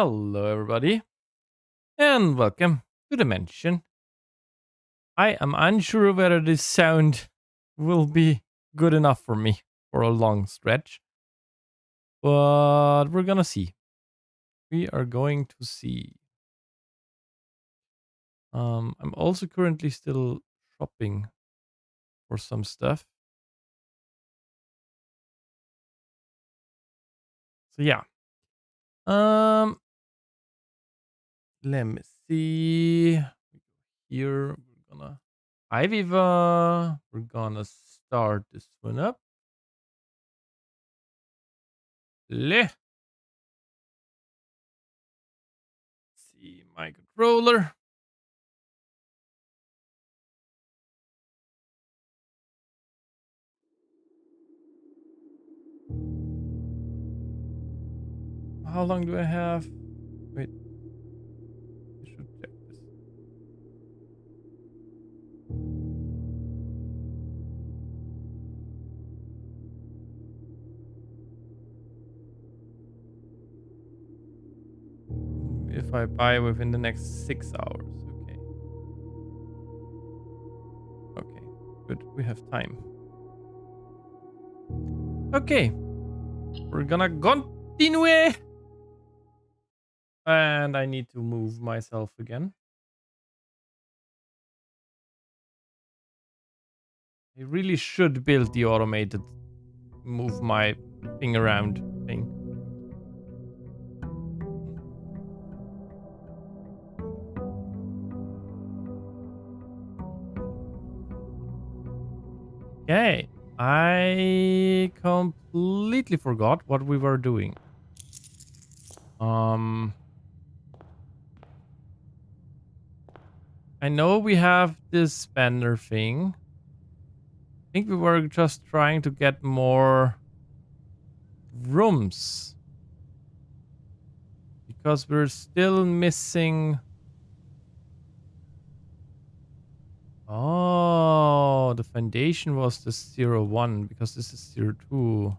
Hello, everybody, and welcome to the mansion. I am unsure whether this sound will be good enough for me for a long stretch, but we're gonna see. We are going to see. I'm also currently still shopping for some stuff. So yeah. Um, let me see. Here we're gonna. Hi, Viva. We're gonna start this one up. Le. See my controller. How long do I have? Wait, I should check this. If I buy within the next 6 hours. Okay. Okay. Good. We have time. Okay. We're gonna continue. And I need to move myself again. I really should build the automated move my thing around thing. Okay. I completely forgot what we were doing. I know we have this banner thing. I think we were just trying to get more rooms because we're still missing. Oh, the foundation was the 01 because this is 02.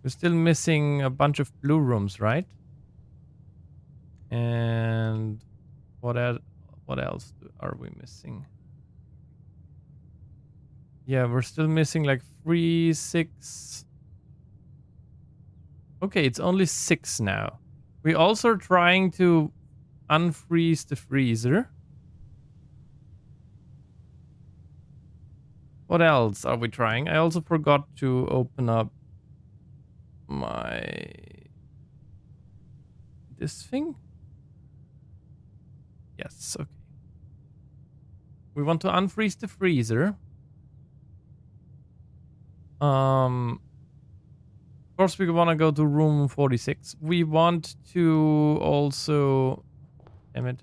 We're still missing a bunch of blue rooms, right? And what else are we missing? Yeah, we're still missing like 3, 6. Okay, it's only 6 now. We also are trying to unfreeze the freezer. What else are we trying? I also forgot to open up this thing. Yes, okay. We want to unfreeze the freezer. Of course, we want to go to room 46. We want to also, damn it.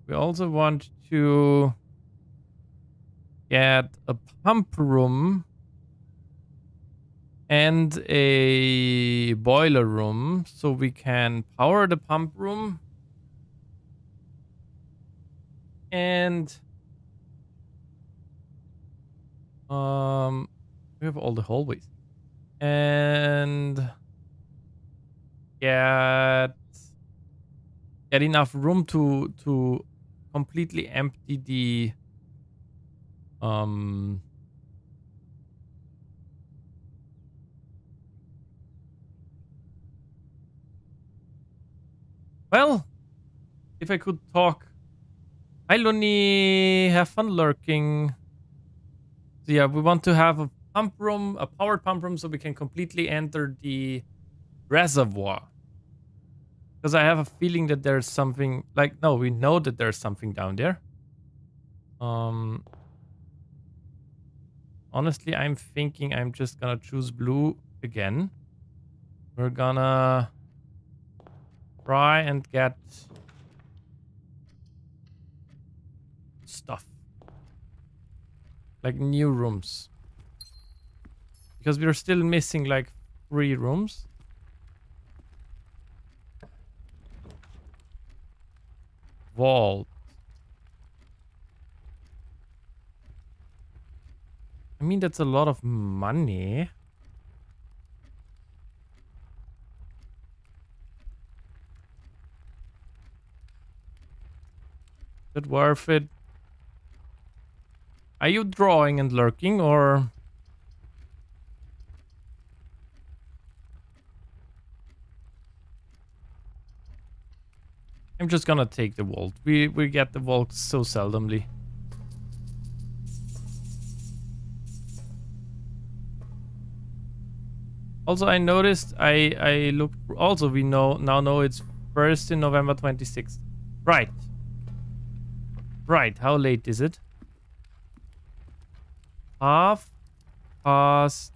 We also want to get a pump room and a boiler room so we can power the pump room and we have all the hallways and get enough room to completely empty the well, if I could talk. Hi, Looney. Have fun lurking. So yeah, we want to have a pump room, a powered pump room, so we can completely enter the reservoir. Because I have a feeling that there's something like, no, we know that there's something down there. Honestly, I'm thinking I'm just gonna choose blue again. We're gonna try and get stuff. Like new rooms. Because we're still missing like 3 rooms. Vault. I mean, that's a lot of money. Is it worth it? Are you drawing and lurking, or... I'm just gonna take the vault. We get the vault so seldomly. Also, I noticed I looked. Also, we now know it's first in November 26th. Right. Right. How late is it? Half past.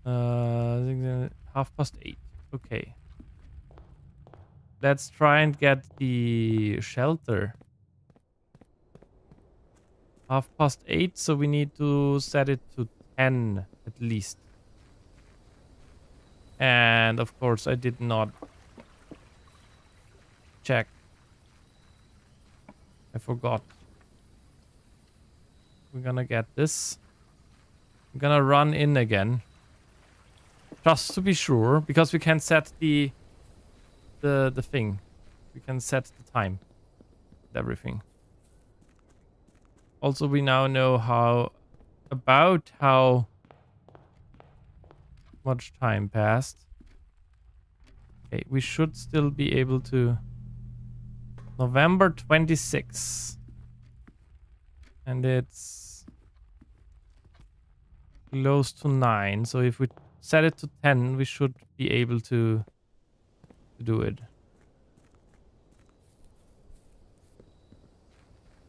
Half past 8. Okay. Let's try and get the shelter. Half past 8, so we need to set it to 10 at least. And of course, I did not check. I forgot. We're gonna get this. I'm gonna run in again. Just to be sure, because we can set the thing. We can set the time. Everything. Also, we now know how much time passed. Okay, we should still be able to... November 26th. And it's close to 9. So if we set it to 10, we should be able to do it.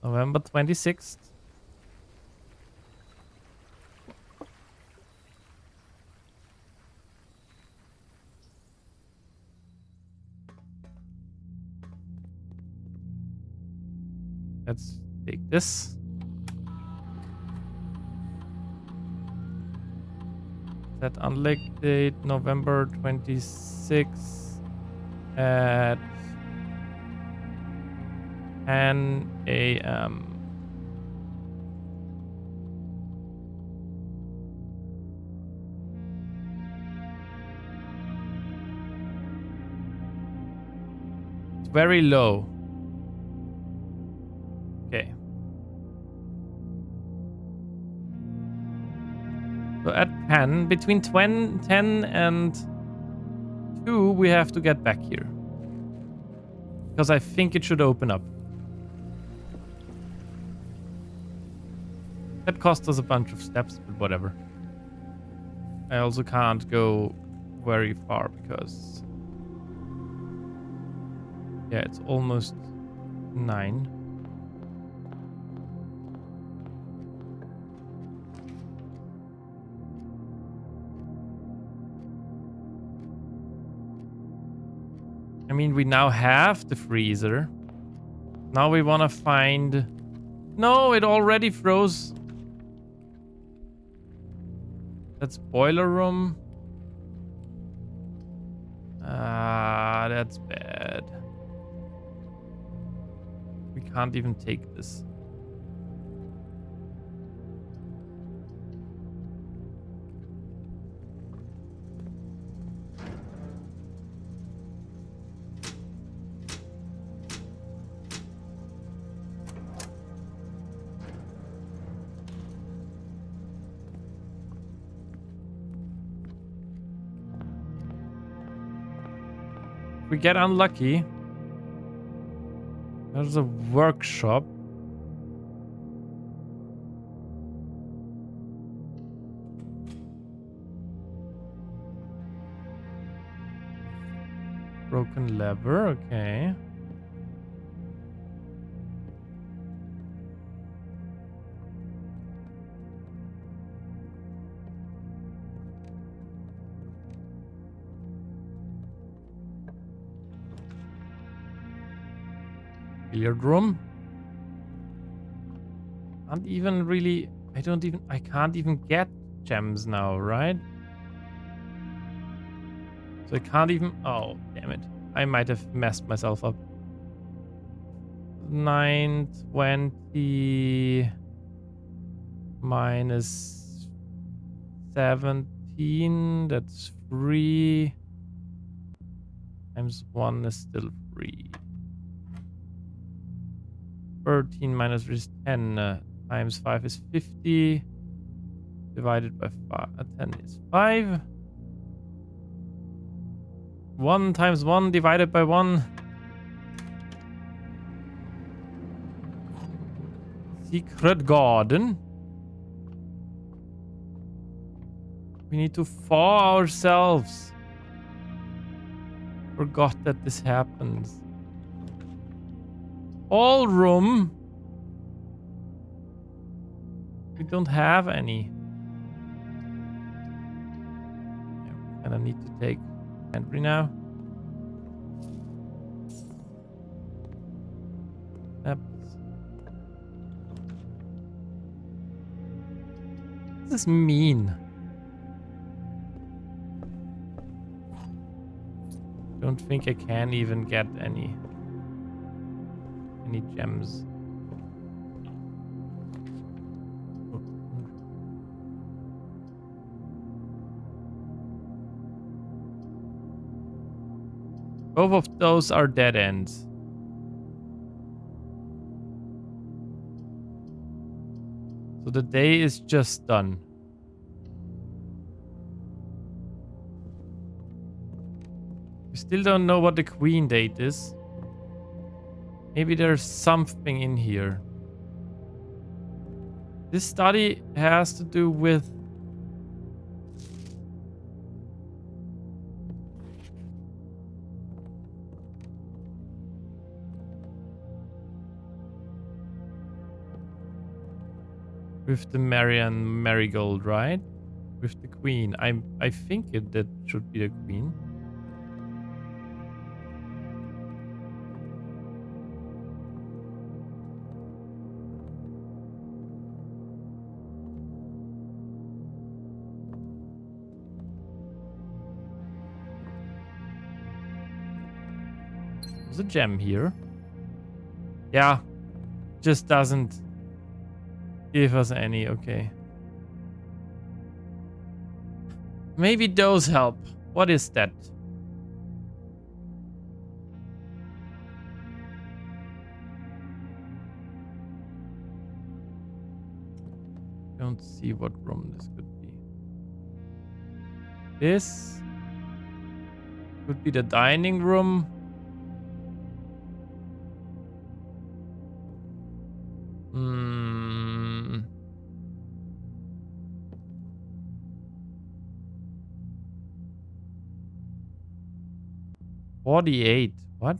November 26th. Let's take this. Set unlock date November 26th at 10 a.m. It's very low. Okay. So at 10, between 10 and 2, we have to get back here. Because I think it should open up. That cost us a bunch of steps, but whatever. I also can't go very far because... yeah, it's almost 9. I mean, we now have the freezer. Now we want to find... no, it already froze. That's boiler room. Ah, that's bad. We can't even take this. We get unlucky. There's a workshop. Broken lever, okay. Billiard room. Can't even really... I can't even get gems now, right? So I can't even... oh, damn it. I might have messed myself up. 920 minus 17, that's 3 times 1 is still 3. 13 minus is 10 times 5 is 50. Divided by 10 is 5. 1 times 1 divided by 1. Secret garden. We need to thaw ourselves. Forgot that this happens. All room. We don't have any. And I need to take Henry now. Yep. What does this mean? Don't think I can even get any gems. Both of those are dead ends. So the day is just done. We still don't know what the queen date is. Maybe there's something in here. This study has to do with the Marian Marigold, right? With the queen. I think that should be the queen. There's a gem here. Yeah. Just doesn't give us any, okay. Maybe those help. What is that? Don't see what room this could be. This could be the dining room. Hmm. 48. What?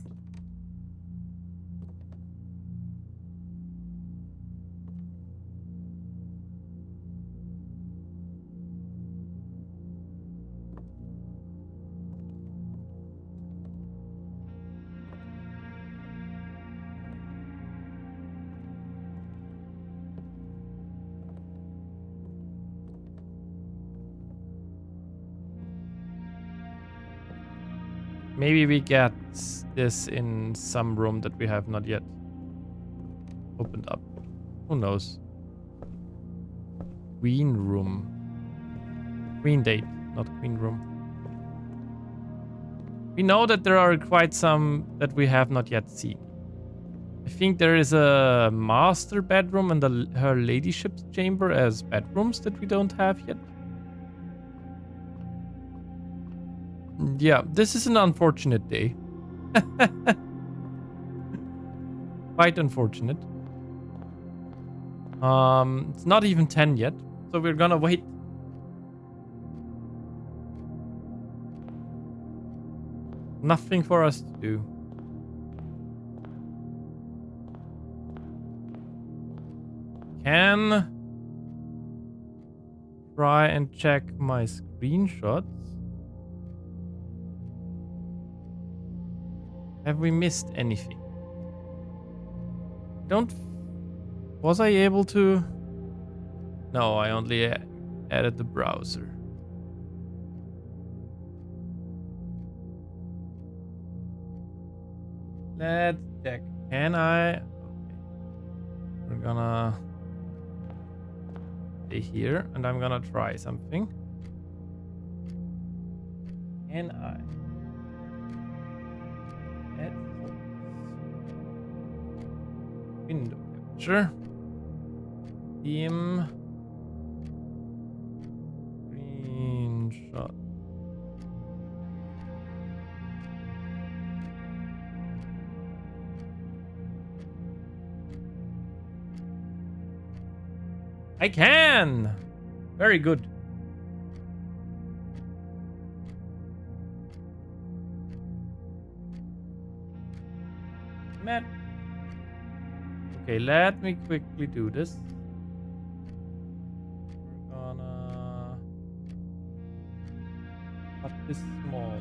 Maybe we get this in some room that we have not yet opened up. Who knows? Queen room. Queen date, not queen room. We know that there are quite some that we have not yet seen. I think there is a master bedroom and her ladyship's chamber as bedrooms that we don't have yet. Yeah, this is an unfortunate day. Quite unfortunate. It's not even 10 yet, so we're gonna wait. Nothing for us to do. Can try and check my screenshots. Have we missed anything? Was I able to? No, I only added the browser. Let's check. Can I? Okay. We're gonna stay here and I'm gonna try something. Can I? Window capture. Team. Screenshot. I can! Very good. Matt. Okay, let me quickly do this. We're gonna cut this smaller.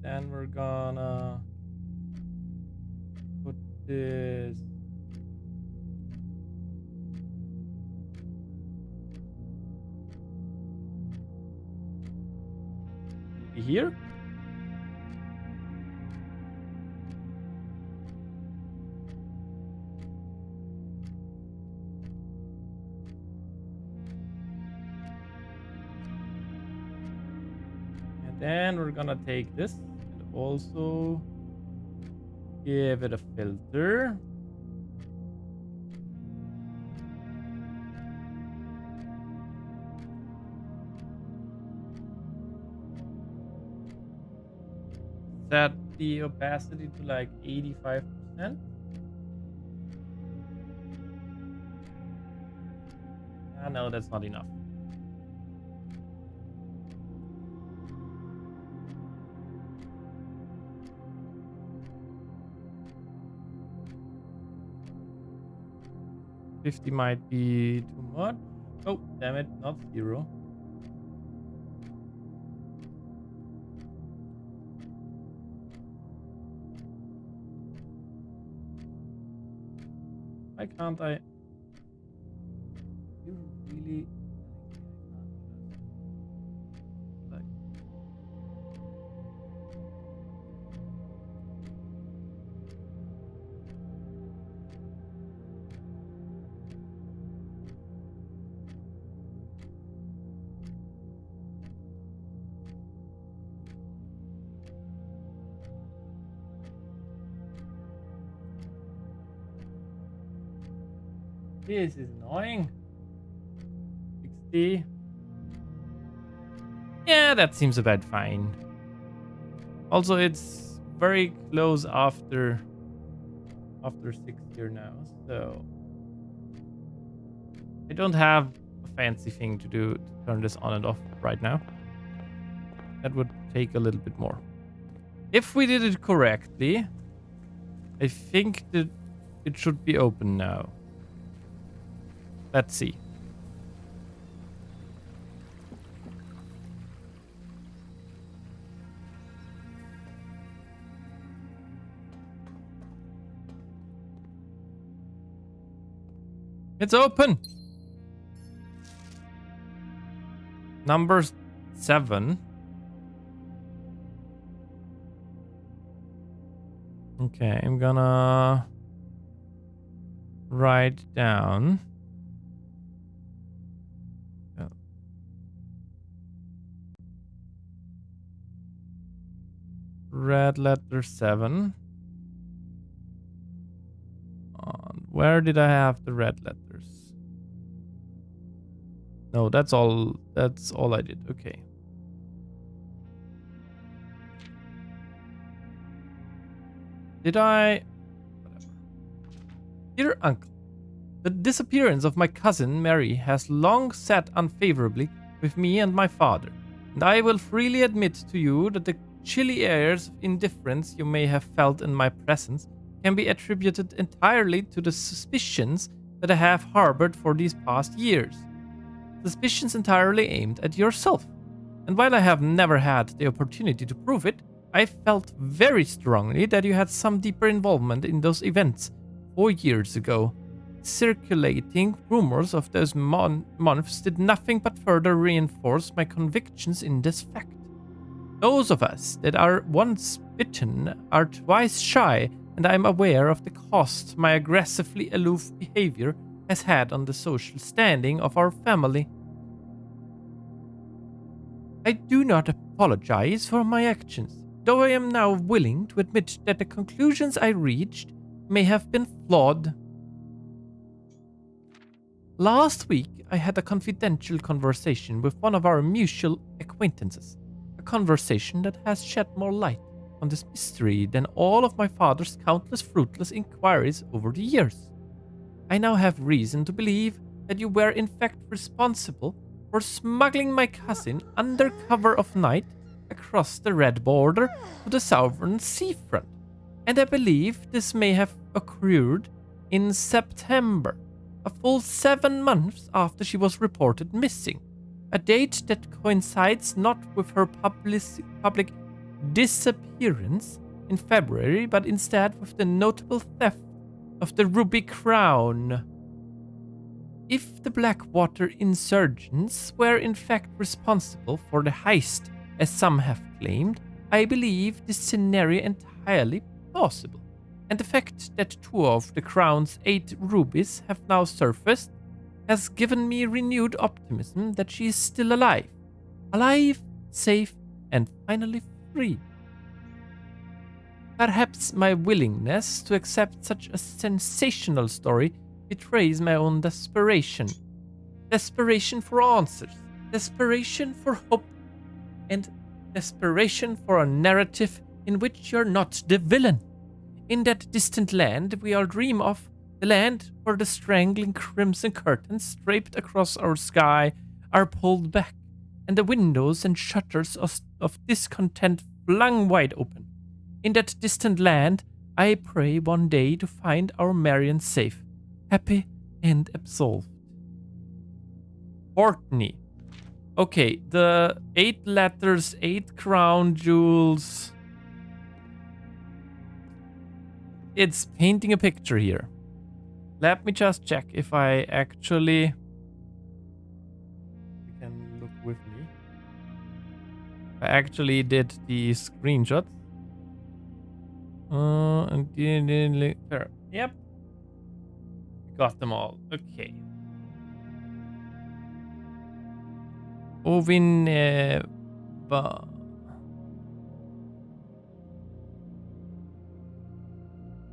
Then we're gonna put this here. And then we're gonna take this. Also give it a filter. Set the opacity to like 85%. Ah, no, that's not enough. $50 might be too much. Oh, damn it, not 0. Why can't I? You really like. This is annoying. 60. Yeah, that seems about fine. Also, it's very close after 6 here now, so I don't have a fancy thing to do to turn this on and off right now. That would take a little bit more. If we did it correctly, I think that it should be open now. Let's see. It's open. Number 7. Okay, I'm gonna write down. Red letter 7. Where did I have the red letters? No, that's all I did. Okay. Did I? Whatever. Dear Uncle, the disappearance of my cousin Mary has long sat unfavorably with me and my father, and I will freely admit to you that the chilly airs of indifference you may have felt in my presence can be attributed entirely to the suspicions that I have harbored for these past years. Suspicions entirely aimed at yourself. And while I have never had the opportunity to prove it, I felt very strongly that you had some deeper involvement in those events 4 years ago. Circulating rumors of those months did nothing but further reinforce my convictions in this fact. Those of us that are once bitten are twice shy, and I am aware of the cost my aggressively aloof behavior has had on the social standing of our family. I do not apologize for my actions, though I am now willing to admit that the conclusions I reached may have been flawed. Last week, I had a confidential conversation with one of our mutual acquaintances, a conversation that has shed more light on this mystery than all of my father's countless fruitless inquiries over the years. I now have reason to believe that you were in fact responsible for smuggling my cousin under cover of night across the red border to the southern seafront, and I believe this may have occurred in September, a full 7 months after she was reported missing, a date that coincides not with her public disappearance in February, but instead with the notable theft of the Ruby Crown. If the Blackwater insurgents were in fact responsible for the heist, as some have claimed, I believe this scenario entirely plausible, and the fact that 2 of the Crown's 8 rubies have now surfaced has given me renewed optimism that she is still alive, safe, and finally free. Perhaps my willingness to accept such a sensational story betrays my own desperation. Desperation for answers, desperation for hope, and desperation for a narrative in which you're not the villain. In that distant land we all dream of, the land where the strangling crimson curtains draped across our sky are pulled back, and the windows and shutters of discontent flung wide open. In that distant land, I pray one day to find our Marion safe, happy and absolved. Courtney. Okay, the 8 letters, 8 crown jewels. It's painting a picture here. Let me just check if I actually... You can look with me. I actually did the screenshot. There. Yep. Got them all. Okay. Ovineva.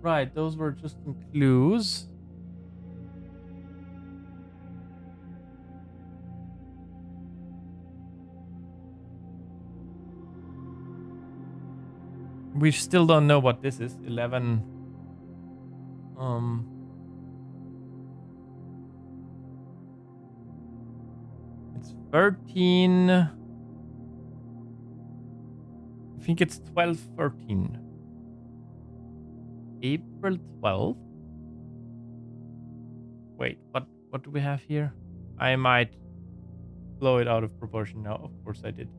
Right, those were just some clues. We still don't know what this is. 11. It's 13. I think it's 12/13. April 12th. Wait, what do we have here? I might blow it out of proportion now. Of course I did.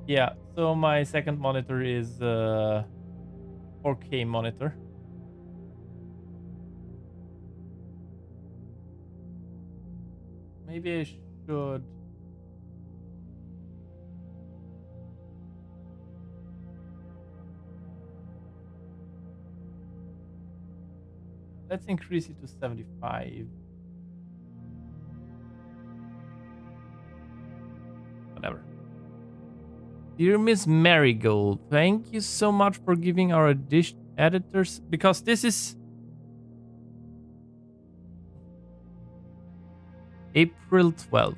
Yeah, so my second monitor is 4K monitor. Maybe I should... Let's increase it to 75. Whatever. Dear Miss Marigold, thank you so much for giving our editors, because this is April 12th.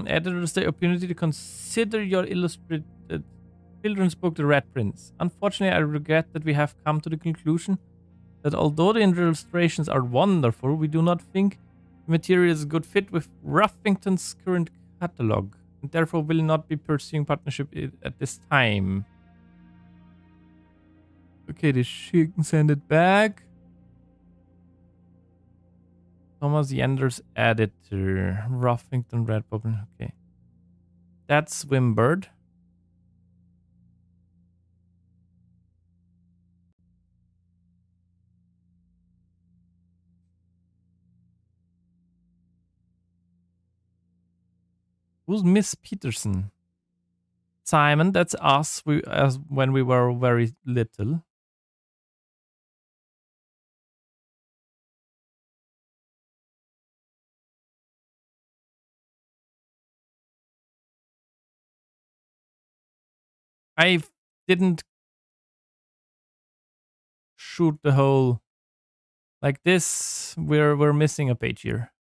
Editors the opportunity to consider your illustrated children's book, The Red Prince. Unfortunately, I regret that we have come to the conclusion that although the illustrations are wonderful, we do not think the material is a good fit with Ruffington's current catalog, and therefore will not be pursuing partnership at this time. Okay, she can send it back. Thomas Yender's editor. Ruffington Red Puppet. Okay. That's Swimbird. Who's Miss Peterson? Simon, that's us. As when we were very little. I didn't shoot the whole like this. We're missing a page here.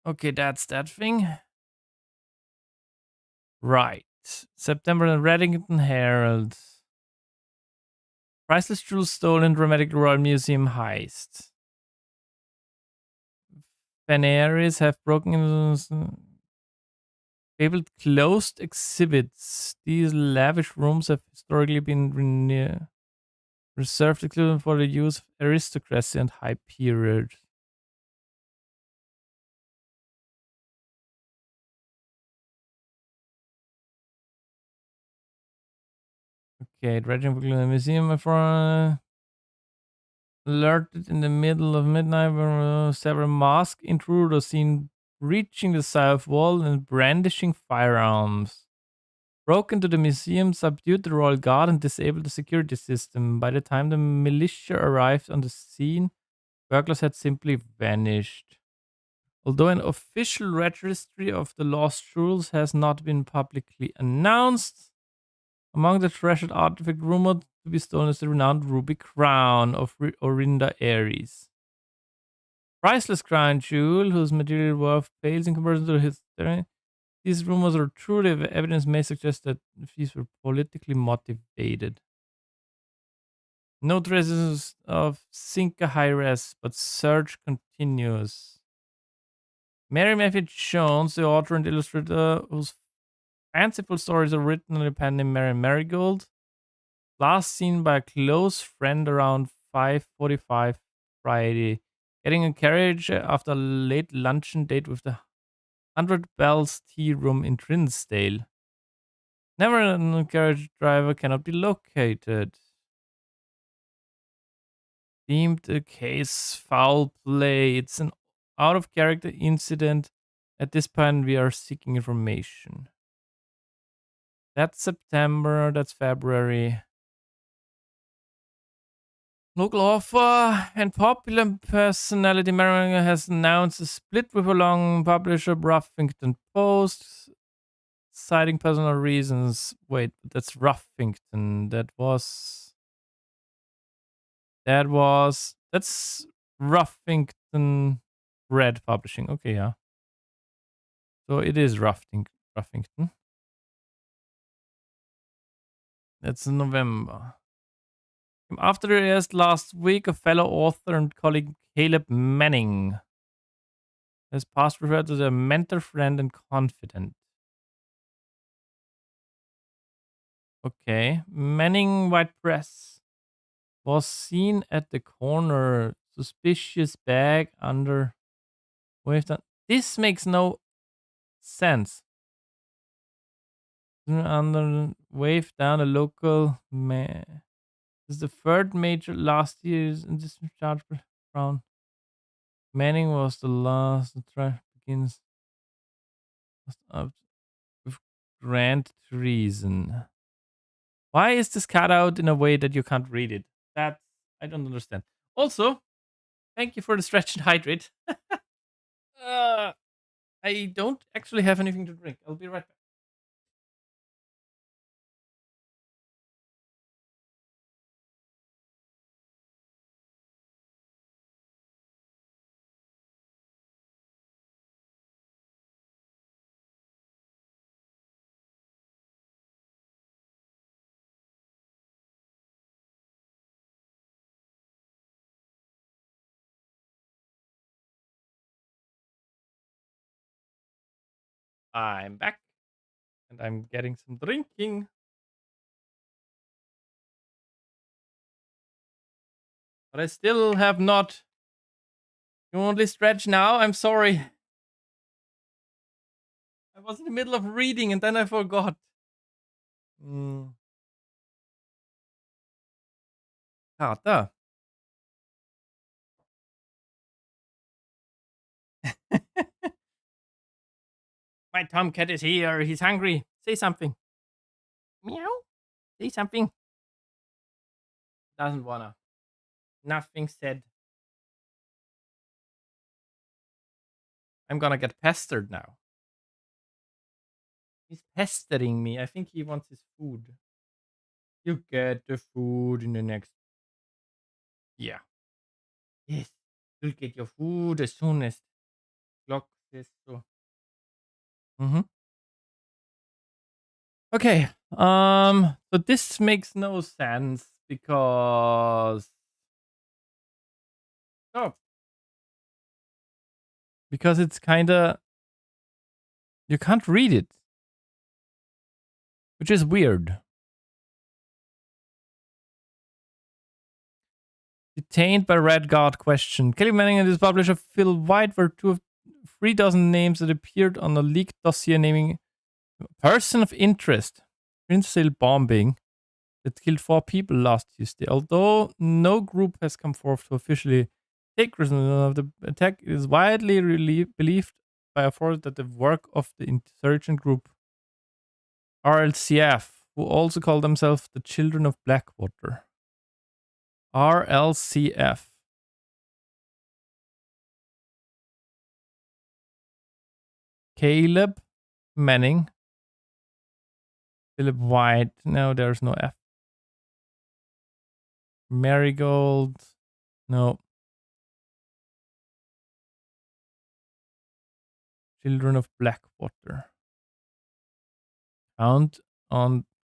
Okay, that's that thing. Right. September and Reddington Herald. Priceless jewels stolen, dramatic Royal Museum heist. Veneris have broken into fabled closed exhibits. These lavish rooms have historically been reserved exclusively for the use of aristocracy and high period. Okay, Dredging Museum for alerted in the middle of midnight where several masked intruders seen breaching the south wall and brandishing firearms. Broke into the museum, subdued the royal guard, and disabled the security system. By the time the militia arrived on the scene, burglars had simply vanished. Although an official registry of the lost jewels has not been publicly announced, among the treasured artifact rumored to be stolen is the renowned ruby crown of Orinda Ares. Priceless crown jewel whose material worth pales in comparison to history. These rumors are true. The evidence may suggest that these were politically motivated. No traces of Cinca Hi-Res, but search continues. Mary Matthew Jones, the author and illustrator whose fanciful stories are written under the pen name Mary Marigold, last seen by a close friend around 5:45 Friday, getting a carriage after a late luncheon date with the 100 Bells Tea Room in Trinsdale. Never a carriage driver cannot be located. Deemed a case foul play. It's an out of character incident. At this point, we are seeking information. That's September, that's February. Local author and popular personality Maringer has announced a split with a long publisher, Ruffington Post, citing personal reasons. Wait, that's Ruffington. That's Ruffington Red Publishing. Okay, yeah. So it is Ruffington. That's in November. After the arrest last week, a fellow author and colleague, Caleb Manning, has past referred to as a mentor, friend, and confidant. Okay. Manning White Press was seen at the corner. Suspicious bag under. Wave down. This makes no sense. Under wave down a local man. This is the third major last year's in this charge round. Manning was the last. The trial begins up with grand treason. Why is this cut out in a way that you can't read it? That I don't understand. Also, thank you for the stretch and hydrate. I don't actually have anything to drink. I'll be right back. I'm back and I'm getting some drinking. But I still have not. You only stretch now? I'm sorry. I was in the middle of reading and then I forgot. Kata. My tomcat is here. He's hungry. Say something. Meow. Say something. Doesn't wanna. Nothing said. I'm gonna get pestered now. He's pestering me. I think he wants his food. You get the food in the next. Yeah. Yes. You'll get your food as soon as clock says so. Mm-hmm. Okay. So this makes no sense because oh, because it's kinda you can't read it, which is weird. Detained by Red Guard question. Kelly Manning and his publisher Phil White were two of 3 dozen names that appeared on a leaked dossier naming person of interest. Prince bombing that killed 4 people last Tuesday. Although no group has come forth to officially take responsibility of the attack, it is widely believed by authorities that the work of the insurgent group RLCF, who also call themselves the Children of Blackwater. RLCF. Caleb Manning. Philip White. No, there's no F. Marigold. No. Children of Blackwater.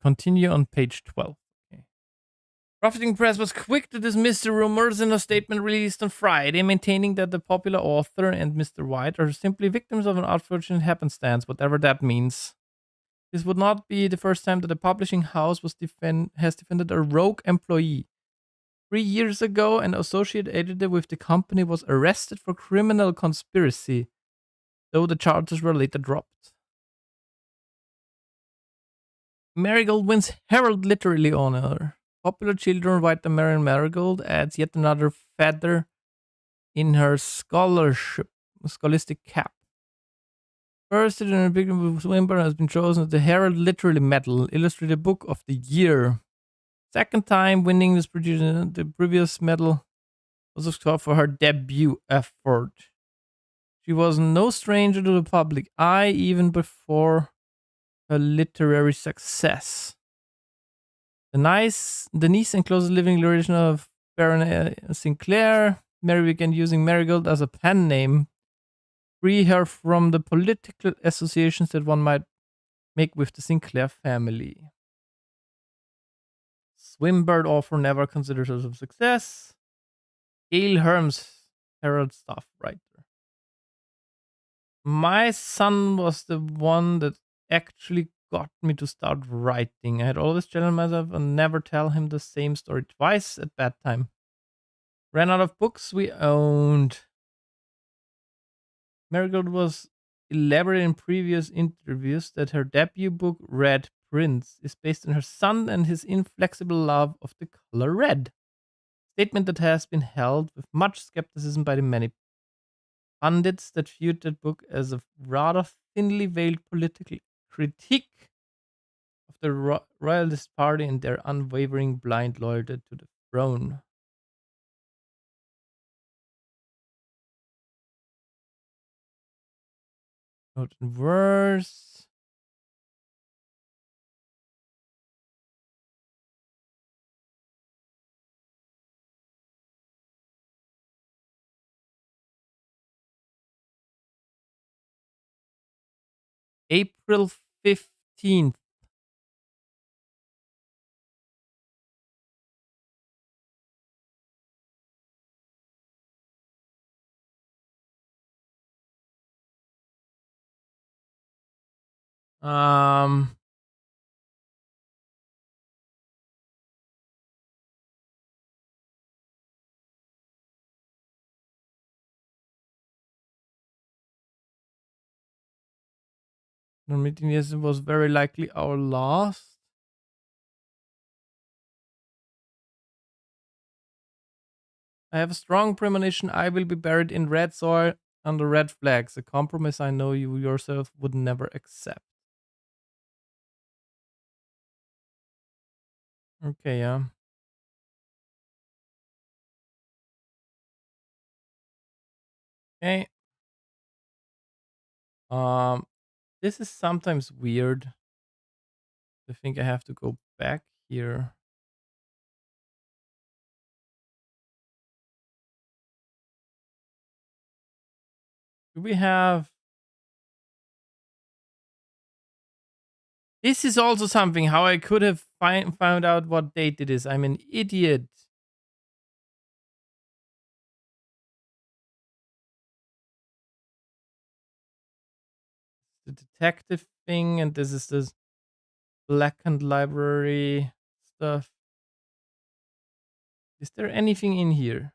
Continue on page 12. Okay. Profiting Press was quick to dismiss the rumors in a statement released on Friday, maintaining that the popular author and Mr. White are simply victims of an unfortunate happenstance, whatever that means. This would not be the first time that a publishing house has defended a rogue employee. 3 years ago, an associate editor with the company was arrested for criminal conspiracy, though the charges were later dropped. Marigold wins Herald Literary Honor. Popular children write the Marion Marigold adds yet another feather in her scholastic cap. First, in big Swinburne has been chosen as the Herald Literary Medal, Illustrated Book of the Year. Second time winning this the previous medal was for her debut effort. She was no stranger to the public eye even before her literary success. The niece and closest living relation of Baron Sinclair, Mary began using Marigold as a pen name, free her from the political associations that one might make with the Sinclair family. Swinburne author never considered herself a success. Gail Herms, Herald staff writer. My son was the one that actually got me to start writing. I had always challenged myself and never tell him the same story twice at bedtime. Ran out of books we owned. Marigold was elaborated in previous interviews that her debut book, Red Prince, is based on her son and his inflexible love of the color red. Statement that has been held with much skepticism by the many pundits that viewed that book as a rather thinly veiled political critique of the Royalist Party and their unwavering blind loyalty to the throne. Note in verse. April 15th. The meeting yesterday was very likely our last. I have a strong premonition I will be buried in red soil under red flags, a compromise I know you yourself would never accept. Okay, yeah. Okay. Um, this is sometimes weird. I think I have to go back here. Do we have... This is also something how I could have found out what date it is. I'm an idiot. The detective thing, and this is this blackened library stuff. Is there anything in here?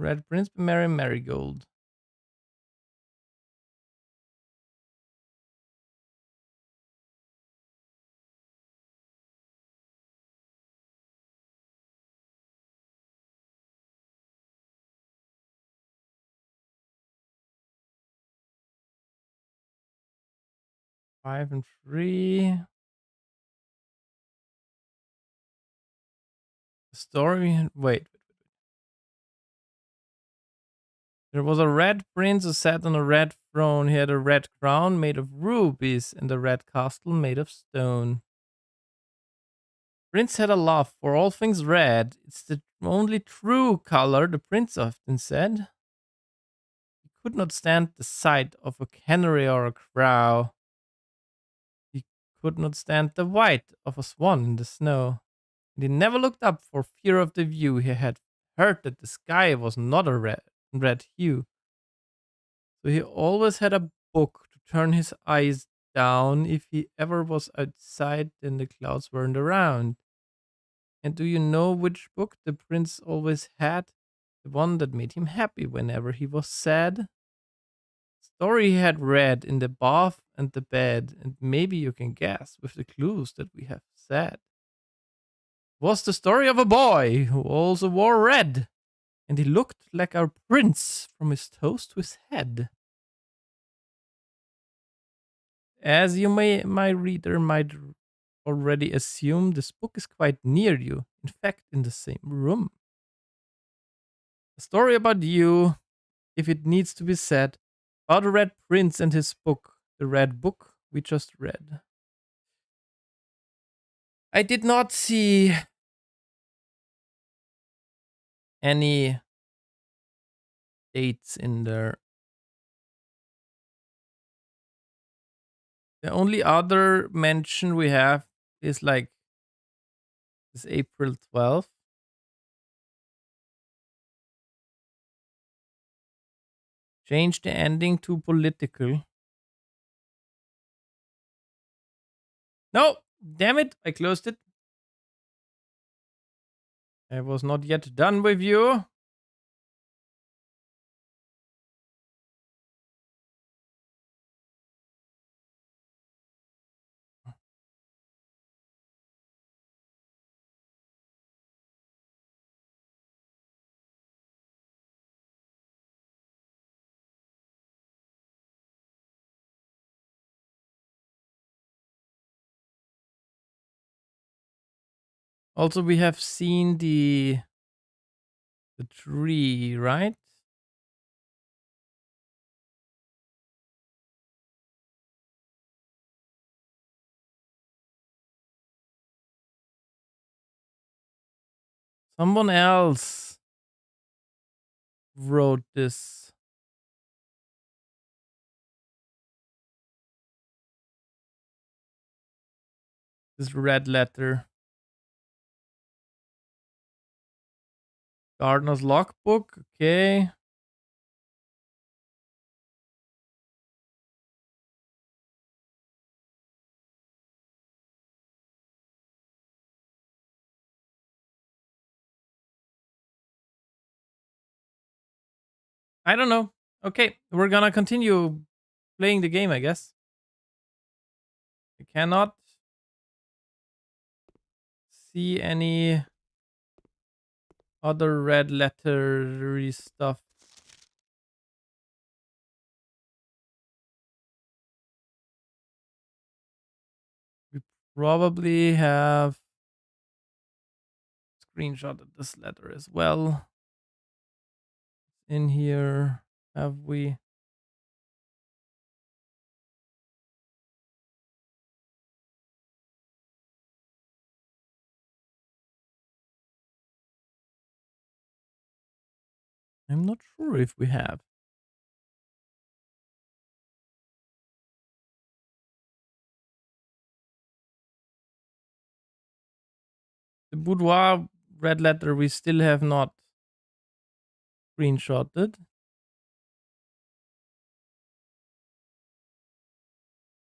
Red Prince by Mary Marigold. Five and three. Story. Wait. There was a red prince who sat on a red throne. He had a red crown made of rubies and a red castle made of stone. Prince had a love for all things red. It's the only true color, the prince often said. He could not stand the sight of a canary or a crow. He could not stand the white of a swan in the snow. And he never looked up for fear of the view. He had heard that the sky was not a red hue. So he always had a book to turn his eyes down if he ever was outside and the clouds weren't around. And do you know which book the prince always had? The one that made him happy whenever he was sad? Story he had read in the bath and the bed, and maybe you can guess with the clues that we have said. Was the story of a boy who also wore red, and he looked like our prince from his toes to his head. As you may, my reader might already assume, this book is quite near you, in fact, in the same room. A story about you, if it needs to be said, about a red prince and his book, the red book we just read. I did not see any dates in there. The only other mention we have is like this April 12th. Change the ending to political. No, damn it, I closed it. I was not yet done with you. Also, we have seen the tree, right? Someone else wrote this. This red letter. Gardener's logbook. Okay. I don't know. Okay, we're gonna continue playing the game, I guess. I cannot see any other red lettery stuff. probably have screenshotted this letter as well. In here, have we? I'm not sure if we have. The boudoir red letter we still have not screenshotted.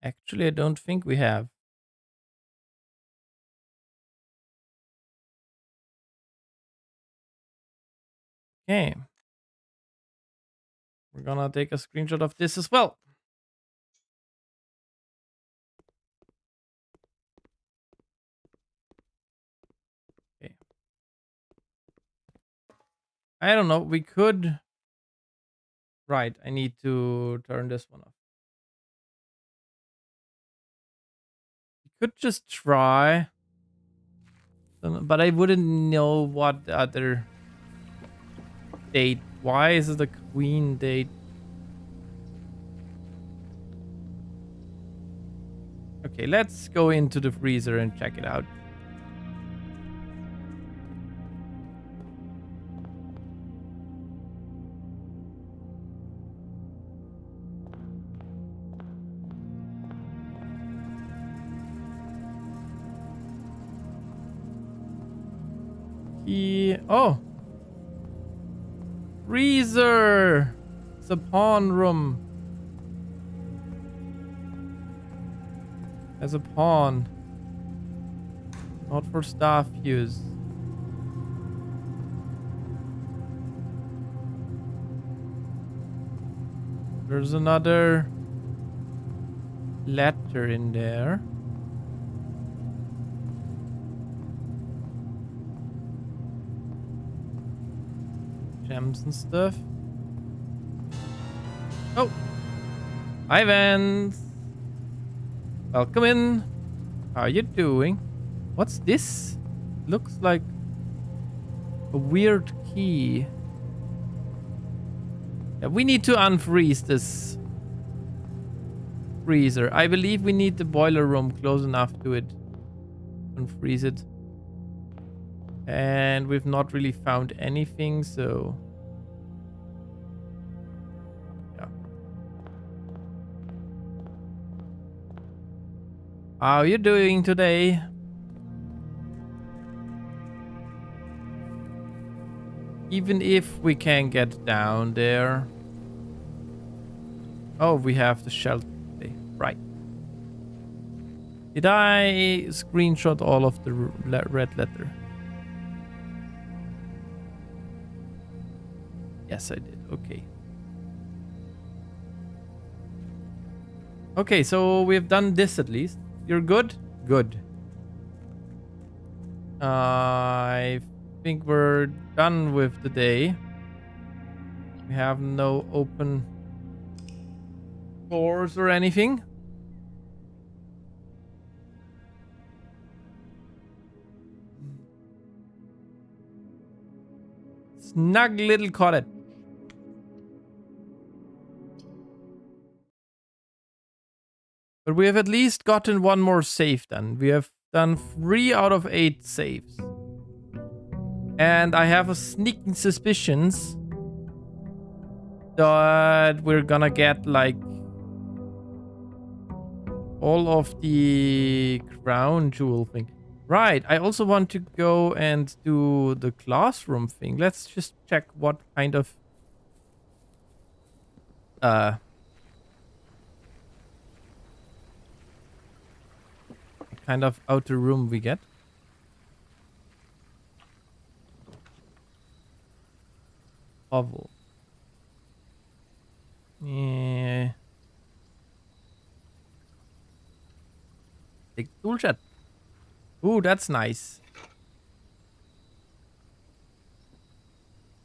Actually, I don't think we have. Okay. We're gonna take a screenshot of this as well. Okay. I don't know. We could. Right. I need to turn this one off. We could just try. But I wouldn't know what the other date. Why is it the queen date? Okay, let's go into the freezer and check it out. Oh! Freezer! It's a pawn room. As a pawn. Not for staff use. There's another letter in there. Gems and stuff. Oh! Hi, Vance! Welcome in. How are you doing? What's this? Looks like a weird key. Yeah, we need to unfreeze this freezer. I believe we need the boiler room close enough to it. Unfreeze it. And we've not really found anything, so... yeah. How are you doing today? Even if we can get down there. Oh, we have the shelter today. Right. Did I screenshot all of the red letter? Yes, I did. Okay. Okay, so we've done this at least. You're good? Good. I think we're done with the day. We have no open doors or anything. Snug little cottage. But we have at least gotten one more save done. We have done 3 out of 8 saves. And I have a sneaking suspicions that we're gonna get like all of the crown jewel thing. Right, I also want to go and do the classroom thing. Let's just check what kind of outer room we get. Hovel. Yeah. Big tool shed. Ooh, that's nice.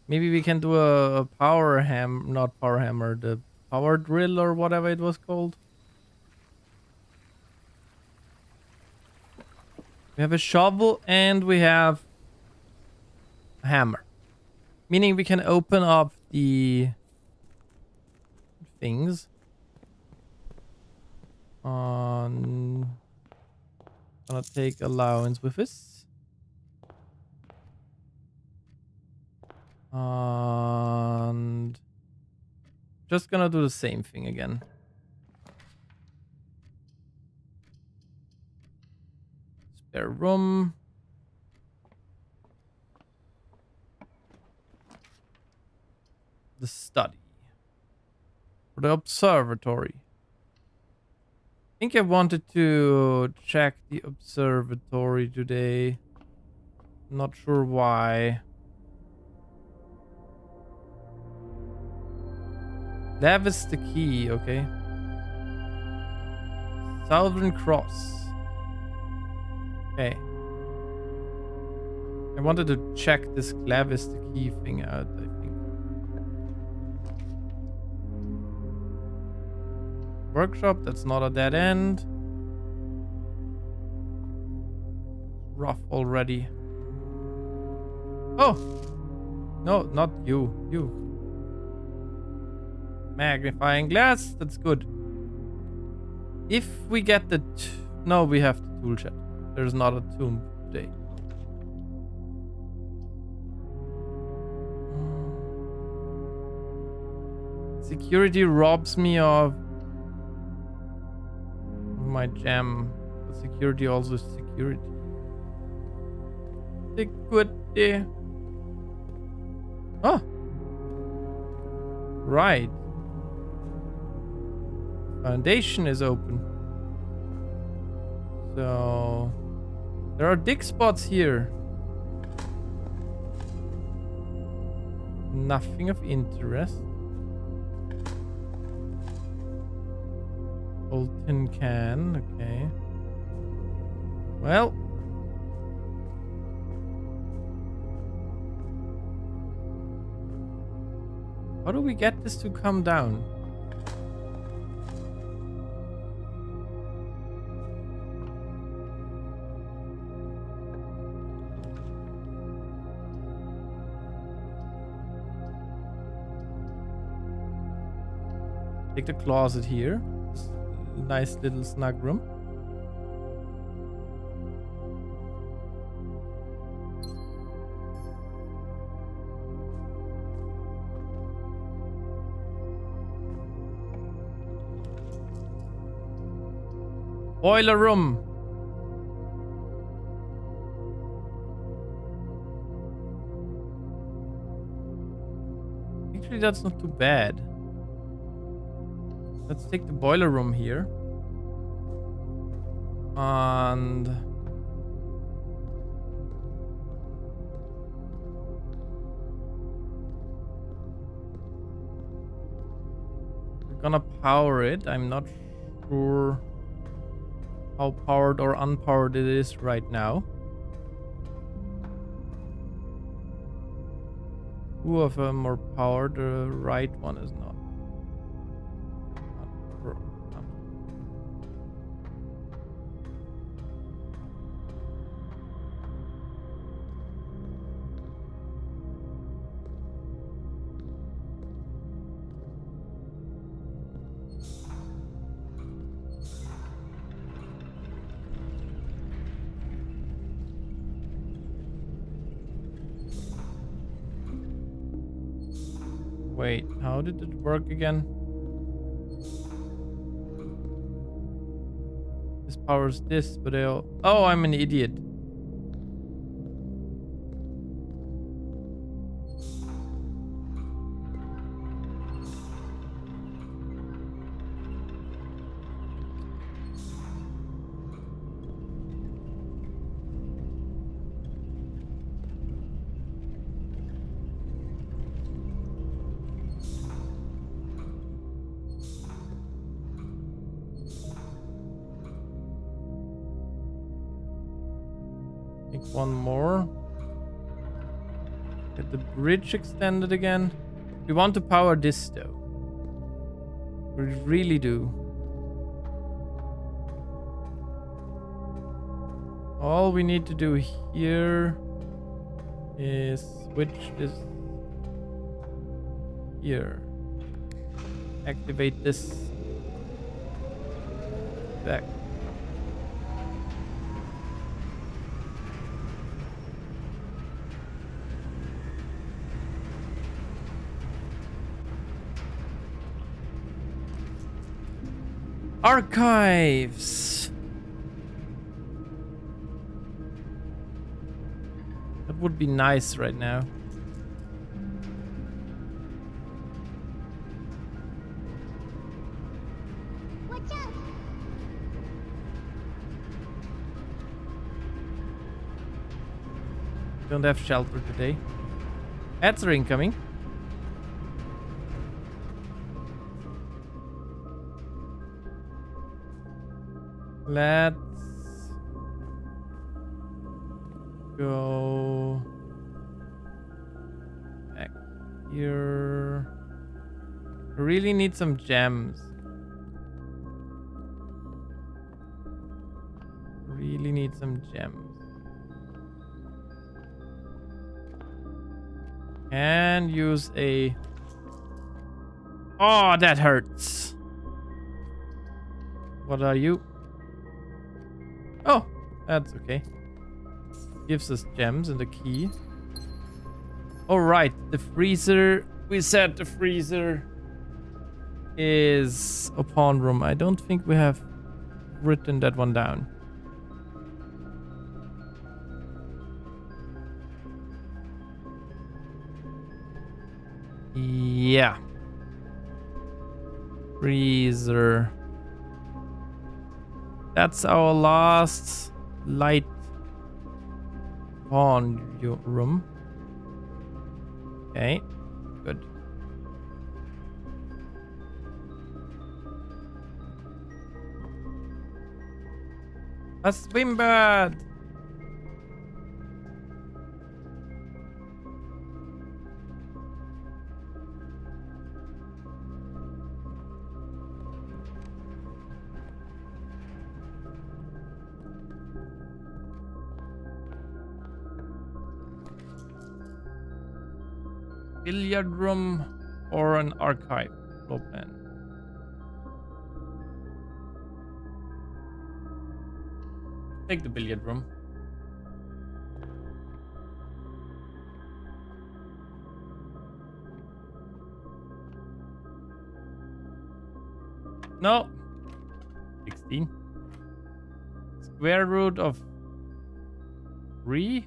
Maybe we can do a power not power hammer, the power drill or whatever it was called. We have a shovel and we have a hammer. Meaning we can open up the things. Gonna take allowance with this. And just gonna do the same thing again. Spare room. The study. For the observatory. I think I wanted to check the observatory today. Not sure why. That is the key, okay. Southern Cross. Okay. I wanted to check this Clavis the key thing out, I think. Workshop, that's not a dead end. Rough already. Oh! No, not you. You. Magnifying glass, that's good. If we get the... No, we have the tool shed. There's not a tomb today. Security robs me of my gem. But security also is security. Security. Oh. Right. Foundation is open. So there are dig spots here. Nothing of interest. Old tin can, okay. Well. How do we get this to come down? Take the closet here. Nice little snug room. Boiler room. Actually, that's not too bad. Let's take the boiler room here. And we're gonna power it. I'm not sure how powered or unpowered it is right now. Two of them are powered, the right one is not. Wait, how did it work again? This powers this, but oh, I'm an idiot. One more. Get the bridge extended again. We want to power this though. We really do. all we need to do here is switch this here. Activate this back. Archives. That would be nice right now. Watch out! Don't have shelter today. Ads are incoming. Let's go back here. Really need some gems. Really need some gems. And use a... Oh, that hurts. What are you? Oh, that's okay. Gives us gems and a key. All right, the freezer. We said the freezer is a pawn room. I don't think we have written that one down. Yeah. Freezer. That's our last light pawn room. Okay, good. A swimbird. Billiard room or an archive floor plan. Take the billiard room. No. 16. Square root of 3.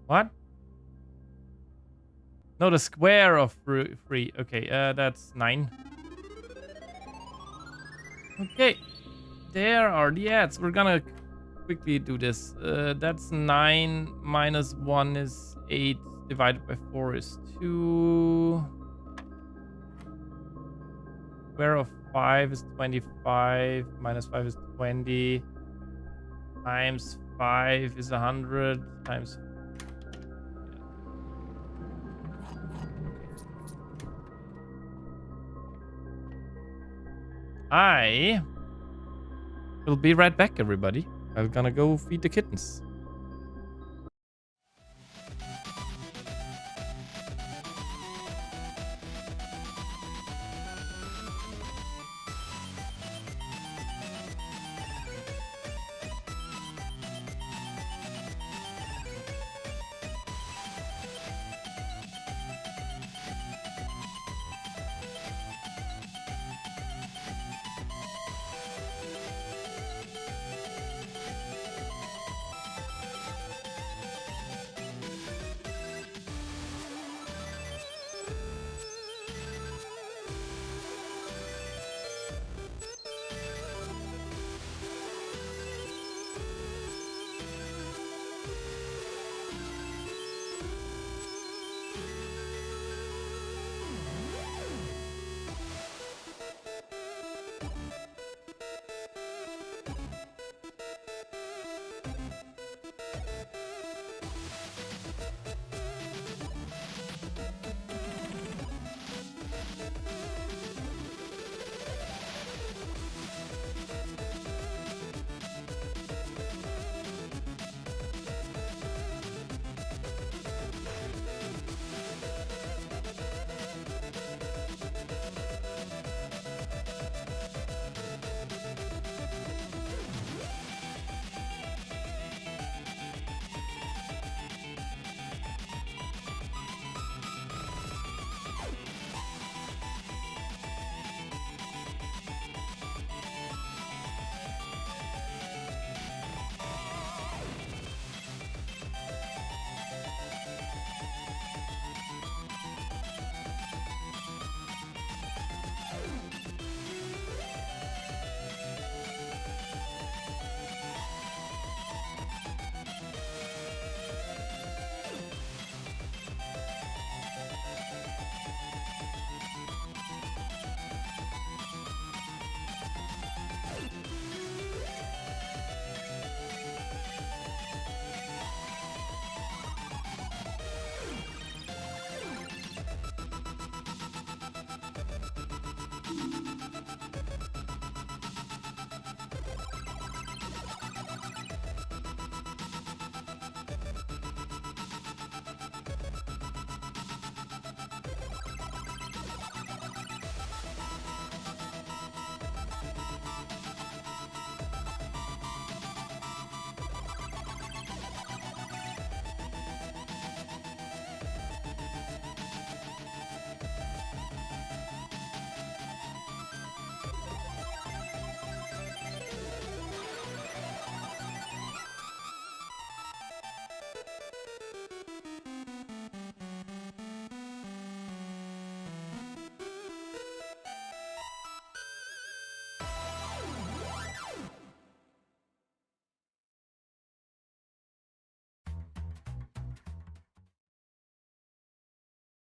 What? No, the square of 3. Okay, that's 9. Okay, there are the ads. We're gonna quickly do this. That's 9 minus 1 is 8. Divided by 4 is 2. Square of 5 is 25. Minus 5 is 20. Times 5 is 100. Times I will be right back, everybody. I'm gonna go feed the kittens.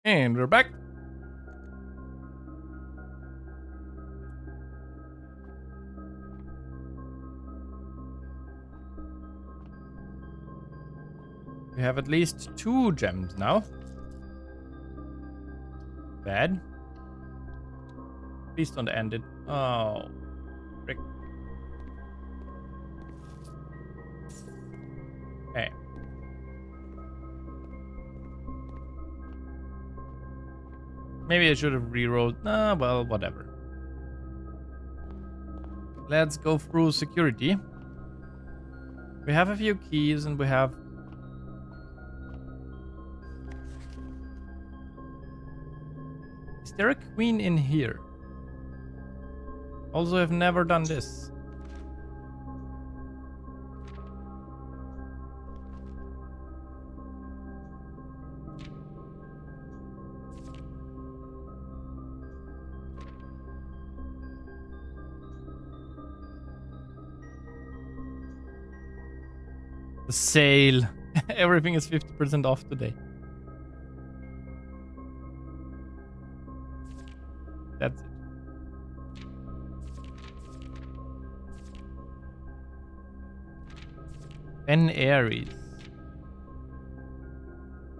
And we're back. We have at least 2 gems now. Bad. Please don't end it. Oh, frick. Okay. Maybe I should have rerolled. Nah, well, whatever. Let's go through security. We have a few keys and we have... Is there a queen in here? Also, I've never done this. The sale. Everything is 50% off today. That's it. Ben Aries.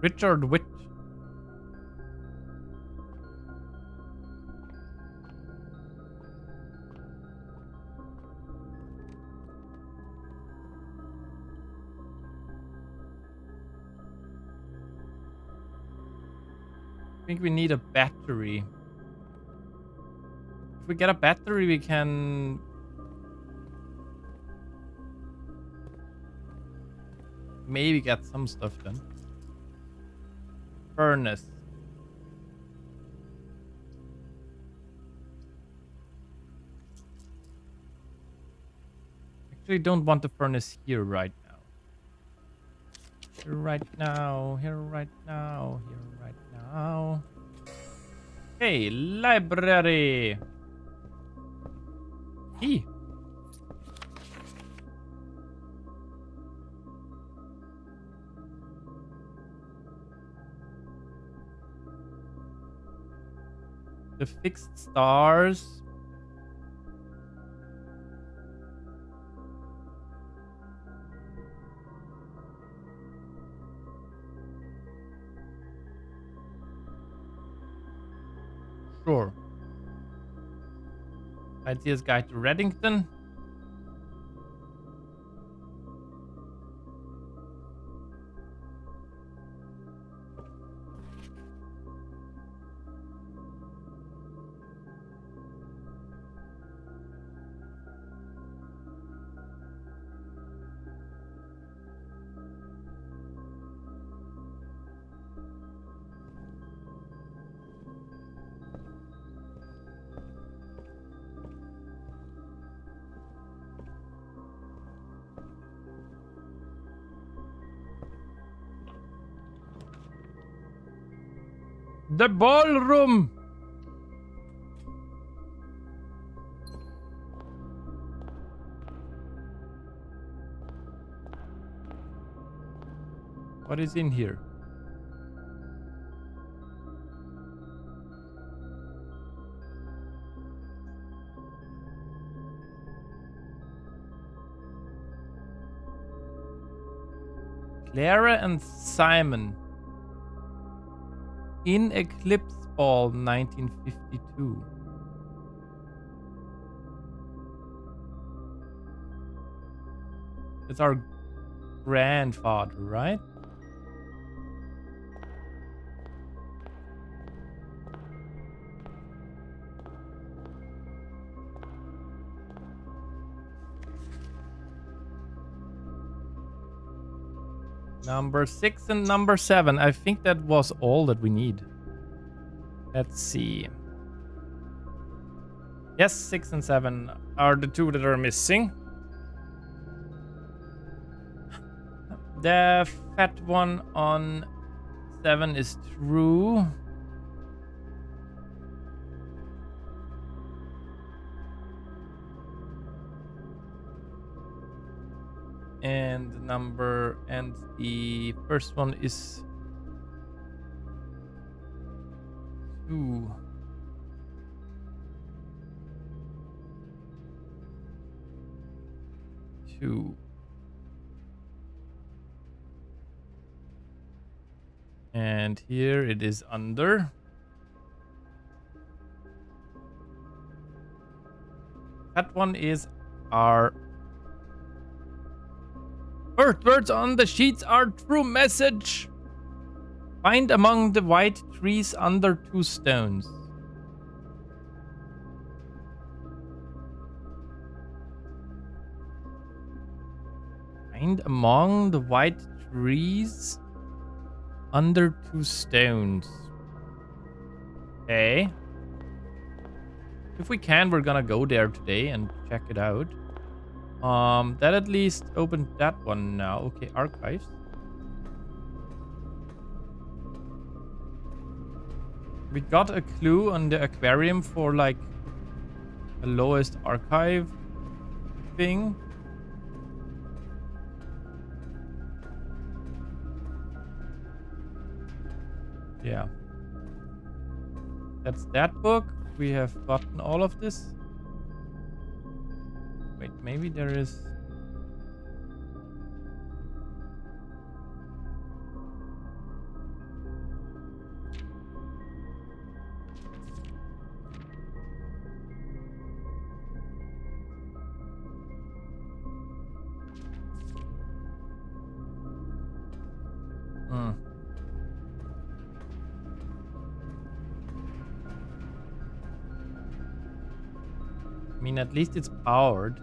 Richard Witt. I think we need a battery. If we get a battery, we can... maybe get some stuff done. Furnace. Actually, don't want the furnace here right now. Here right now. Here right now. Here right now. Hey, library. Key. The fixed stars. Sure. Idea's Guide to Reddington. The ballroom. What is in here? Clara and Simon. In Eclipse Ball 1952. It's our grandfather, right? Number 6 and number 7. I think that was all that we need. Let's see. Yes, 6 and 7 are the 2 that are missing. The fat one on 7 is true. And the first one is Ooh. Two. And here it is under. That one is our Earthwords on the sheets are true message. Find among the white trees under 2 stones. Find among the white trees under 2 stones. Okay. If we can, we're gonna go there today and check it out. That at least opened that one now. Okay, archives. We got a clue on the aquarium for like the lowest archive thing. Yeah. That's that book. We have gotten all of this. Wait, maybe there is... I mean, at least it's powered.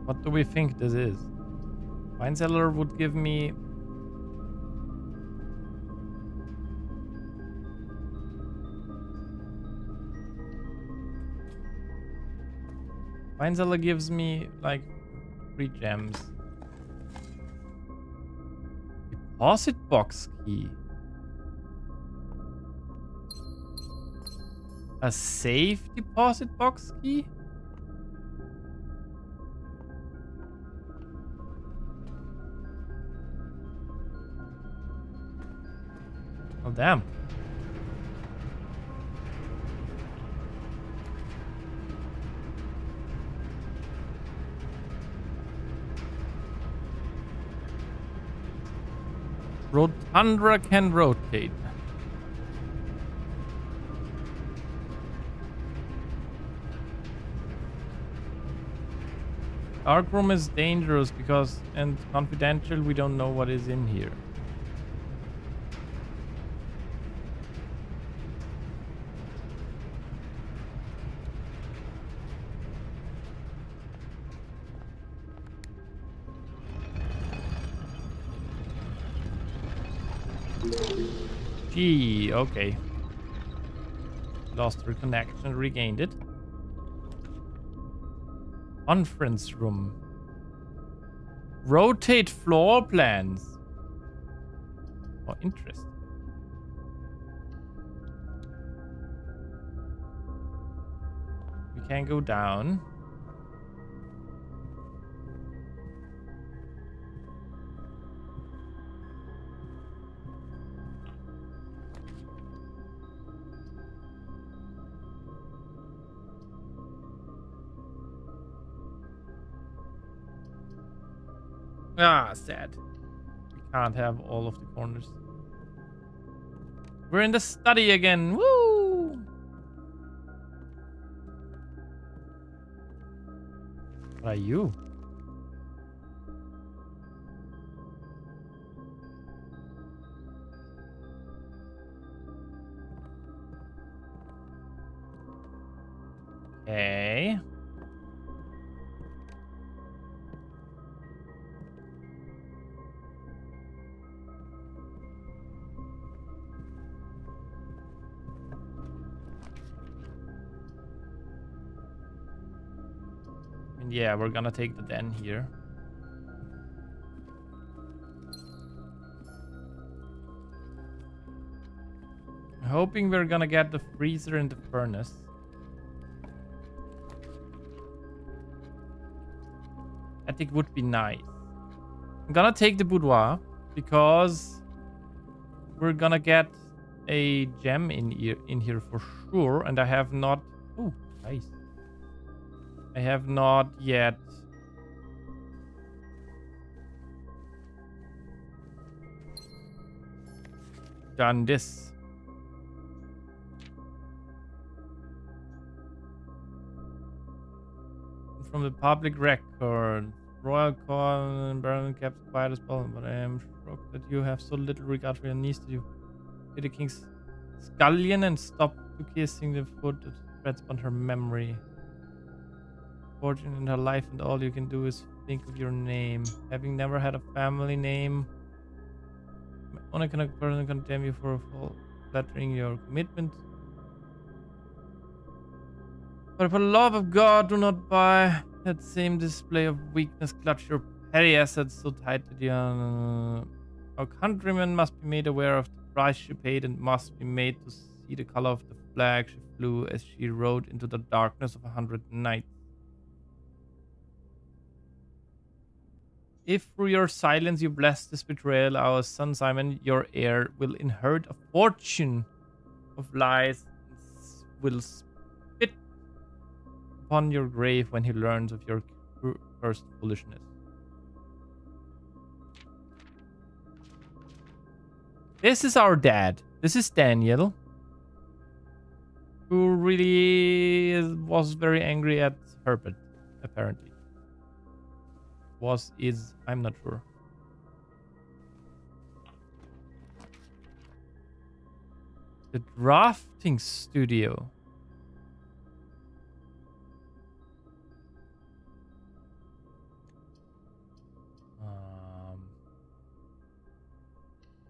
What do we think this is? Wine cellar would give me... Wine cellar gives me like 3 gems. Deposit box key. A safe deposit box key? Oh, damn. Rotundra can rotate. Dark room is dangerous because, and confidential, we don't know what is in here. Gee, okay. Lost her connection, regained it. Conference room. Rotate floor plans. Oh, interesting. We can go down. Ah, sad. We can't have all of the corners. We're in the study again. Woo! What are you? Okay. Yeah, we're gonna take the den here. Hoping we're gonna get the freezer and the furnace. Attic would be nice. I'm gonna take the boudoir because we're gonna get a gem in here for sure, and I have not. Oh, nice. I have not yet done this. From the public record, Royal Call and Baron kept quiet as possible, but I am shocked that you have so little regard for your niece that you be the king's scullion and stop to kissing the foot that spreads upon her memory. Fortune in her life, and all you can do is think of your name. Having never had a family name, only can a person condemn you for flattering your commitment. But for the love of God, do not buy that same display of weakness. Clutch your petty assets so tight that our countrymen must be made aware of the price she paid and must be made to see the color of the flag she flew as she rode into the darkness of 100 nights. If through your silence you bless this betrayal, our son Simon, your heir, will inherit a fortune of lies and will spit upon your grave when he learns of your cursed foolishness. This is our dad. This is Daniel, who really was very angry at Herbert, apparently. Is, I'm not sure. The drafting studio.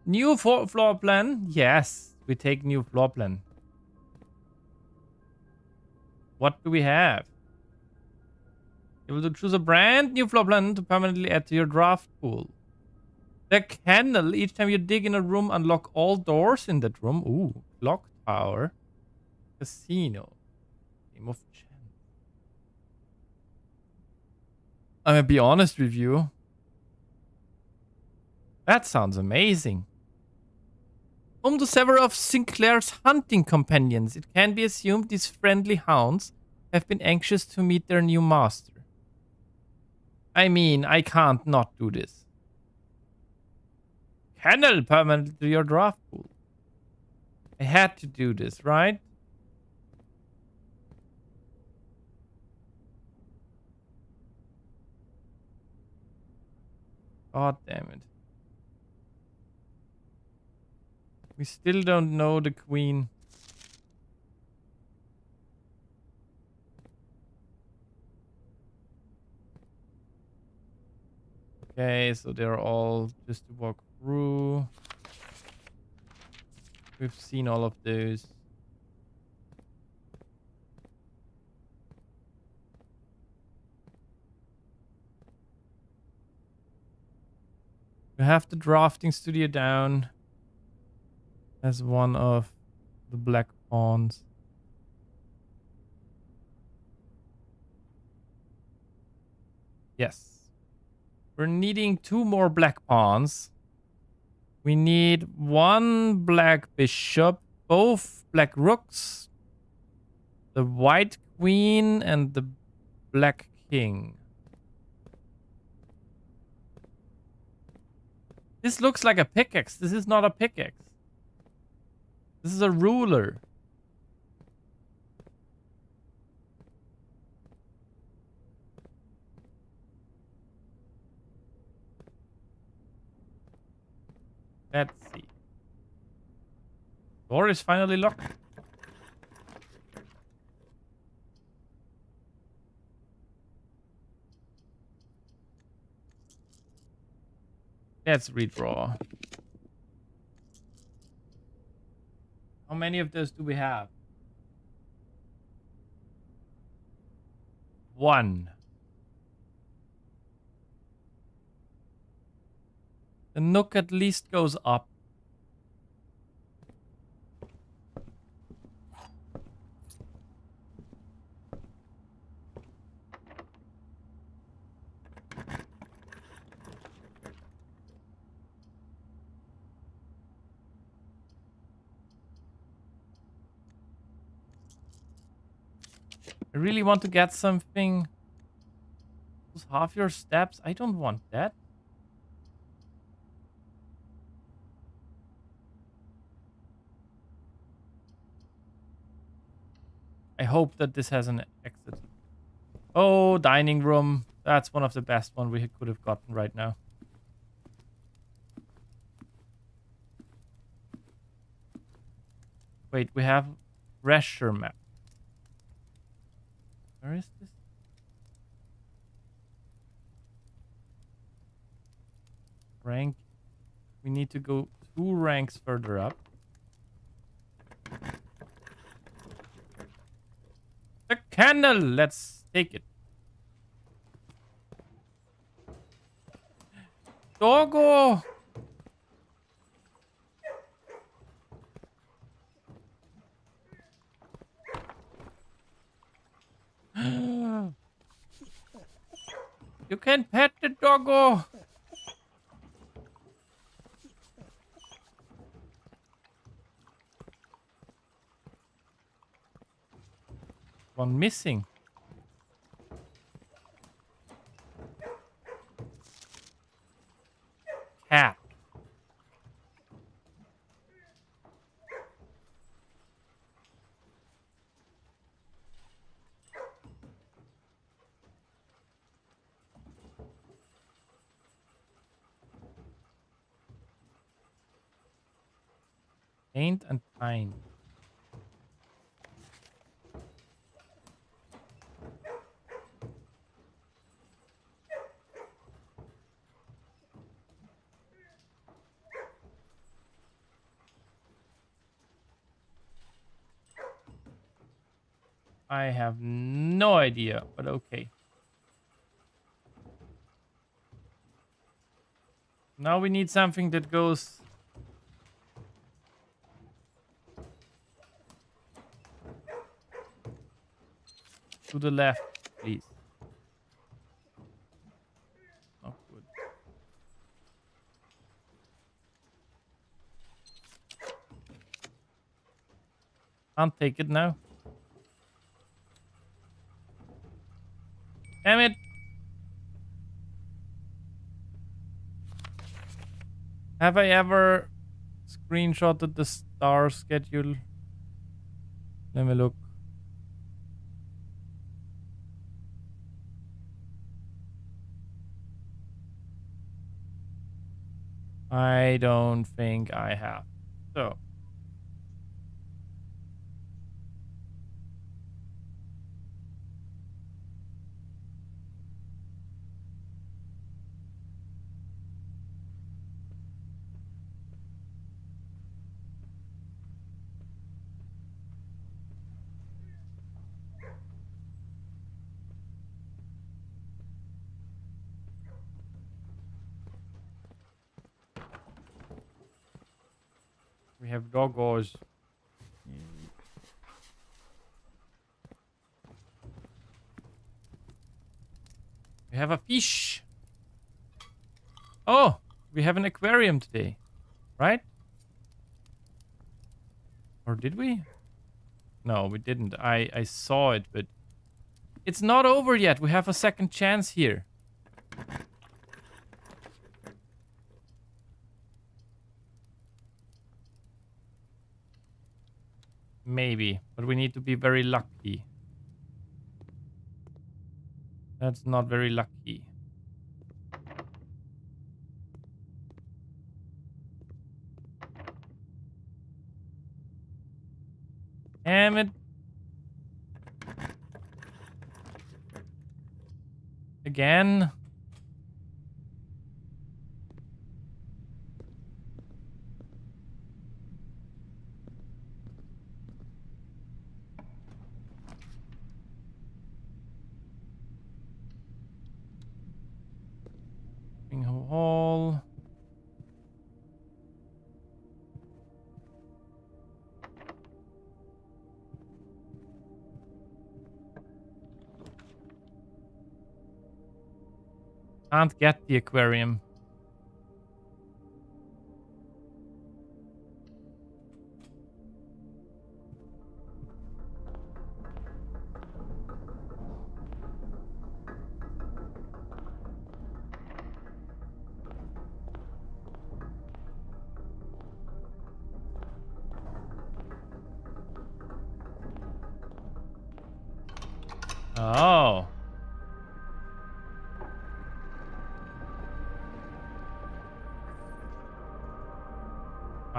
New floor plan? Yes, we take new floor plan. What do we have? Able to choose a brand new floor plan to permanently add to your draft pool. The candle. Each time you dig in a room, unlock all doors in that room. Ooh, clock tower. Casino. Game of chance. I'm gonna be honest with you. That sounds amazing. Home to several of Sinclair's hunting companions. It can be assumed these friendly hounds have been anxious to meet their new master. I mean, I can't not do this. Kennel permanent to your draft pool. I had to do this, right? God damn it. We still don't know the queen. Okay, so they're all just to walk through. We've seen all of those. We have the drafting studio down as one of the black pawns. Yes. We're needing 2 more black pawns. We need 1 black bishop, both black rooks, the white queen, and the black king. This looks like a pickaxe. This is not a pickaxe. This is a ruler. Let's see. Door is finally locked. Let's redraw. How many of those do we have? 1. The nook at least goes up. I really want to get something. Lose half your steps. I don't want that. I hope that this has an exit. Oh, dining room. That's one of the best one we could have gotten right now. Wait, we have Resher map. Where is this? Rank. We need to go 2 ranks further up. The candle! Let's take it. Doggo! You can pet the doggo! One missing. Cat. Paint and pine. I have no idea, but okay. Now we need something that goes to the left, please. Not good. Can't take it now. Damn it. Have I ever screenshotted the star schedule? Let me look. I don't think I have. So. We have doggos. We have a fish. Oh, we have an aquarium today, right? Or did we? No, we didn't. I saw it, but it's not over yet. We have a second chance here. Maybe, but we need to be very lucky. That's not very lucky. Damn it. Again. Hall. Can't get the aquarium.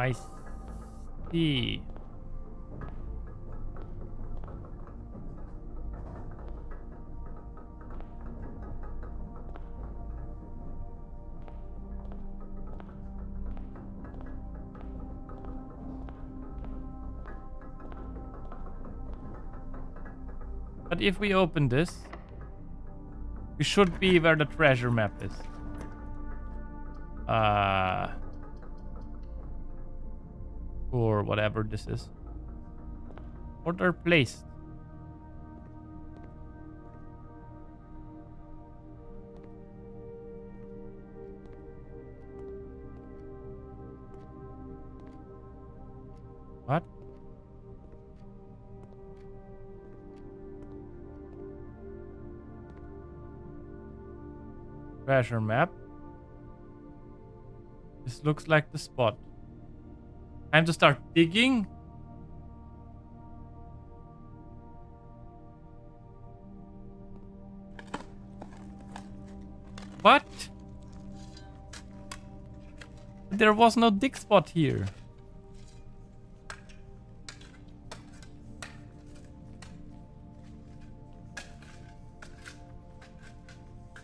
I see. But if we open this, we should be where the treasure map is. Or whatever this is. Or they're placed. What? Treasure map. This looks like the spot. Time to start digging. What? There was no dig spot here.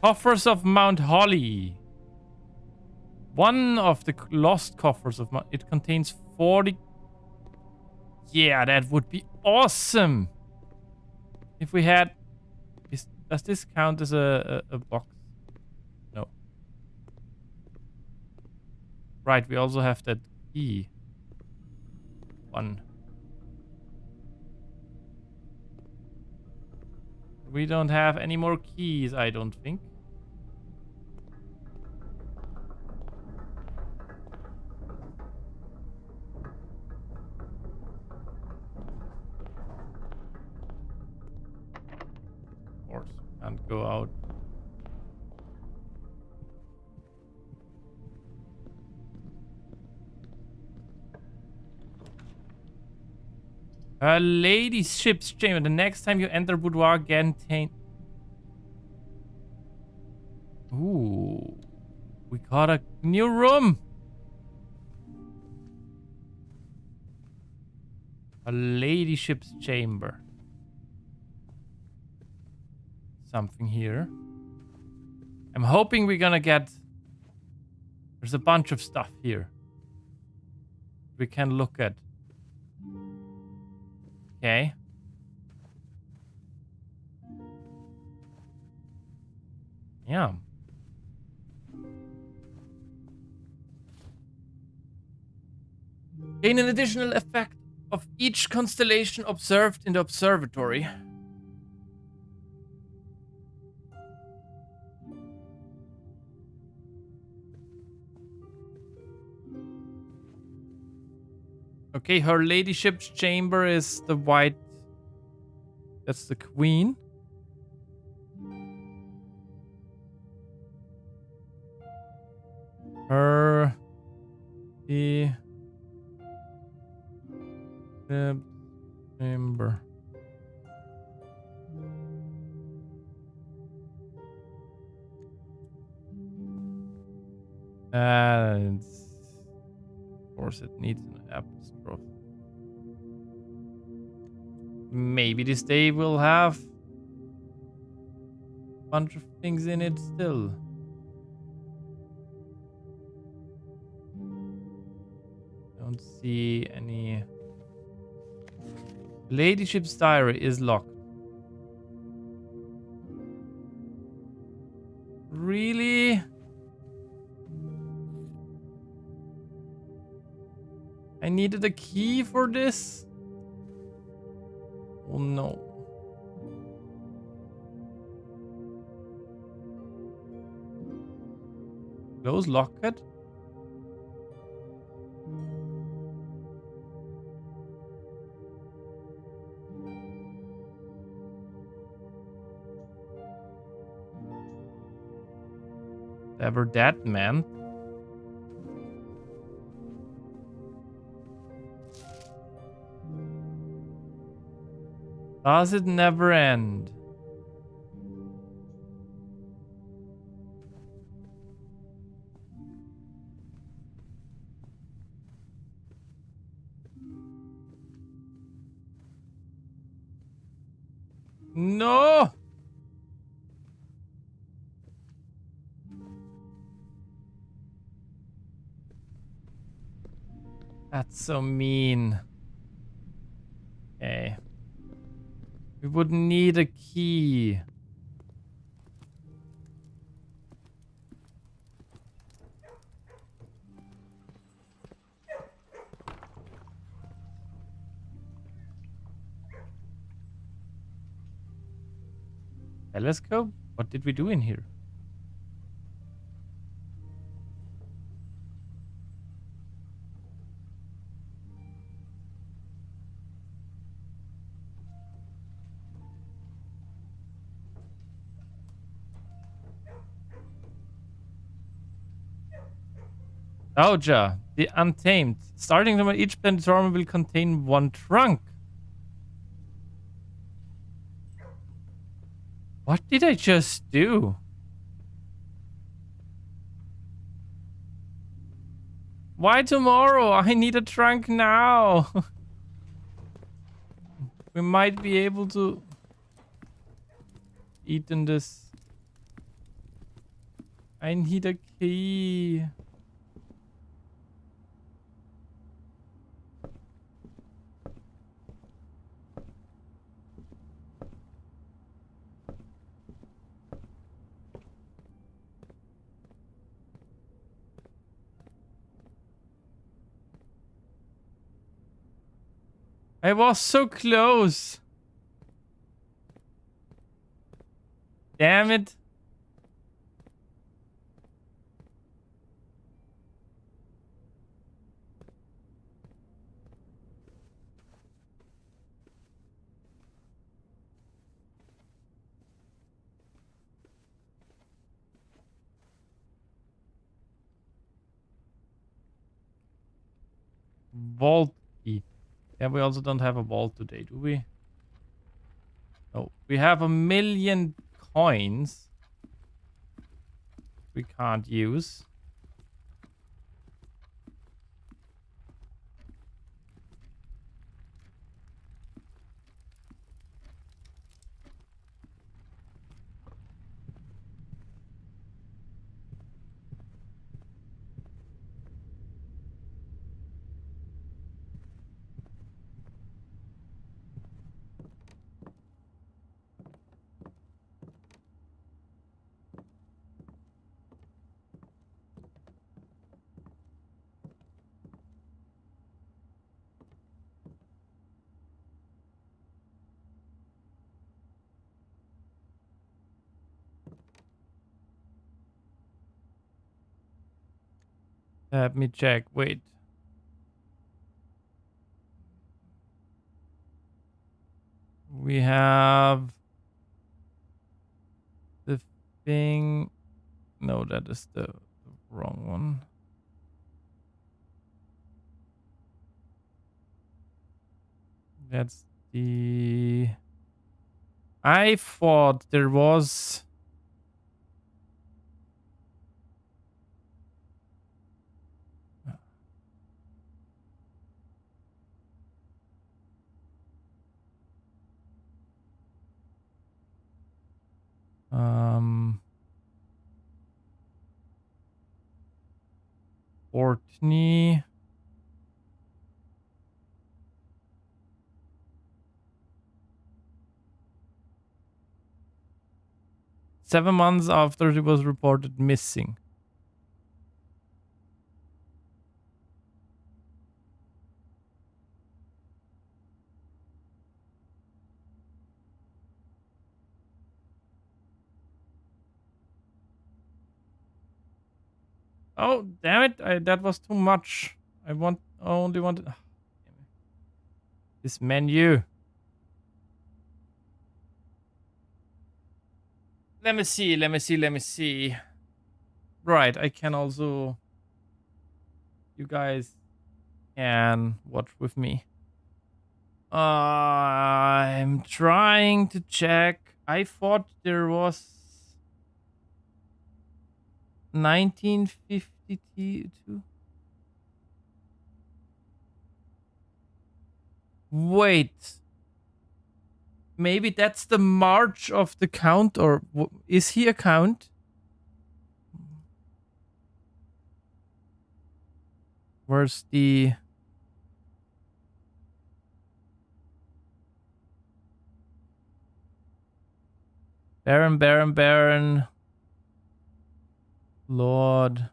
Coffers of Mount Holly. One of the lost coffers of Mount... It contains 40... Yeah, that would be awesome. If we had... Does this count as a box? No. Right, we also have that key. One. We don't have any more keys, I don't think. Of course, can't go out. Lady's ship's chamber. The next time you enter boudoir, contain... Ooh. We got a new room. A ladyship's chamber. Something here. I'm hoping we're gonna get... There's a bunch of stuff here we can look at. Okay. Yeah. Gain an additional effect of each constellation observed in the observatory. Okay, her ladyship's chamber is the white. That's the queen. Her... The chamber. And of course it needs an apostrophe. Maybe this day will have a bunch of things in it still. Don't see any. Ladyship's diary is locked. Really? I needed a key for this? Oh no. Close locket? Whatever that meant. Does it never end? No! That's so mean. Okay. We would need a key. Telescope? What did we do in here? Doja, the Untamed. Starting from each Planetarium will contain one trunk. What did I just do? Why tomorrow? I need a trunk now. We might be able to eat in this. I need a key. I was so close. Damn it. Vault key. Yeah, we also don't have a vault today, do we? No. We have 1,000,000 coins we can't use. Let me check. Wait. We have the thing. No, that is the wrong one. That's the... I thought there was... Orkney. Seven months after he was reported missing. Oh, damn it. That was too much. I only wanted... This menu. Let me see. Right, I can also... You guys can watch with me. I'm trying to check. I thought there was 1952. Wait. maybe that's the march of the count, or is he a count? Where's the... Baron, Baron, Baron. Lord.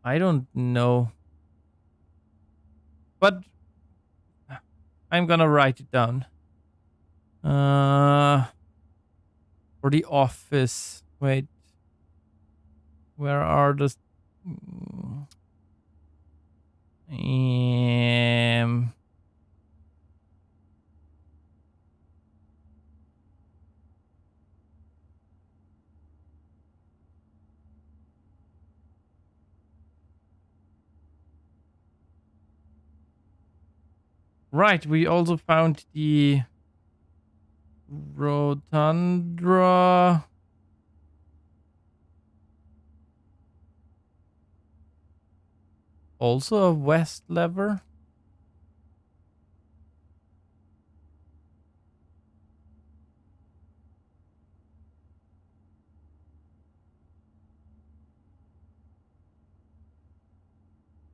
I don't know. But I'm gonna write it down. For the office. Wait. Where are the... Right, we also found the Rotundra. Also a west lever.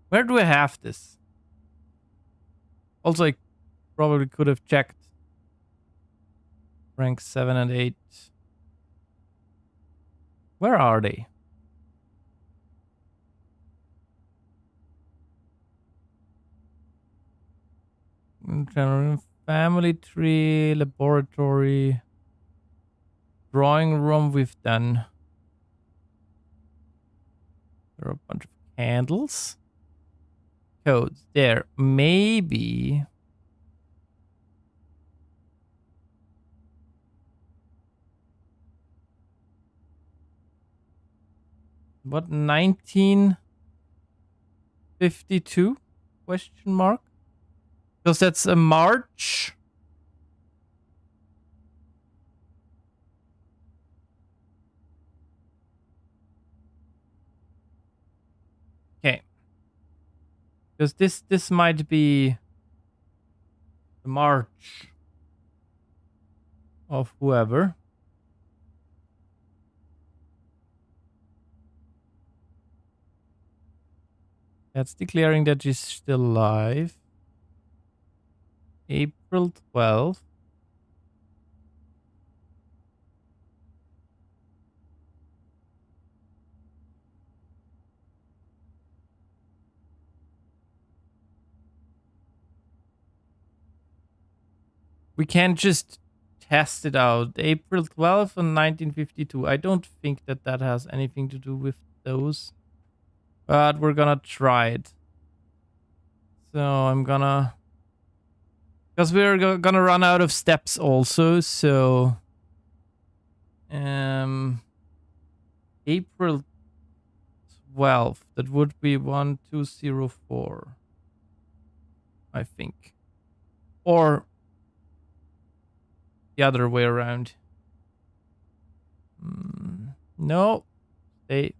Where do I have this? Also, I probably could have checked rank 7 and 8. Where are they? General family tree, laboratory, drawing room we've done. There are a bunch of candles. Codes there. Maybe... What, 1952? Question mark? Because that's a March. Okay. Because this might be the March of whoever. That's declaring that she's still alive. April 12th. We can't just test it out. April 12th and 1952. I don't think that that has anything to do with those. But we're gonna try it. So I'm gonna... Because we're gonna run out of steps also, so... April 12th. That would be 1204. I think. Or... the other way around. No. They...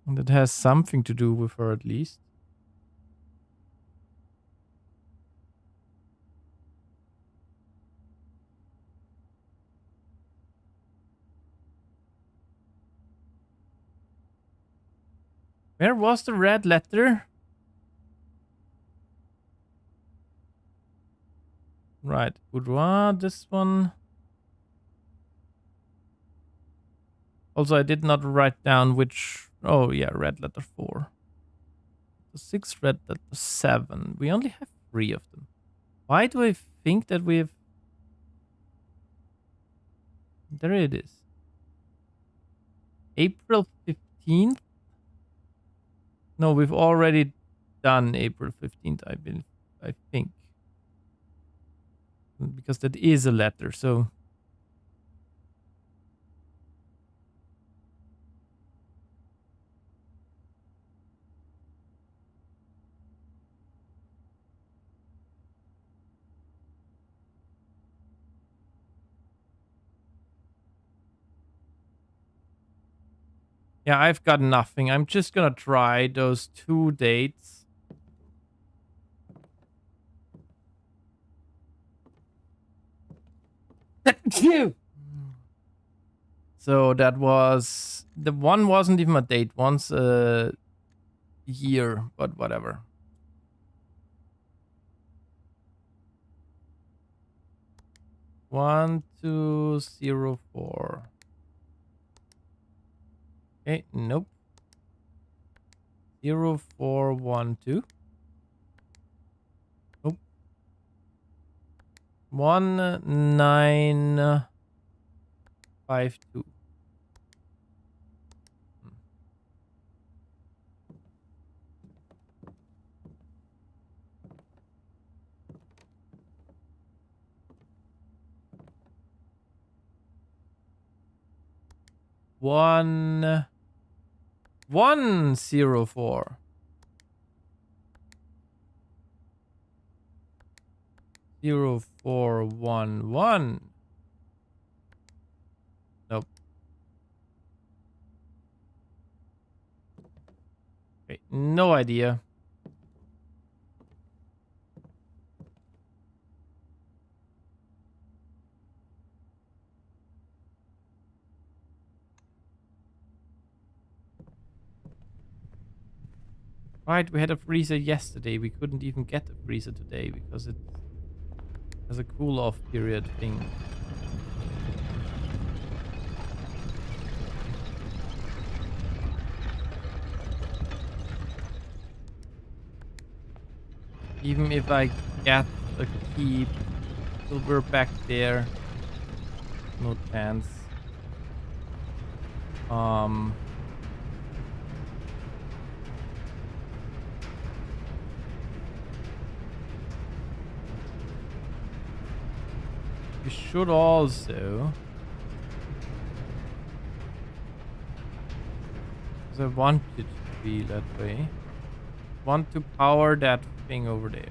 That has something to do with her at least. Where was the red letter? Right. Boudoir, this one. Also, I did not write down which... Oh, yeah, red letter 4. The 6 red letter 7. We only have 3 of them. Why do I think that we have... There it is. April 15th? No, we've already done April 15th, I think. Because that is a letter, so... Yeah, I've got nothing. I'm just gonna try those 2 dates. So that was... The one wasn't even a date. One's a year, but whatever. One, 2, 0, 4. Okay, nope. 0, 4, 1, 2. Nope. 1, 9, 5, 2. One, 1, 0, 4. 0, 4, 1, 1. Nope. Okay, no idea. Right, we had a freezer yesterday. We couldn't even get a freezer today because it has a cool-off period thing. Even if I get a key, we're back there. No chance. You should also... Because I want it to be that way. Want to power that thing over there.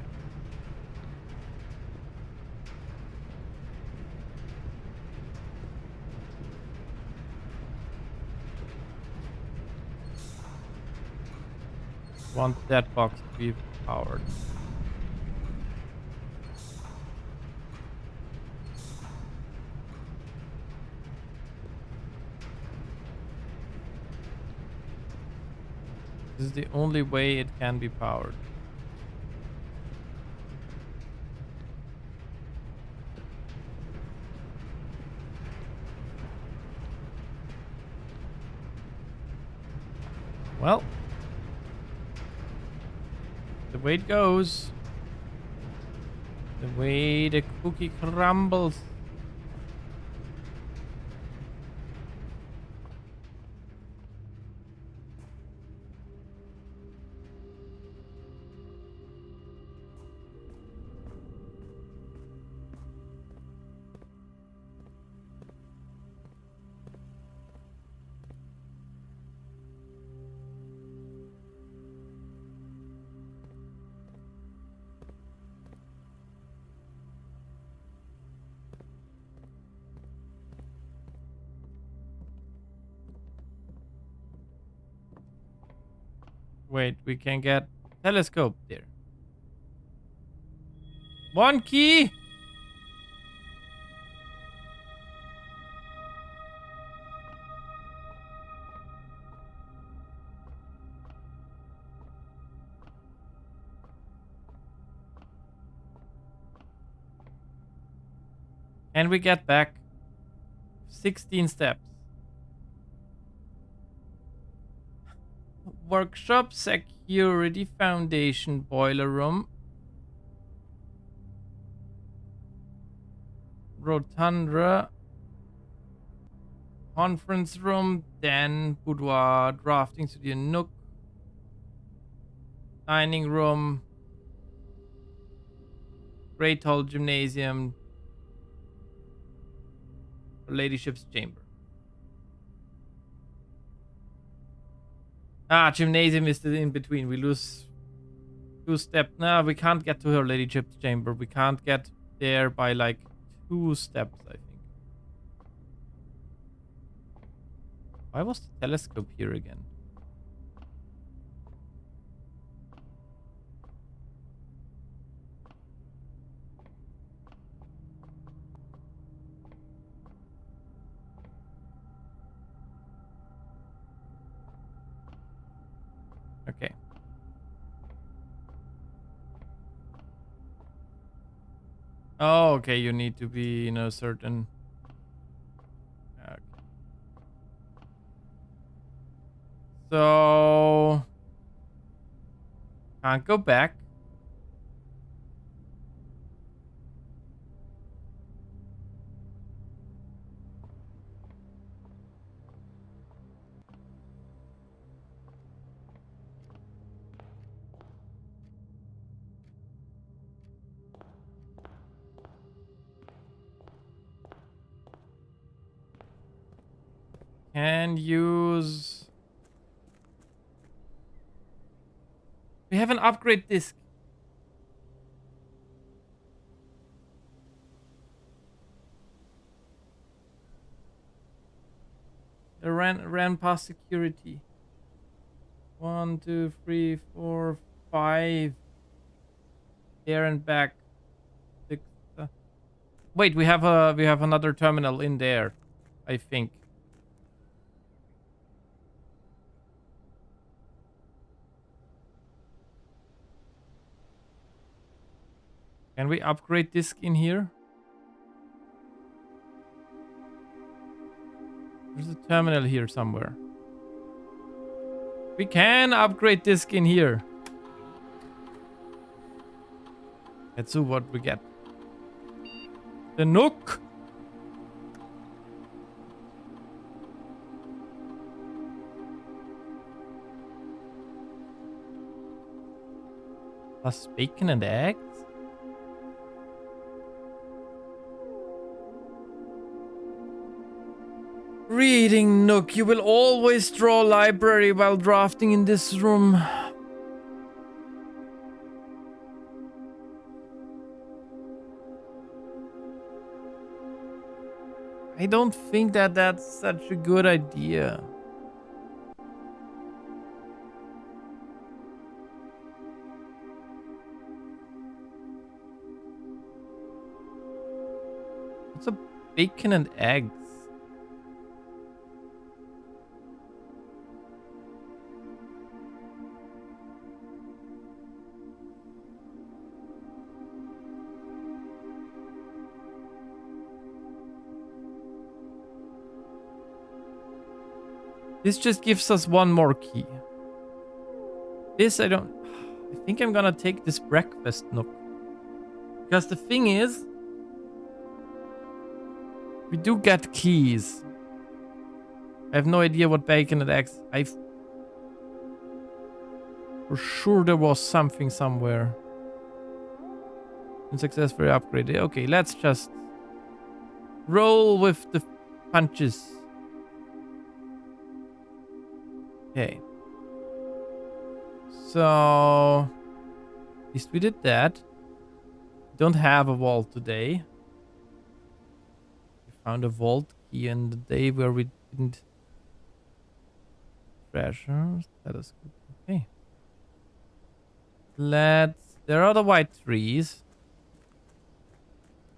Want that box to be powered. This is the only way it can be powered. Well, the way it goes, the way the cookie crumbles. Wait, we can get telescope there. One key. And we get back 16 steps. Workshop, security, foundation, boiler room. Rotunda. Conference room, den, boudoir, drafting studio, nook. Dining room. Great hall, gymnasium. Ladyship's chamber. Ah, gymnasium is the in between. We lose 2 steps. No, we can't get to her ladyship's chamber. We can't get there by like 2 steps, I think. Why was the telescope here again? Okay. Oh, okay. You need to be in a certain. Okay. So can't go back. Can use. We have an upgrade disc. It ran past security. 1, 2, 3, 4, 5. There and back. 6. Wait, we have another terminal in there, I think. Can we upgrade disc in here? There's a terminal here somewhere. We can upgrade disc in here. Let's see what we get. The Nook. Plus bacon and eggs. Reading Nook. You will always draw library while drafting in this room. I don't think that that's such a good idea. What's a bacon and eggs? This just gives us one more key. This I think I'm gonna take this breakfast Nook. Because the thing is, we do get keys. I have no idea what bacon and eggs. For sure there was something somewhere. Unsuccessfully upgraded. Okay, let's just roll with the punches. Okay. So, at least we did that. Don't have a vault today. We found a vault key in the day where we didn't. Treasures. That is good. Okay. There are the white trees.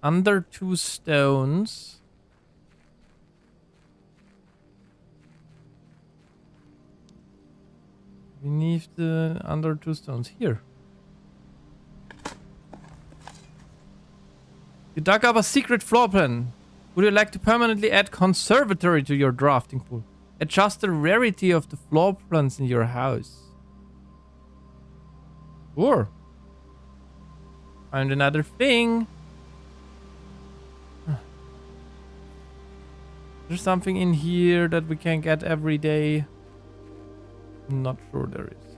Under 2 stones. Beneath the under 2 stones. Here. You dug up a secret floor plan. Would you like to permanently add conservatory to your drafting pool? Adjust the rarity of the floor plans in your house. Sure. Find another thing. There's something in here that we can get every day. I'm not sure there is.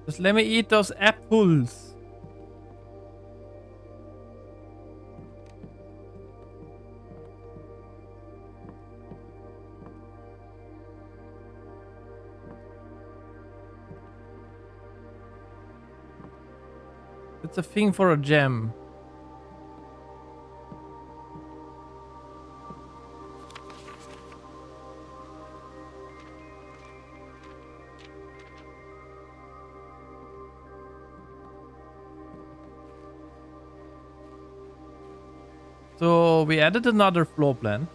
Just let me eat those apples. It's a thing for a gem. So we added another floor plan.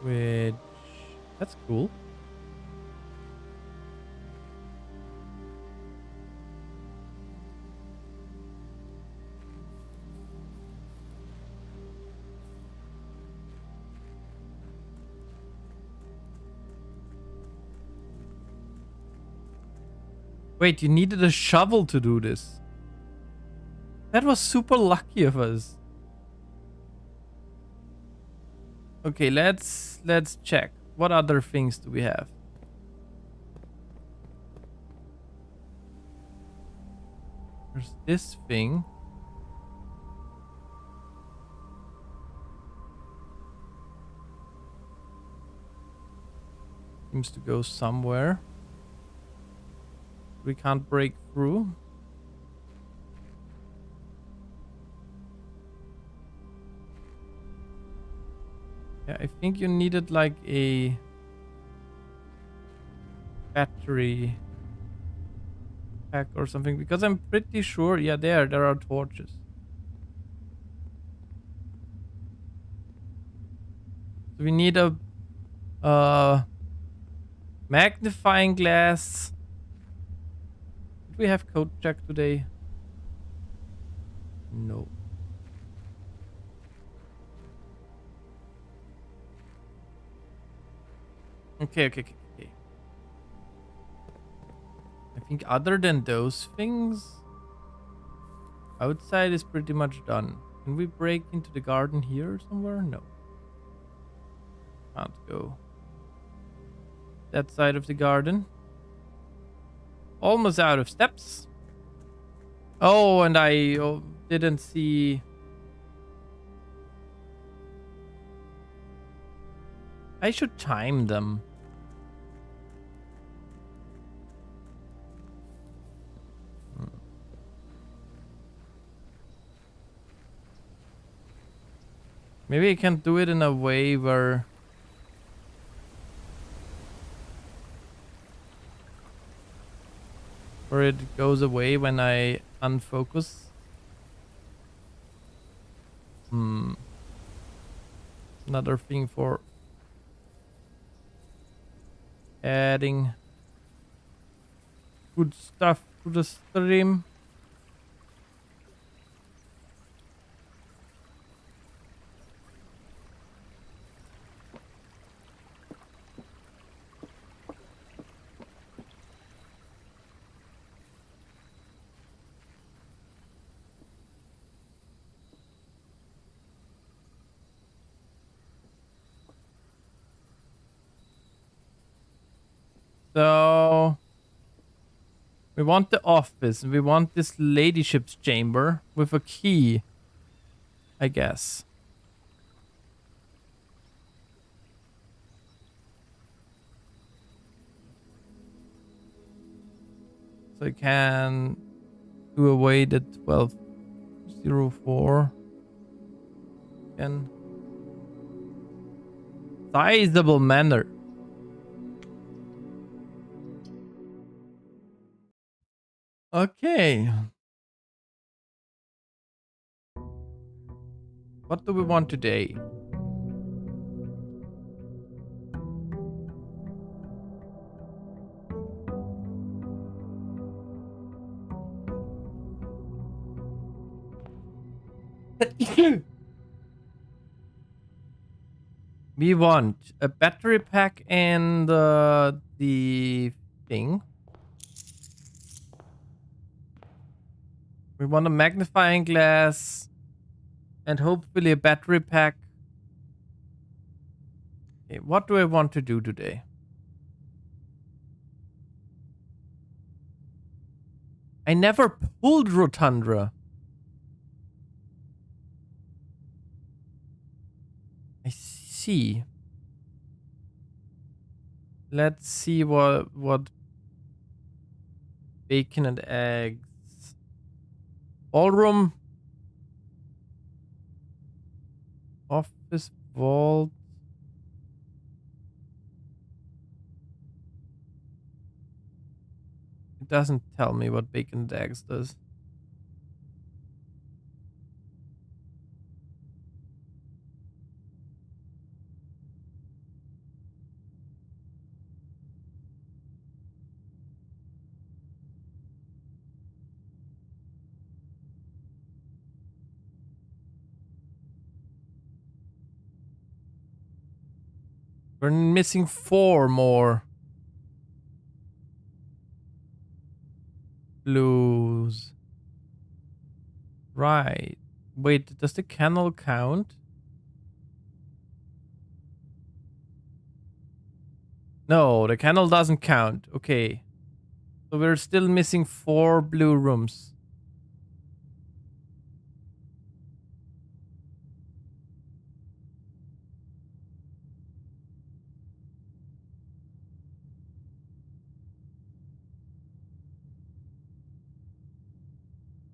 Which, that's cool. Wait, you needed a shovel to do this. That was super lucky of us. Okay, let's check. What other things do we have? There's this thing. Seems to go somewhere. We can't break through. Yeah, I think you needed like a battery pack or something, because I'm pretty sure, yeah, there are torches. So we need a magnifying glass. Did we have code check today? No. Okay. I think other than those things, outside is pretty much done. Can we break into the garden here somewhere? No. Can't go that side of the garden. Almost out of steps. Oh, and I didn't see. I should time them. Maybe I can do it in a way where it goes away when I unfocus. Another thing for adding good stuff to the stream. So we want the office. We want this ladyship's chamber with a key, I guess. So I can do away the 1204. Again. Sizable manner. Okay. What do we want today? We want a battery pack and the thing. We want a magnifying glass and hopefully a battery pack. Okay, what do I want to do today? I never pulled Rotundra. I see. Let's see what bacon and eggs. Ballroom. Office vault. It doesn't tell me what bacon and eggs does. We're missing 4 more blues. Right. Wait, does the kennel count? No, the kennel doesn't count. Okay. So we're still missing 4 blue rooms.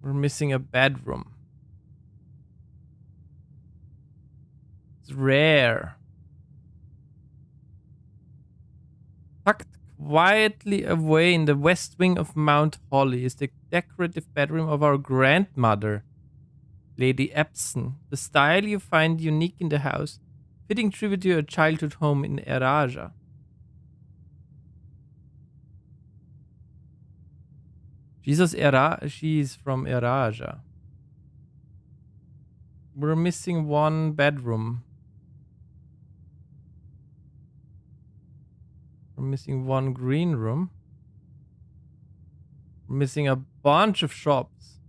We're missing a bedroom. It's rare. Tucked quietly away in the west wing of Mount Holly is the decorative bedroom of our grandmother, Lady Epson. The style you find unique in the house, fitting tribute to your childhood home in Eraja. She's from Eraja. We're missing 1 bedroom. We're missing 1 green room. We're missing a bunch of shops.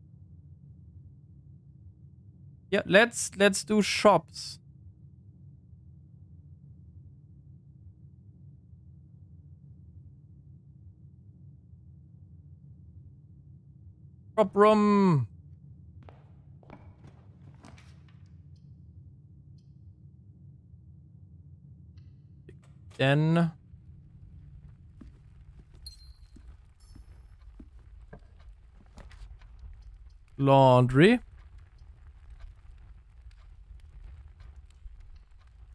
Yeah, let's do shops. Shop room. Then laundry.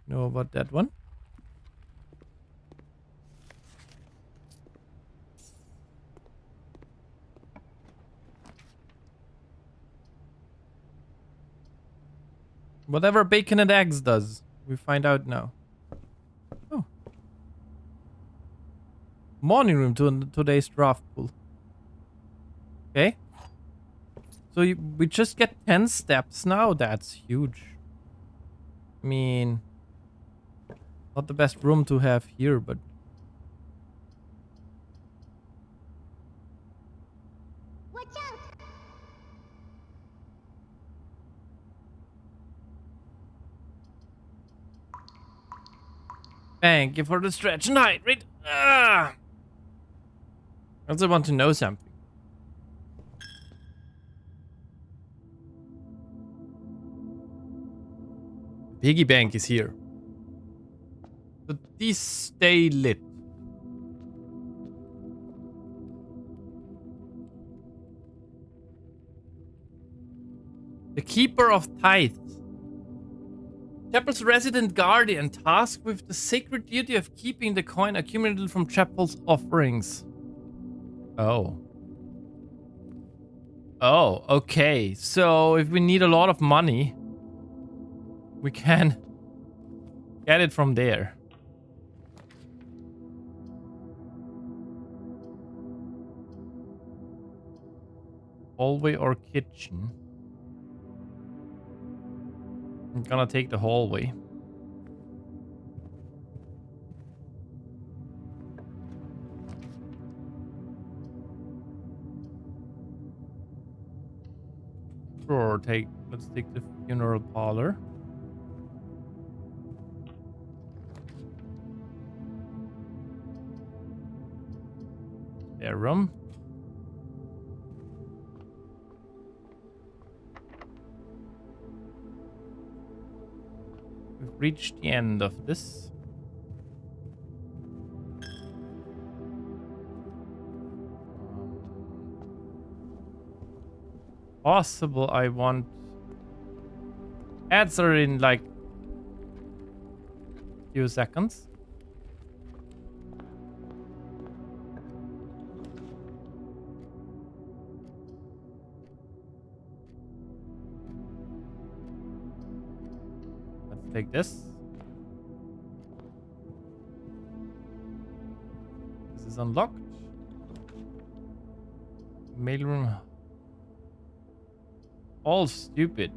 Know about that one? Whatever bacon and eggs does, we find out now. Oh. Morning room to today's draft pool. Okay. So we just get 10 steps now? That's huge. I mean, not the best room to have here, but... Watch out! Thank you for the stretch and hydrate. Ah! I also want to know something. Piggy bank is here. So these stay lit. The Keeper of Tithes. Chapel's resident guardian tasked with the sacred duty of keeping the coin accumulated from Chapel's offerings. Oh. Oh, okay. So if we need a lot of money, we can get it from there. Hallway or kitchen? I'm gonna take the hallway. Sure, let's take the funeral parlor. Spare room. We've reached the end of this. possible I want... Ads are in like... few seconds. Let's take this. This is unlocked. Mailroom. All stupid.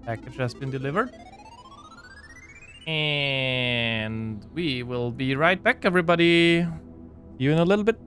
Package has been delivered. And we will be right back, everybody. See you in a little bit.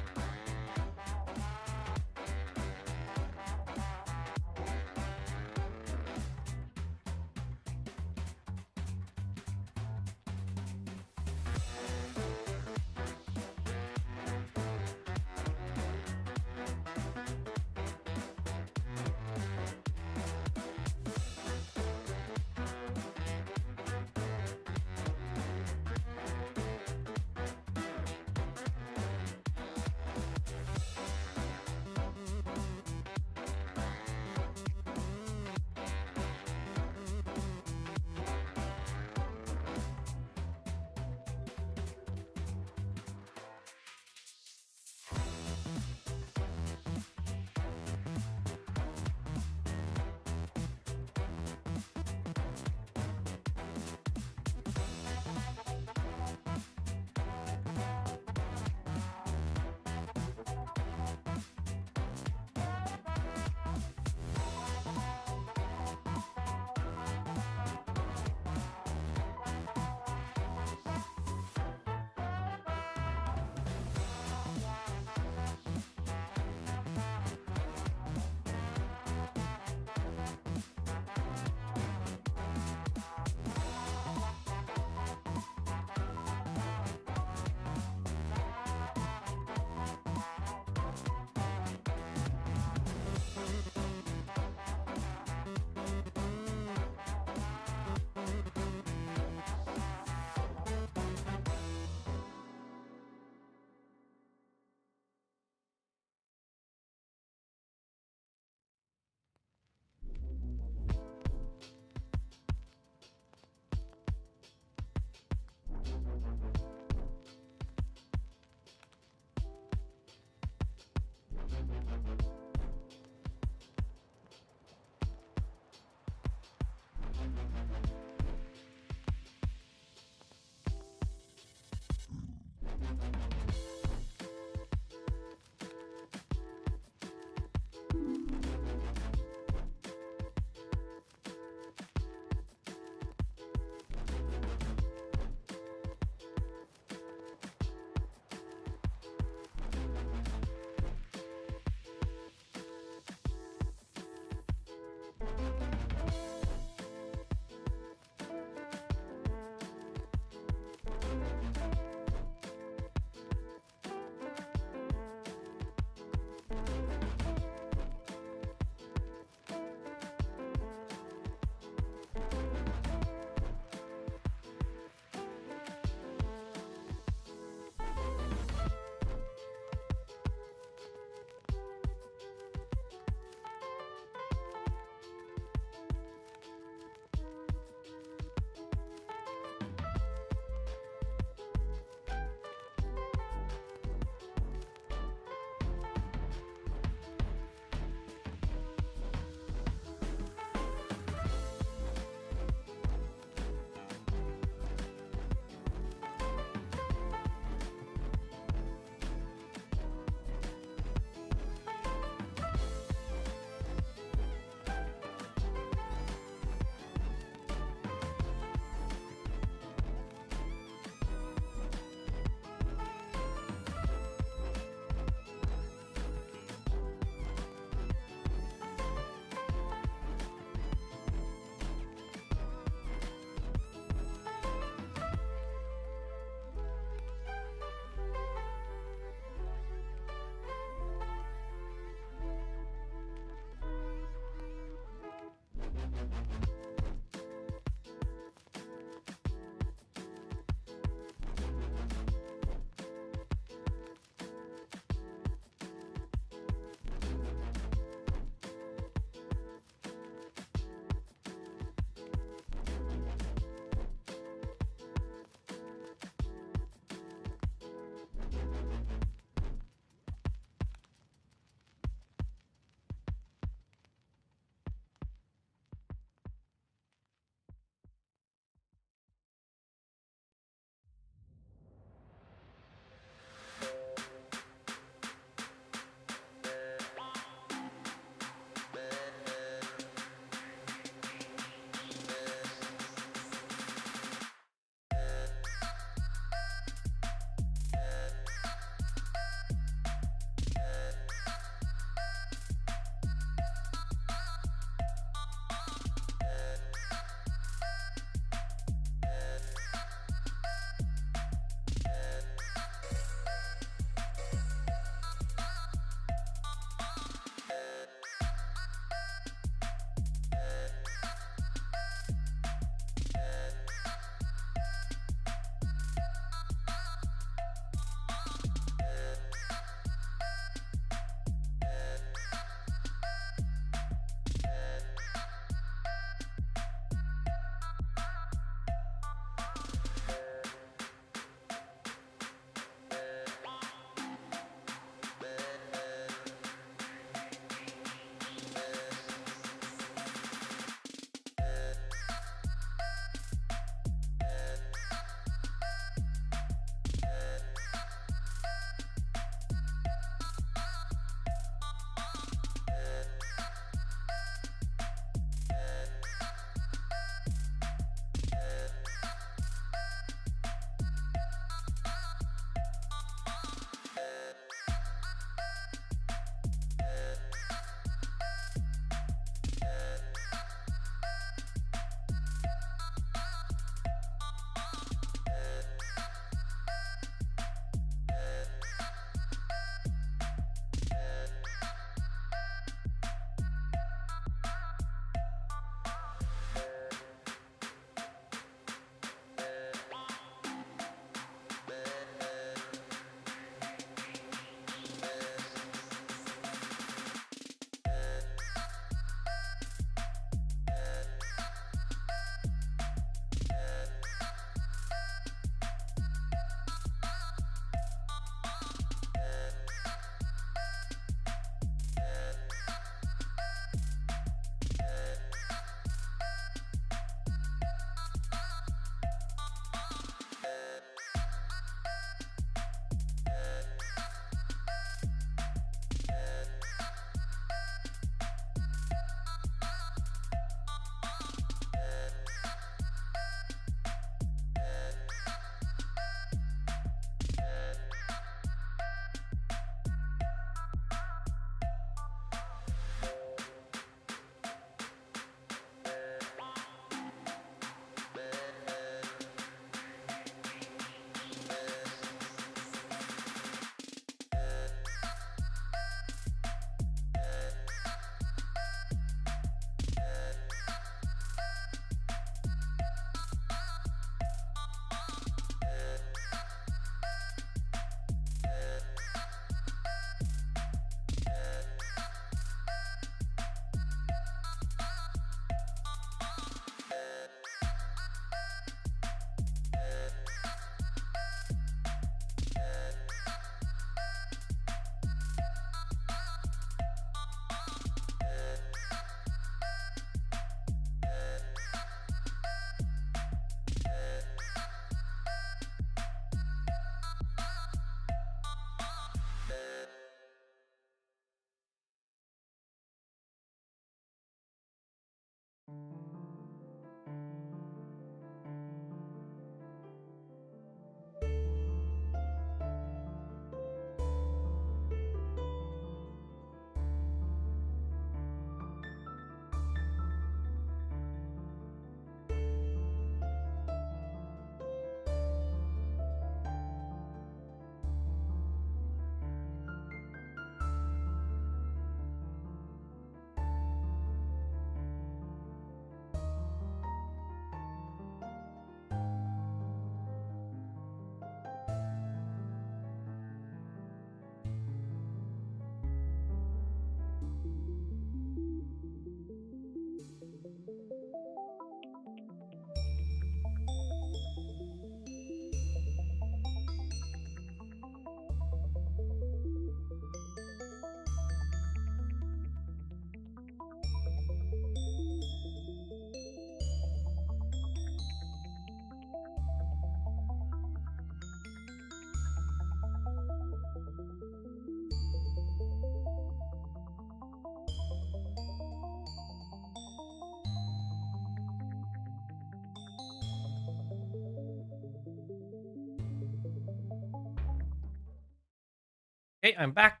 Okay, I'm back.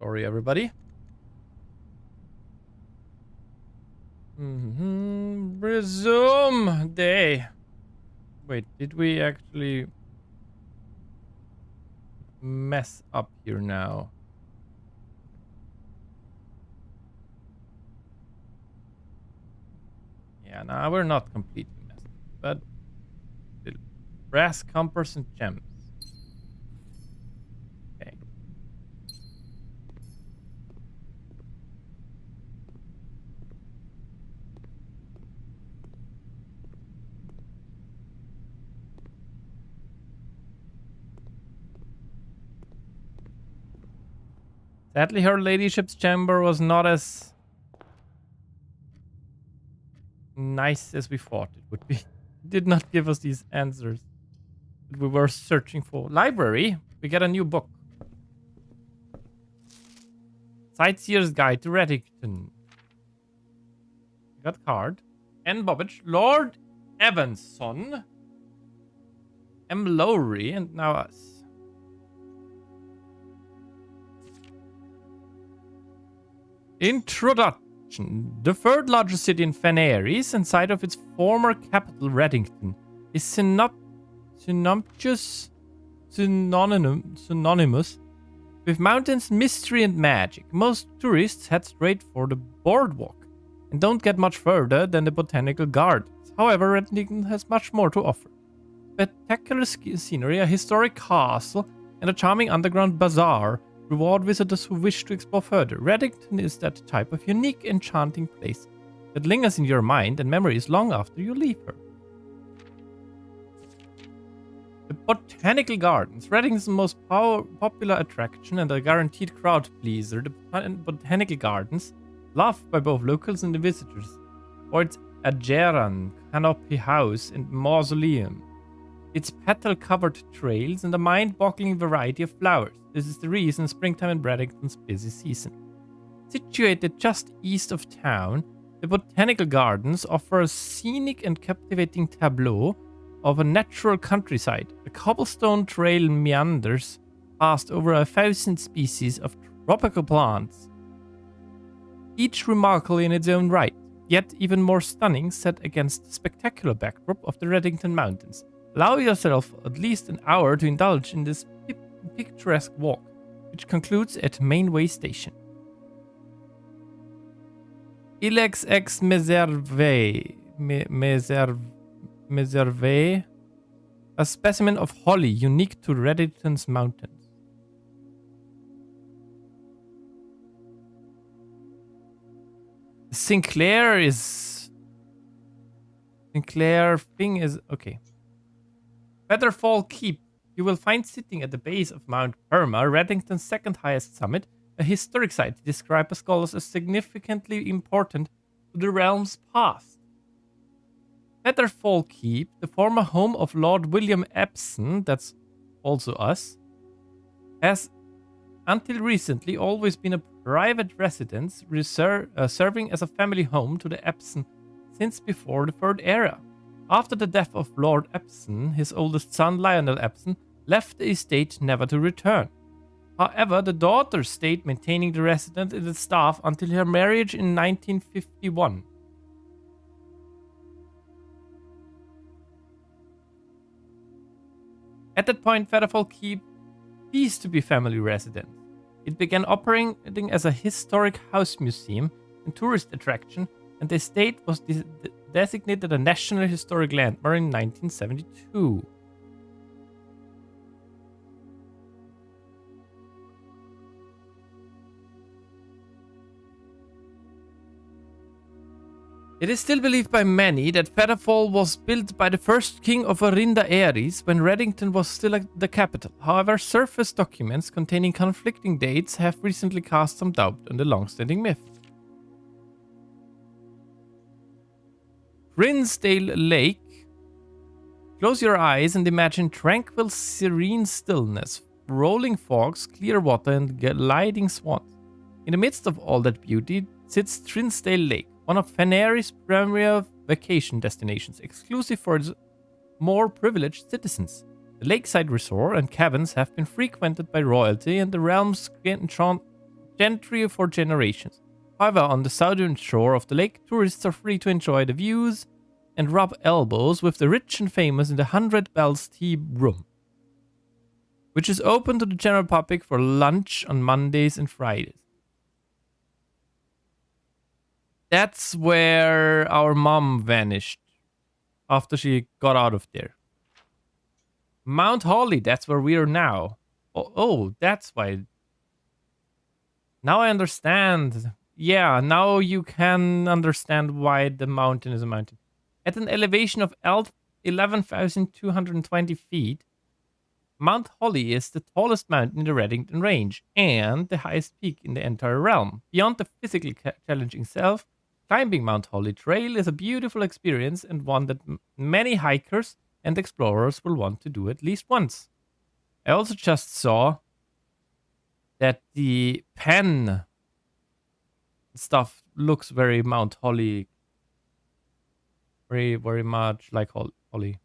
Sorry, everybody. Resume day. Wait, did we actually mess up here now? Yeah, now we're not completely messed up, but still. Brass compass and gems. Okay. Sadly, her ladyship's chamber was not as nice as we thought it would be. It did not give us these answers that we were searching for. Library. We get a new book. Sightseer's Guide to Reddington. We got card. Anne Bobbage. Lord Evanson. M. Lowry. And now us. Introduction. The third largest city in Fenaris and site of its former capital Reddington is synonymous with mountains, mystery, and magic. Most tourists head straight for the boardwalk and don't get much further than the botanical gardens. However, Reddington has much more to offer. Spectacular scenery, a historic castle, and a charming underground bazaar reward visitors who wish to explore further. Reddington is that type of unique, enchanting place that lingers in your mind and memories long after you leave her. The Botanical Gardens, Reddington's most popular attraction and a guaranteed crowd pleaser. The Botanical Gardens, loved by both locals and the visitors, for its Ageran, canopy house, and mausoleum. Its petal-covered trails and a mind-boggling variety of flowers. This is the reason springtime in Reddington's busy season. Situated just east of town, the Botanical Gardens offer a scenic and captivating tableau of a natural countryside. The cobblestone trail meanders past over 1,000 species of tropical plants, each remarkable in its own right, yet even more stunning set against the spectacular backdrop of the Reddington Mountains. Allow yourself at least an hour to indulge in this picturesque walk, which concludes at Mainway Station. Ilex ex Meserve, a specimen of holly unique to Reddington's mountains. Sinclair thing is okay. Featherfall Keep. You will find sitting at the base of Mount Perma, Reddington's second highest summit, a historic site described by scholars as significantly important to the realm's past. Featherfall Keep, the former home of Lord William Epson, that's also us, has until recently always been a private residence serving as a family home to the Epson since before the Third Era. After the death of Lord Epson, his oldest son Lionel Epson left the estate never to return. However, the daughter stayed maintaining the residence and its staff until her marriage in 1951. At that point, Featherfall Keep ceased to be family residence. It began operating as a historic house museum and tourist attraction, and the estate was designated a National Historic Landmark in 1972. It is still believed by many that Featherfall was built by the first king of Arinda Ares when Reddington was still the capital. However, surface documents containing conflicting dates have recently cast some doubt on the long-standing myth. Trinsdale Lake. Close your eyes and imagine tranquil, serene stillness, rolling fogs, clear water, and gliding swans. In the midst of all that beauty sits Trinsdale Lake, one of Fenaris' premier vacation destinations, exclusive for its more privileged citizens. The lakeside resort and cabins have been frequented by royalty and the realm's gentry for generations. However, on the southern shore of the lake, tourists are free to enjoy the views and rub elbows with the rich and famous in the 100 Bells Tea Room, which is open to the general public for lunch on Mondays and Fridays. That's where our mom vanished after she got out of there. Mount Holly, that's where we are now. Oh, that's why. Now I understand. Yeah, now you can understand why the mountain is a mountain. At an elevation of 11,220 feet, Mount Holly is the tallest mountain in the Reddington Range and the highest peak in the entire realm. Beyond the physically challenging self, climbing Mount Holly Trail is a beautiful experience and one that many hikers and explorers will want to do at least once. I also just saw that the pen stuff looks very Mount Holly. Very, very much like Holly.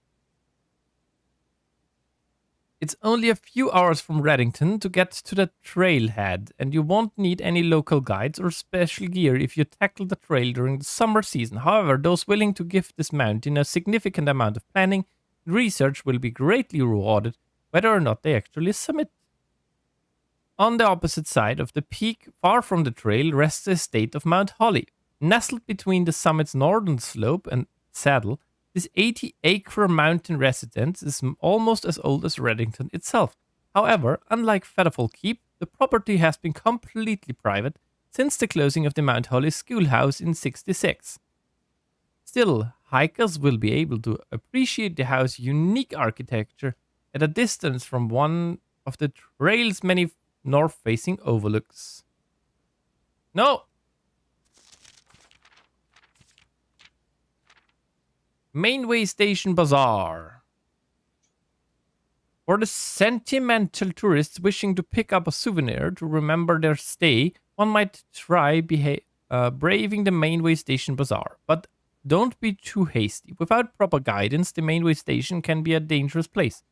It's only a few hours from Reddington to get to the trailhead, and you won't need any local guides or special gear if you tackle the trail during the summer season. However, those willing to give this mountain a significant amount of planning and research will be greatly rewarded, whether or not they actually summit. On the opposite side of the peak, far from the trail, rests the estate of Mount Holly. Nestled between the summit's northern slope and saddle, this 80-acre mountain residence is almost as old as Reddington itself. However, unlike Featherfall Keep, the property has been completely private since the closing of the Mount Holly schoolhouse in '66. Still, hikers will be able to appreciate the house's unique architecture at a distance from one of the trail's many north-facing overlooks. No! Mainway Station Bazaar. For the sentimental tourists wishing to pick up a souvenir to remember their stay, one might try braving the Mainway Station Bazaar. But don't be too hasty. Without proper guidance, the Mainway Station can be a dangerous place.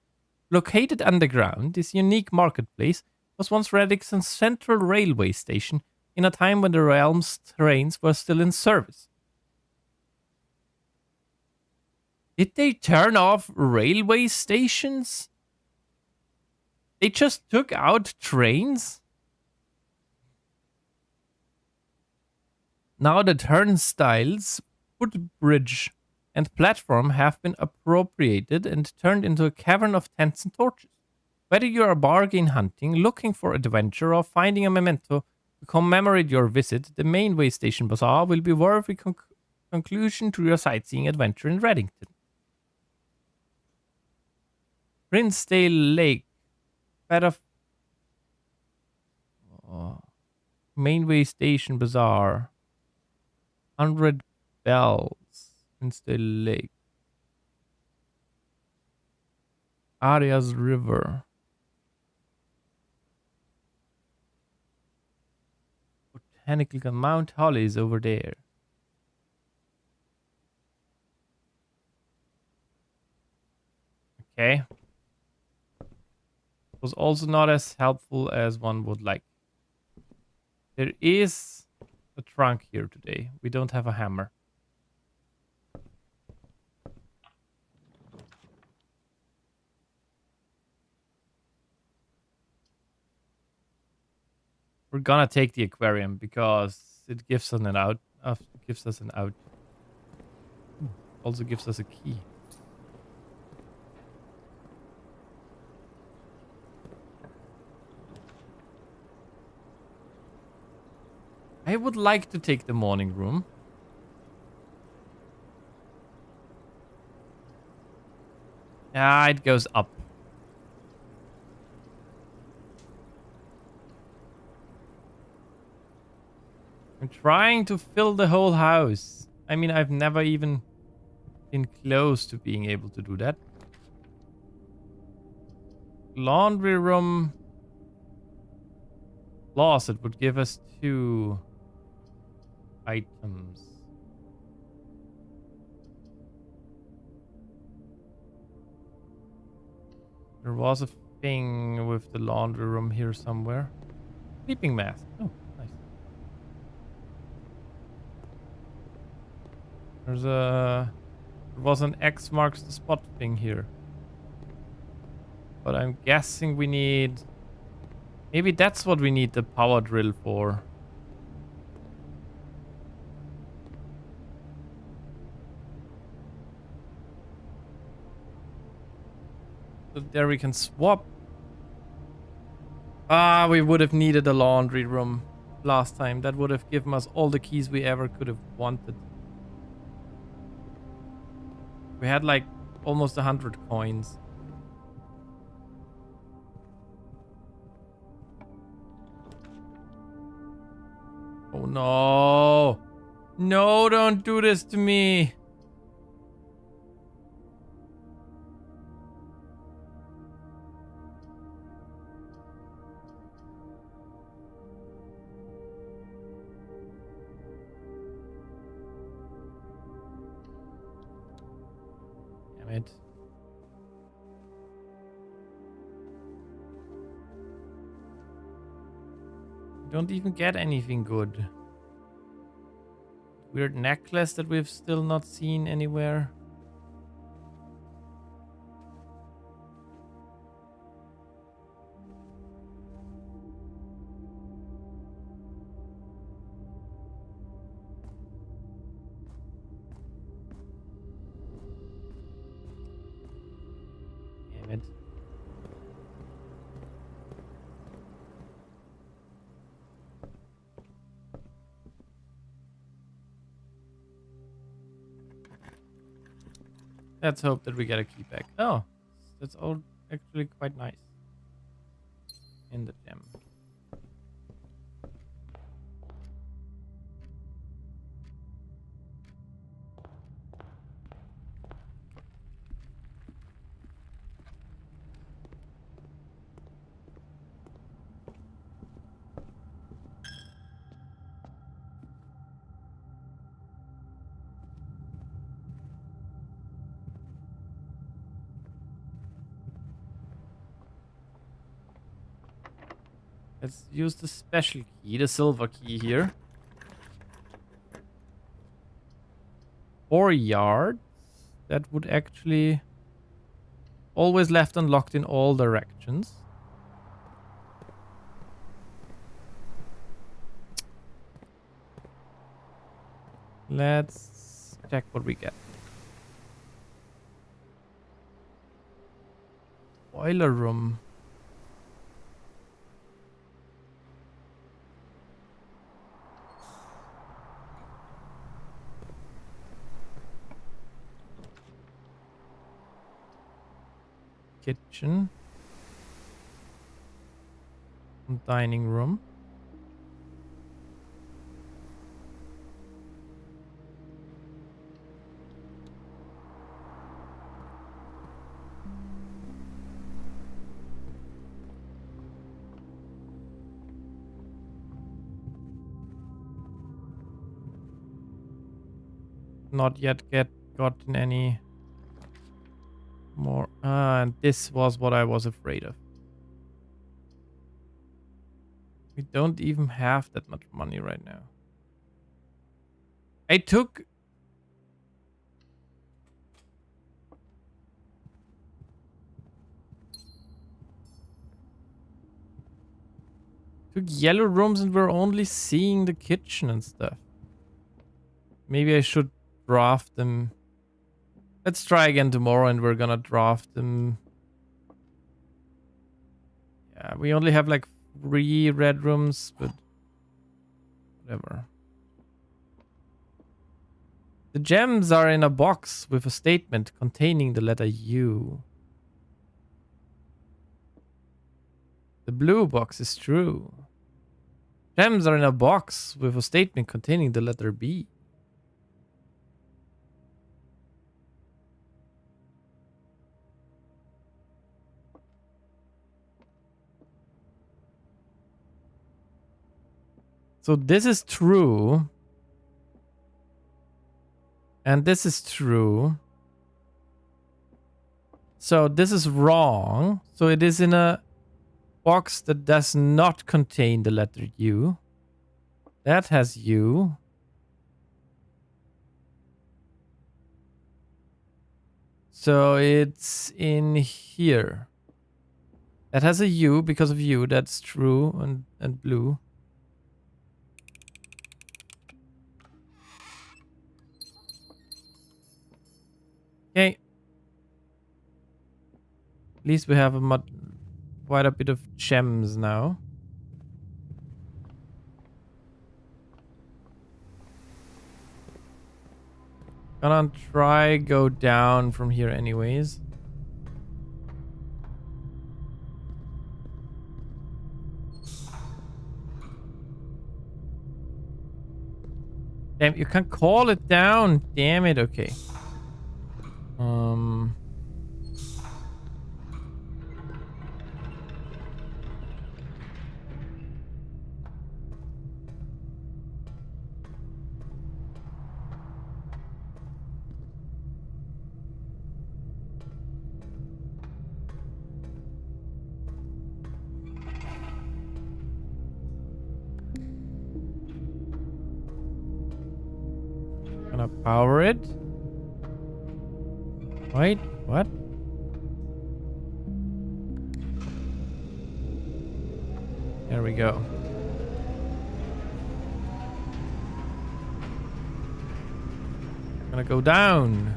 Located underground, this unique marketplace was once Reddington's central railway station in a time when the realm's trains were still in service. Did they turn off railway stations? They just took out trains? Now the turnstiles, footbridge, and platform have been appropriated and turned into a cavern of tents and torches. Whether you are bargain hunting, looking for adventure, or finding a memento to commemorate your visit, the Mainway Station Bazaar will be worthy conclusion to your sightseeing adventure in Reddington. Princedale Lake. Mainway Station Bazaar. 100 Bells. Princedale Lake. Arias River. Botanical Mount Holly is over there. Okay. Was also not as helpful as one would like. There is a trunk here today. We don't have a hammer. We're gonna take the aquarium because it gives us an out. Also gives us a key. I would like to take the morning room. Ah, it goes up. I'm trying to fill the whole house. I mean, I've never even been close to being able to do that. Laundry room. Closet would give us 2 items. There was a thing with the laundry room here somewhere. Sleeping mask. Oh, nice. There was an X marks the spot thing here. But I'm guessing we need... Maybe that's what we need the power drill for. So there we can swap. Ah, we would have needed a laundry room last time. That would have given us all the keys we ever could have wanted. We had like almost 100 coins. Oh no. No, don't do this to me. Damn it. Don't even get anything good. Weird necklace that we've still not seen anywhere. Damn it. Let's hope that we get a key back. Oh, that's all actually quite nice. In the gem. Let's use the special key, the silver key here. 4 yards. That would actually... Always left unlocked in all directions. Let's check what we get. Boiler room. Kitchen. Dining room. Not yet gotten any more. And this was what I was afraid of. We don't even have that much money right now. I took yellow rooms and we're only seeing the kitchen and stuff. Maybe I should draft them. Let's try again tomorrow and we're gonna draft them. Yeah, we only have like 3 red rooms, but whatever. The gems are in a box with a statement containing the letter U. The blue box is true. Gems are in a box with a statement containing the letter B. So this is true. And this is true. So this is wrong. So it is in a box that does not contain the letter U. That has U. So it's in here. That has a U because of U. That's true. And blue. Okay. At least we have quite a bit of gems now. Gonna try go down from here anyways. Damn, you can't call it down. Damn it. Okay. Gonna power it. Wait, what? There we go. Gonna go down.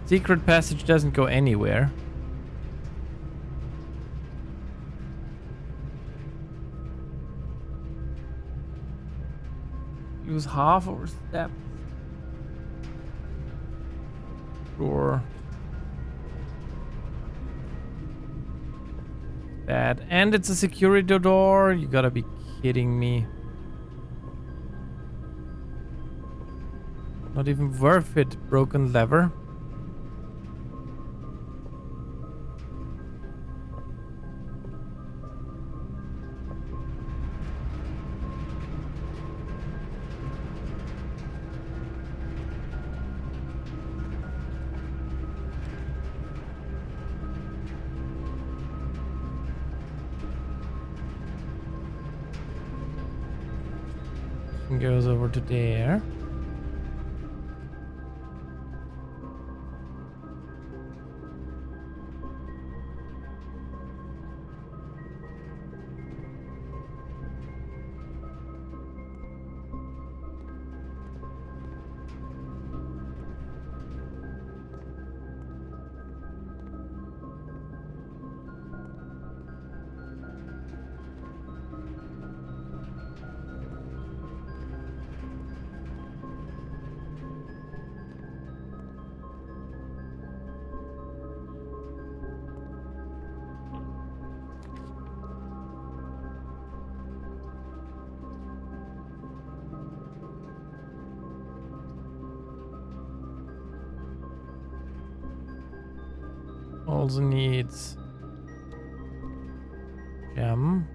Secret passage doesn't go anywhere. Use half our step. Sure. Bad. And it's a security door. You gotta be kidding me. Not even worth it. Broken lever. Goes over to there. Also needs gem.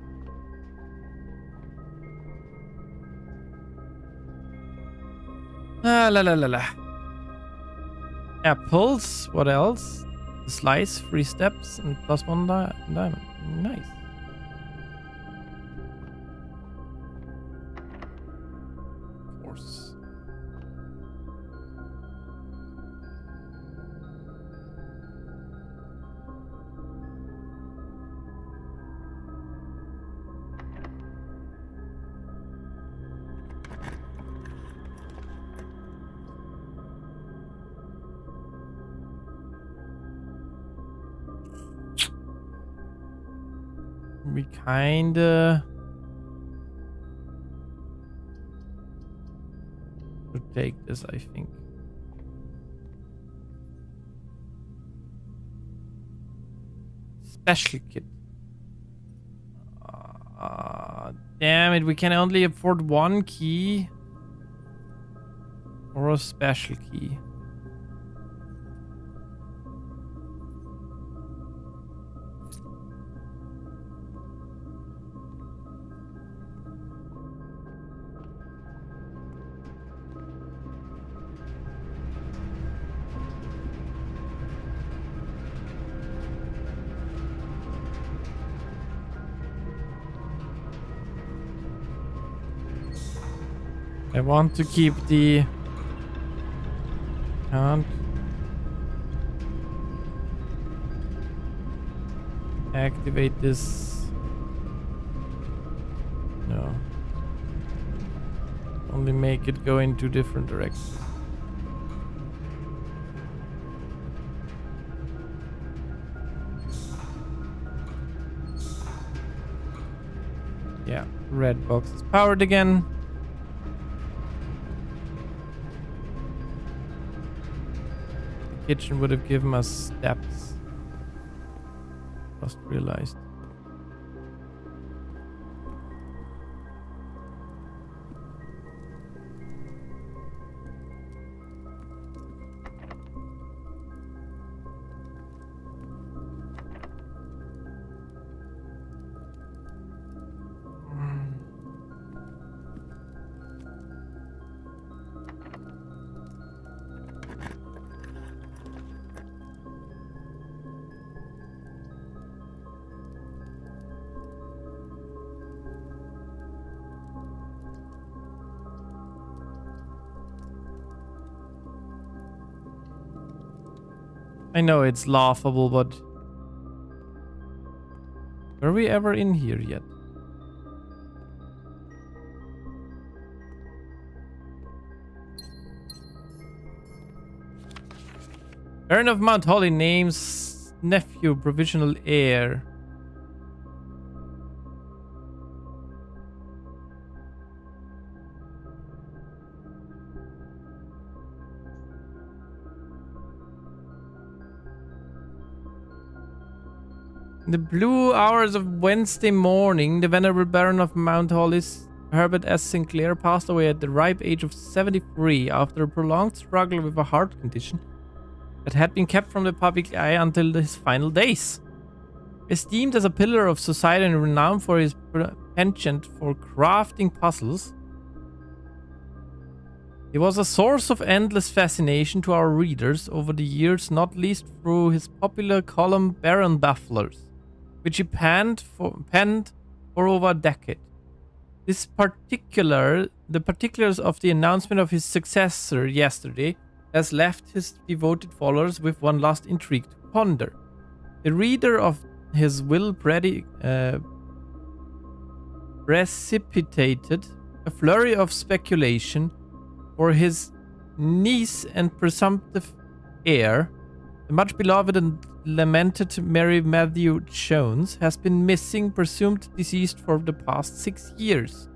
La la la la. Apples. What else? Slice, 3 steps, and +1 diamond. Nice. Of course. We kinda should take this, I think. Special kit. Damn it, we can only afford 1 key or a special key. I want to keep the... Can't. Activate this. No. Only make it go in two different directions. Yeah, red box is powered again. The kitchen would have given us steps. Just realized. I know it's laughable, but were we ever in here yet? Baron of Mount Holly names nephew provisional heir. In the blue hours of Wednesday morning, the venerable Baron of Mount Hollis, Herbert S. Sinclair, passed away at the ripe age of 73 after a prolonged struggle with a heart condition that had been kept from the public eye until his final days. Esteemed as a pillar of society and renowned for his penchant for crafting puzzles, he was a source of endless fascination to our readers over the years, not least through his popular column Baron Bafflers, which he penned for over a decade. The particulars of the announcement of his successor yesterday has left his devoted followers with one last intrigue to ponder. The reader of his will precipitated a flurry of speculation for his niece and presumptive heir. The much beloved and lamented Mary Matthew Jones has been missing, presumed deceased for the past 6 years.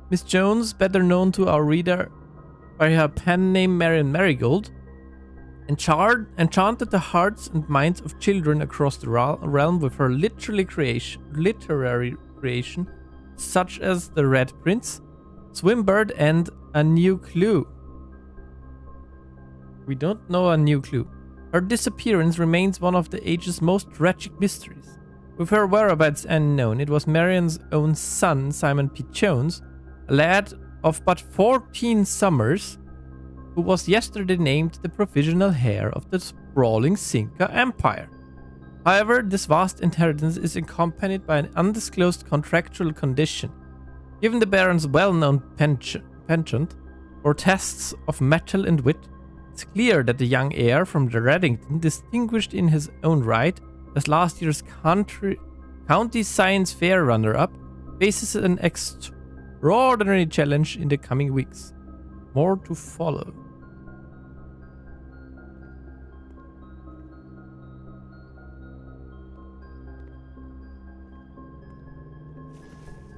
Miss Jones, better known to our reader by her pen name Marion Marigold, enchanted the hearts and minds of children across the realm with her literary creation, such as The Red Prince, Swimbird, and A New Clue. We don't know A New Clue. Her disappearance remains one of the age's most tragic mysteries. With her whereabouts unknown, it was Marion's own son, Simon P. Jones, a lad of but 14 summers, who was yesterday named the provisional heir of the sprawling Cinca Empire. However, this vast inheritance is accompanied by an undisclosed contractual condition. Given the Baron's well-known penchant for tests of mettle and wit, it's clear that the young heir from the Reddington, distinguished in his own right as last year's county science fair runner-up, faces an extraordinary challenge in the coming weeks. More to follow.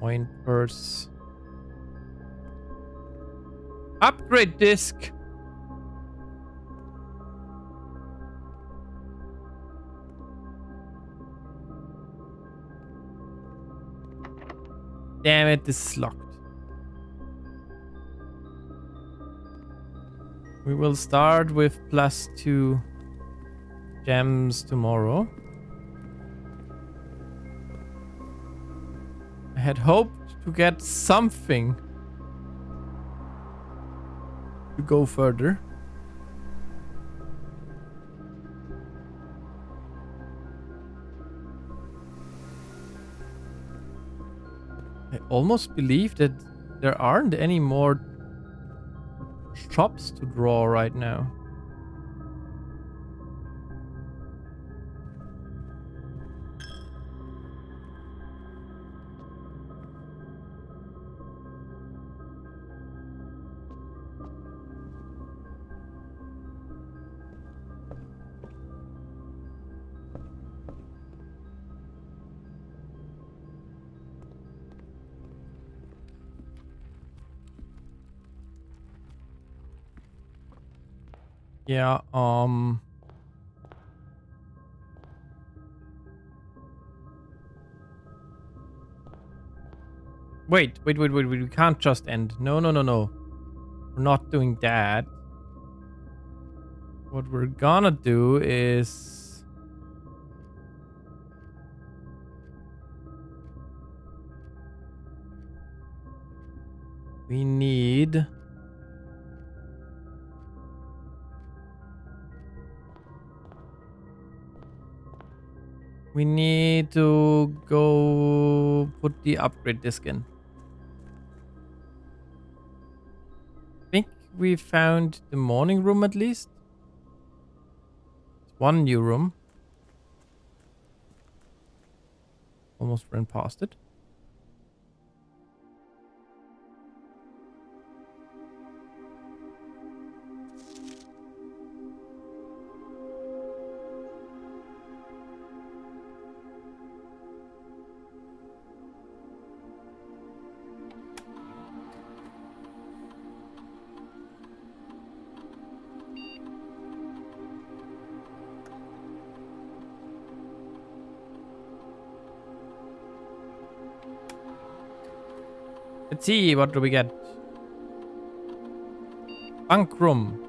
Coin purse. Upgrade disc. Damn it, this is locked. We will start with +2 gems tomorrow. I had hoped to get something to go further. I almost believe that there aren't any more shops to draw right now. Yeah, Wait, we can't just end. No. We're not doing that. What we're gonna do is... We need... We need to go put the upgrade disc in. I think we found the morning room at least. It's one new room. Almost ran past it. Let's see, what do we get? Bunk room.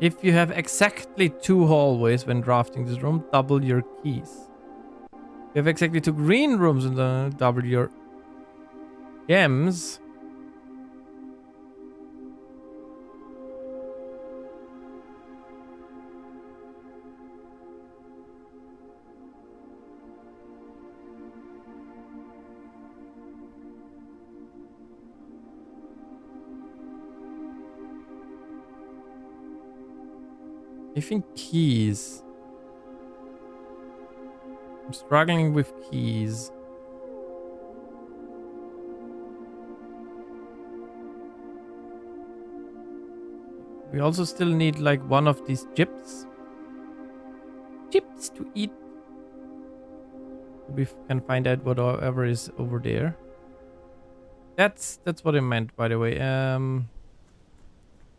If you have exactly 2 hallways when drafting this room, double your keys. If you have exactly 2 green rooms and then double your gems. I think keys. I'm struggling with keys. We also still need like one of these chips. Chips to eat. We can find out whatever is over there. That's what I meant, by the way.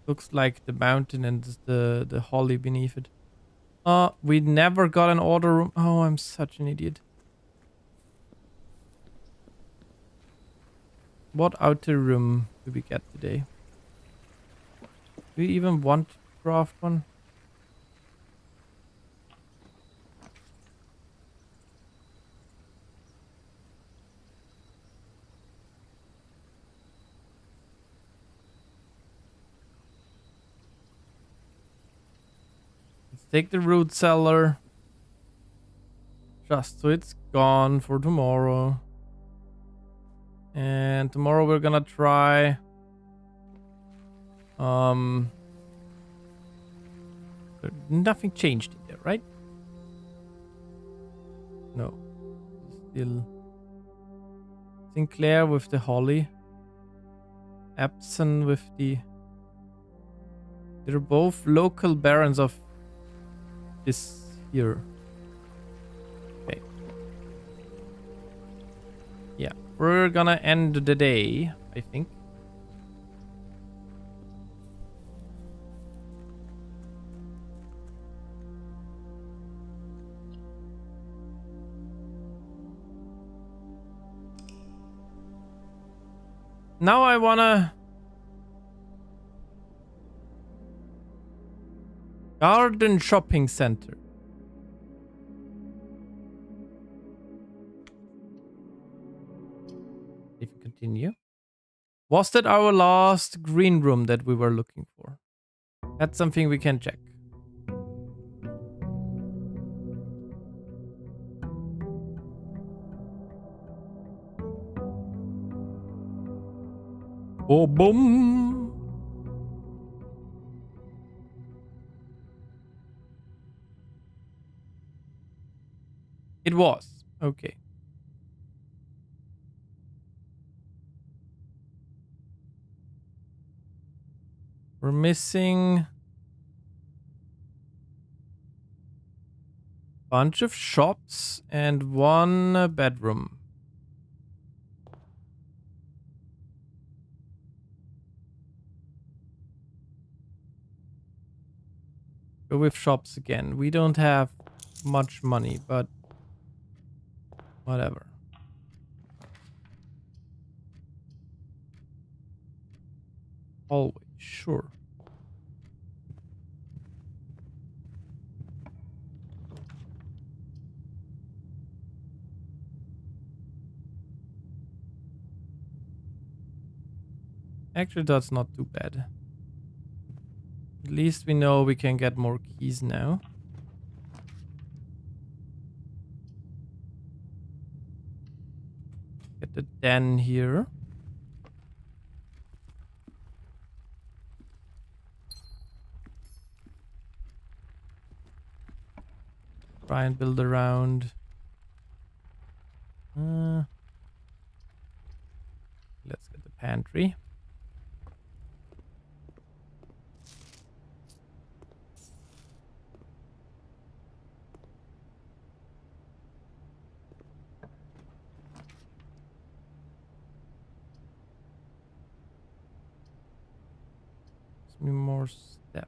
Looks like the mountain and the holly beneath it. We never got an order room. Oh, I'm such an idiot. What outer room do we get today? Do we even want to craft one? Take the root cellar. Just so it's gone for tomorrow. And tomorrow we're gonna try... Nothing changed in there, right? No. Still... Sinclair with the holly. Epson with the... They're both local barons of this here. Okay. Yeah, we're gonna end the day, I think. Now I wanna... Garden Shopping Center. If we continue. Was that our last green room that we were looking for? That's something we can check. Oh, boom. It was. Okay. We're missing a bunch of shops and one bedroom. Go with shops again. We don't have much money, but whatever. Always, sure. Actually, that's not too bad. At least we know we can get more keys now. Get the den here. Try and build around. Let's get the pantry. Gives me more steps.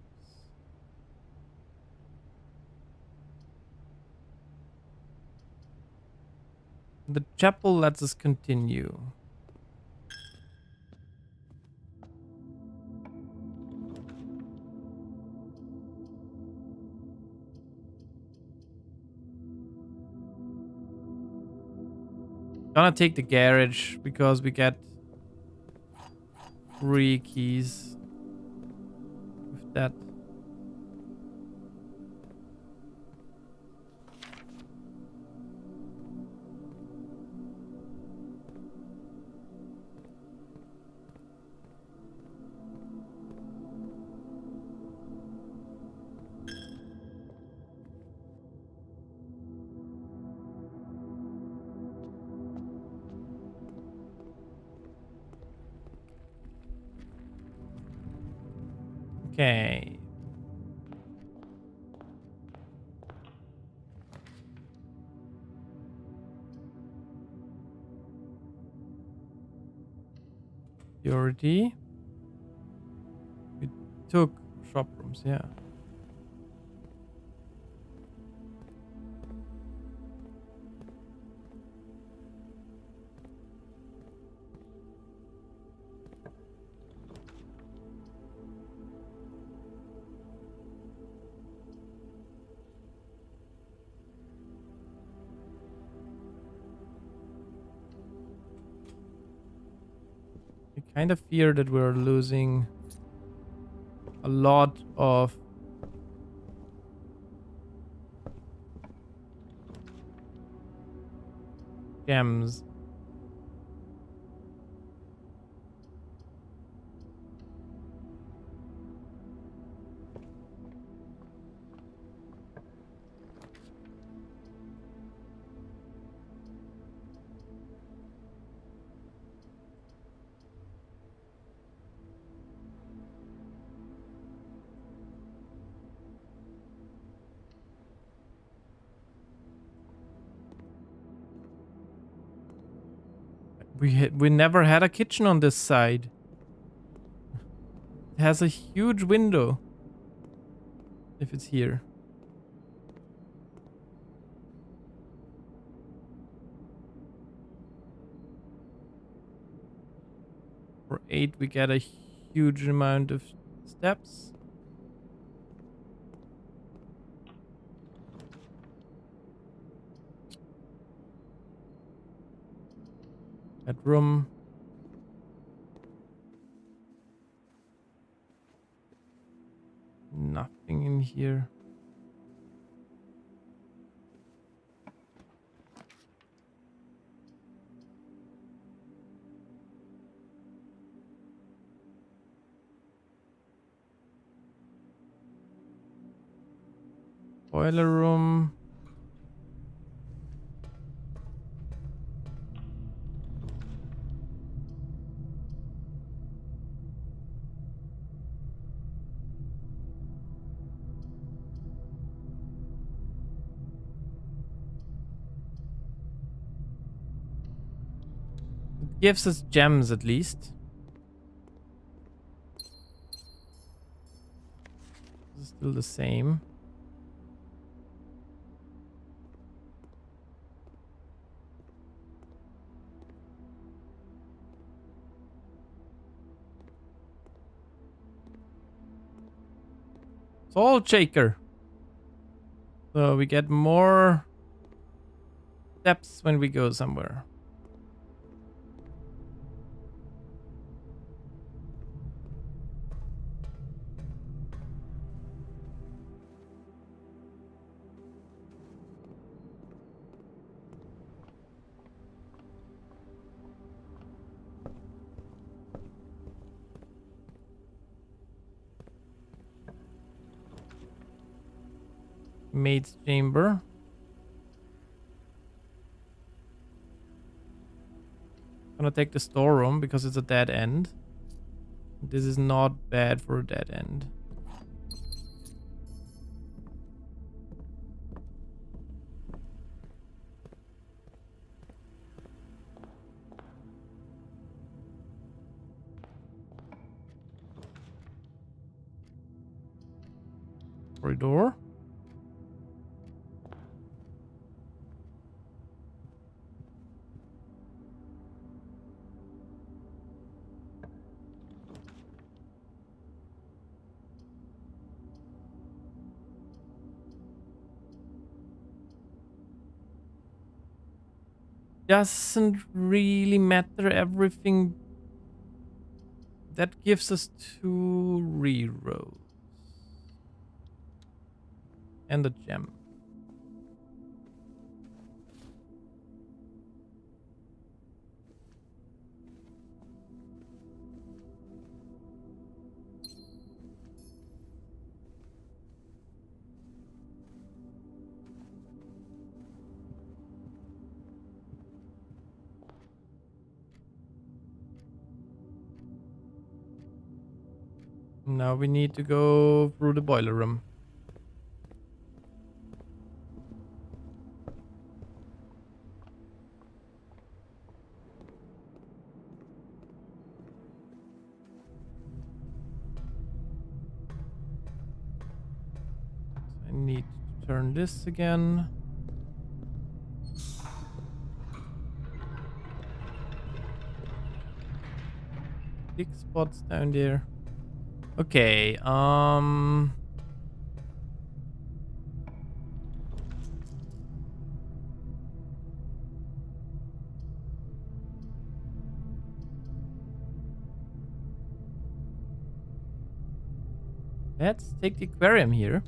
The chapel lets us continue. Gonna take the garage because we get free keys with that. Okay. Purity. We took shop rooms, yeah. I kind of fear that we're losing a lot of gems. We never had a kitchen on this side. It has a huge window. If it's here. For 8 we get a huge amount of steps. Bedroom. Nothing in here. Boiler room. It gives us gems at least. This is still the same. Salt shaker. So we get more steps when we go somewhere. Maid's chamber. Gonna take the storeroom because it's a dead end. This is not bad for a dead end. Corridor. Doesn't really matter. Everything that gives us 2 rerolls and a gem. Now we need to go through the boiler room. I need to turn this again. Big spots down there. Okay, let's take the aquarium here.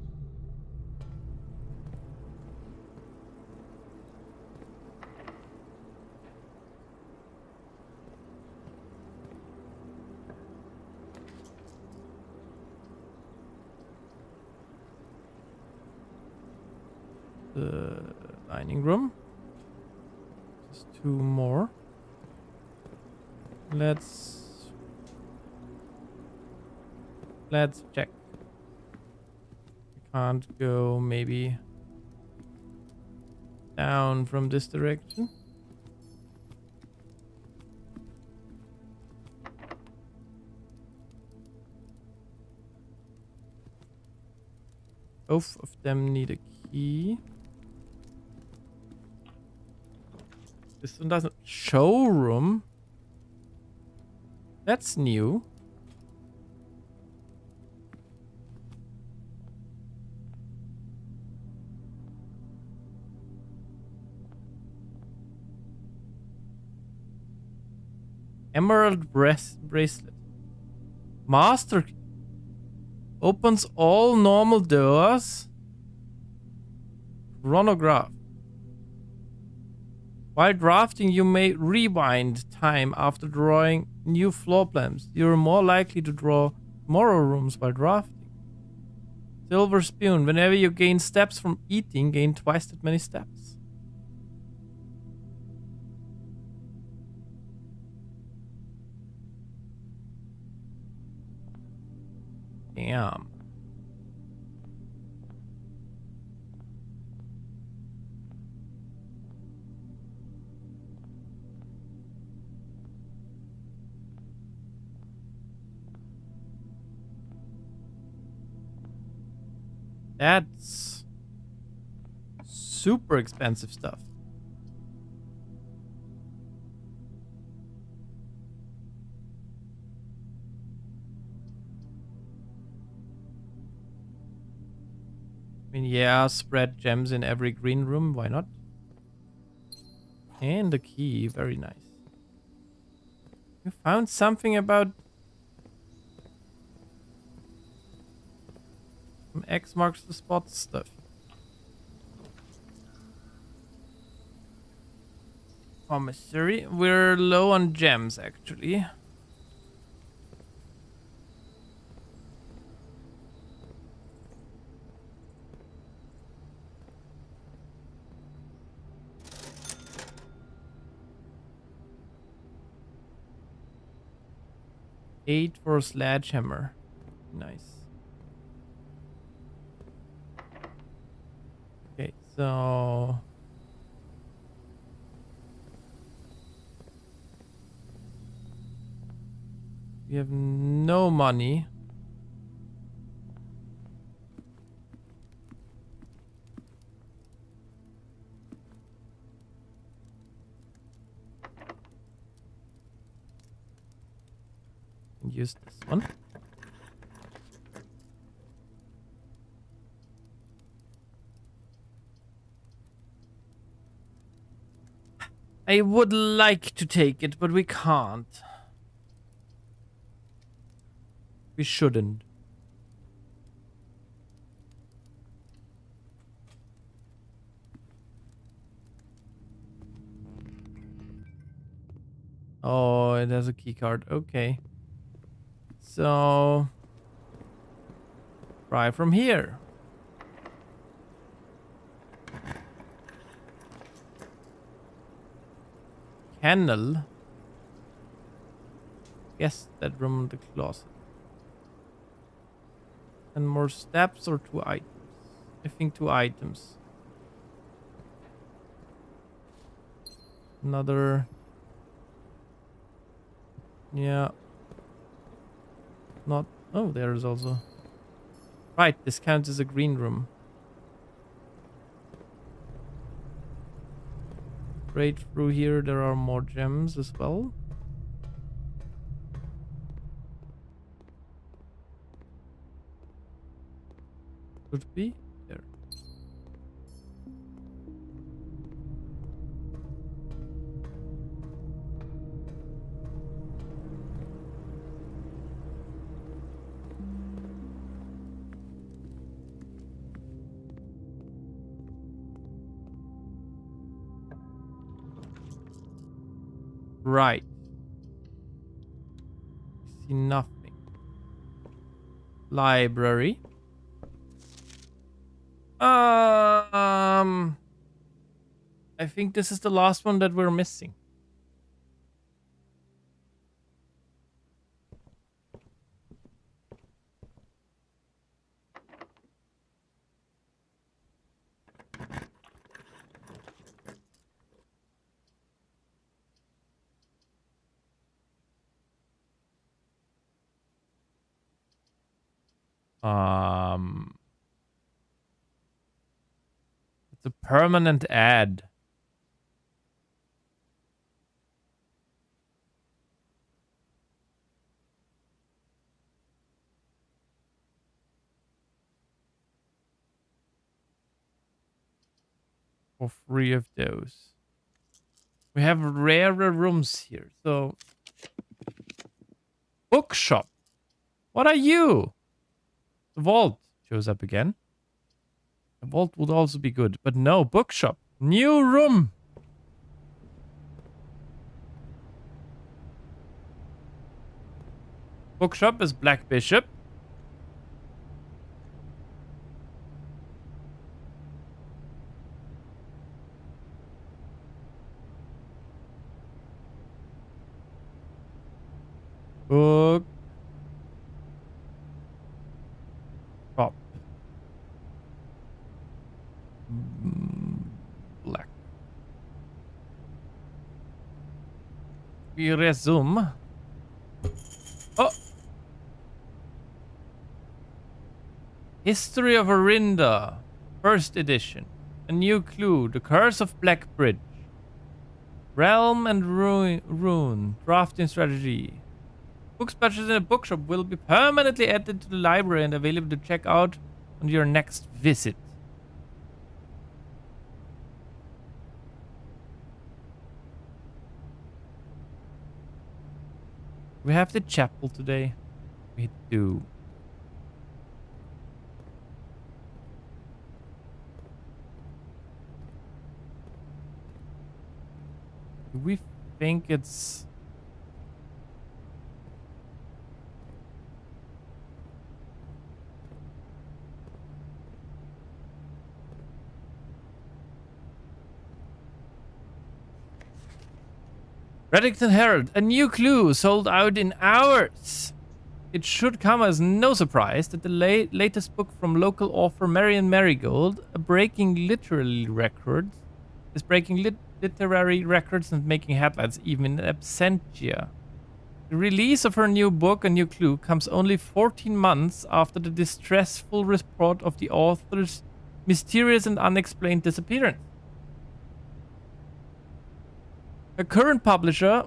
The dining room. Just 2 more. Let's check. We can't go maybe down from this direction. Both of them need a key. This one doesn't. Showroom? That's new. Emerald bracelet. Master key. Opens all normal doors. Chronograph. While drafting, you may rewind time after drawing new floor plans. You're more likely to draw tomorrow rooms while drafting. Silver spoon. Whenever you gain steps from eating, gain twice that many steps. Damn. That's super expensive stuff. I mean, yeah, spread gems in every green room. Why not? And the key. Very nice. You found something about X marks the spot stuff. Commissary. We're low on gems, actually. $8 for a sledgehammer. Nice. Okay, so we have no money. Use this one. I would like to take it, but we can't. We shouldn't. Oh, it has a key card. Okay. So try from here. Kennel. Guess that room, the closet. And more steps or 2 items? I think 2 items. Another. Yeah. Not. Oh, there's also. Right, this counts as a green room. Right through here, there are more gems as well. Could be there. Right. I see nothing. Library. I think this is the last one that we're missing. It's a permanent ad. For 3 of those. We have rarer rooms here, so bookshop. What are you? The vault shows up again. The vault would also be good, but no, bookshop. New room. Bookshop is Black Bishop. Top. Black. We resume. Oh! History of Orinda. First edition. A new clue. The Curse of Blackbridge. Realm and Rune. Drafting strategy. Books purchased in a bookshop will be permanently added to the library and available to check out on your next visit. We have the chapel today. We do. Do we think it's... Reddington Herald, a new clue sold out in hours. It should come as no surprise that the latest book from local author Marion Marigold, is breaking literary records and making headlines even in absentia. The release of her new book, A New Clue, comes only 14 months after the distressful report of the author's mysterious and unexplained disappearance. Her current publisher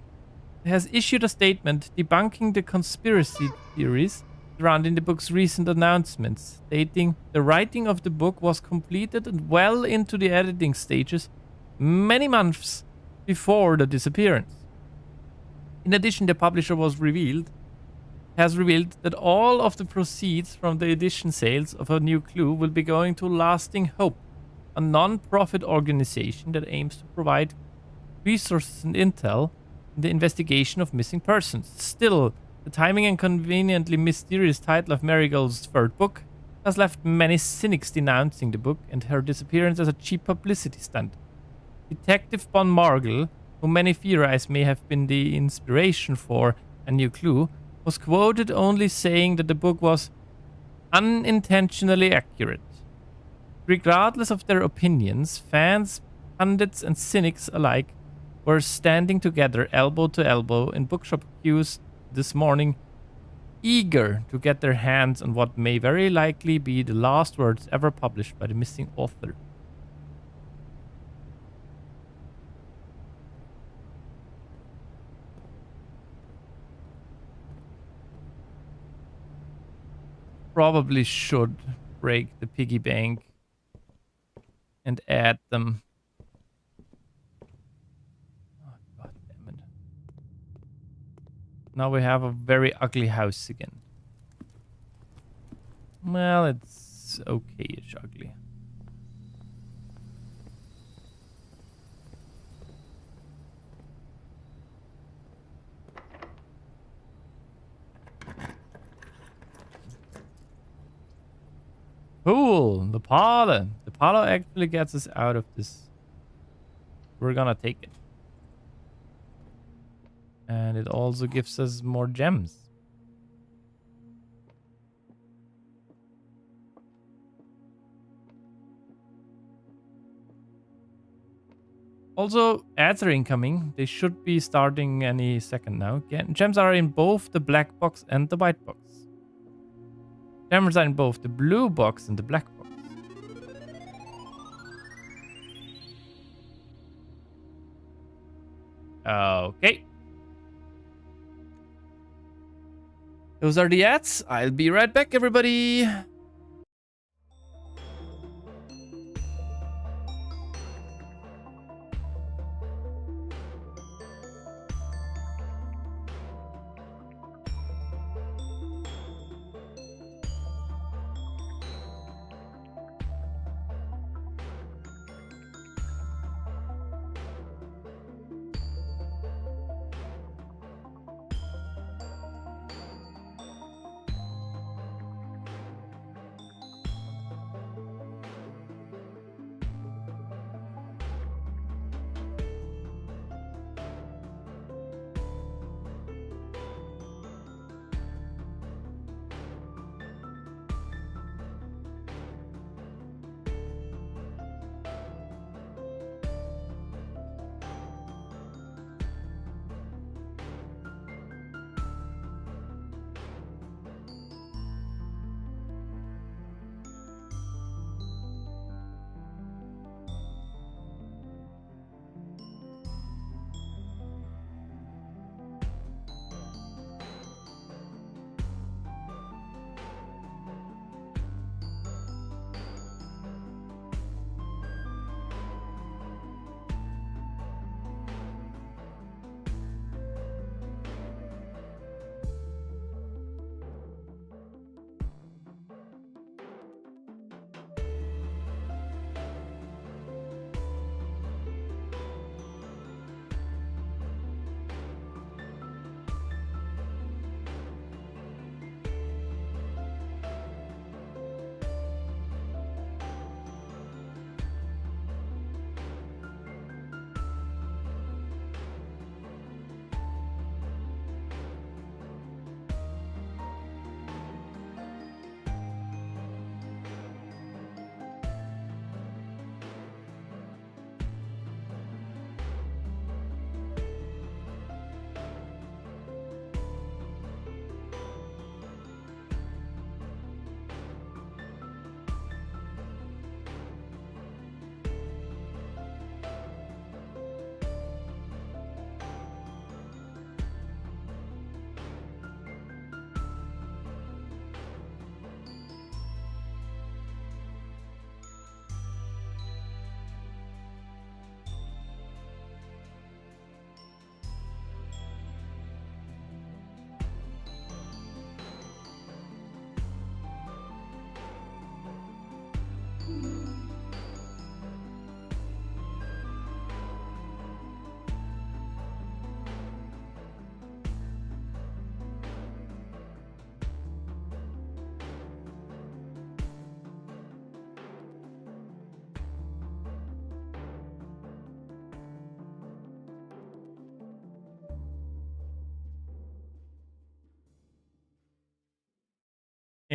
has issued a statement debunking the conspiracy theories surrounding the book's recent announcements, stating the writing of the book was completed and well into the editing stages many months before the disappearance. In addition, the publisher has revealed that all of the proceeds from the edition sales of A New Clue will be going to Lasting Hope, a non-profit organization that aims to provide resources and intel in the investigation of missing persons. Still, the timing and conveniently mysterious title of Marigold's third book has left many cynics denouncing the book and her disappearance as a cheap publicity stunt. Detective Bon Margle, who many theorize may have been the inspiration for A New Clue, was quoted only saying that the book was unintentionally accurate. Regardless of their opinions, fans, pundits, and cynics alike were standing together elbow to elbow in bookshop queues this morning, eager to get their hands on what may very likely be the last words ever published by the missing author. Probably should break the piggy bank and add them. Now we have a very ugly house again. Well, it's okay-ish ugly. Cool, the parlor. The parlor actually gets us out of this. We're gonna take it. And it also gives us more gems. Also, ads are incoming. They should be starting any second now. Gems are in both the black box and the white box. Gems are in both the blue box and the black box. Okay. Those are the ads. I'll be right back, everybody.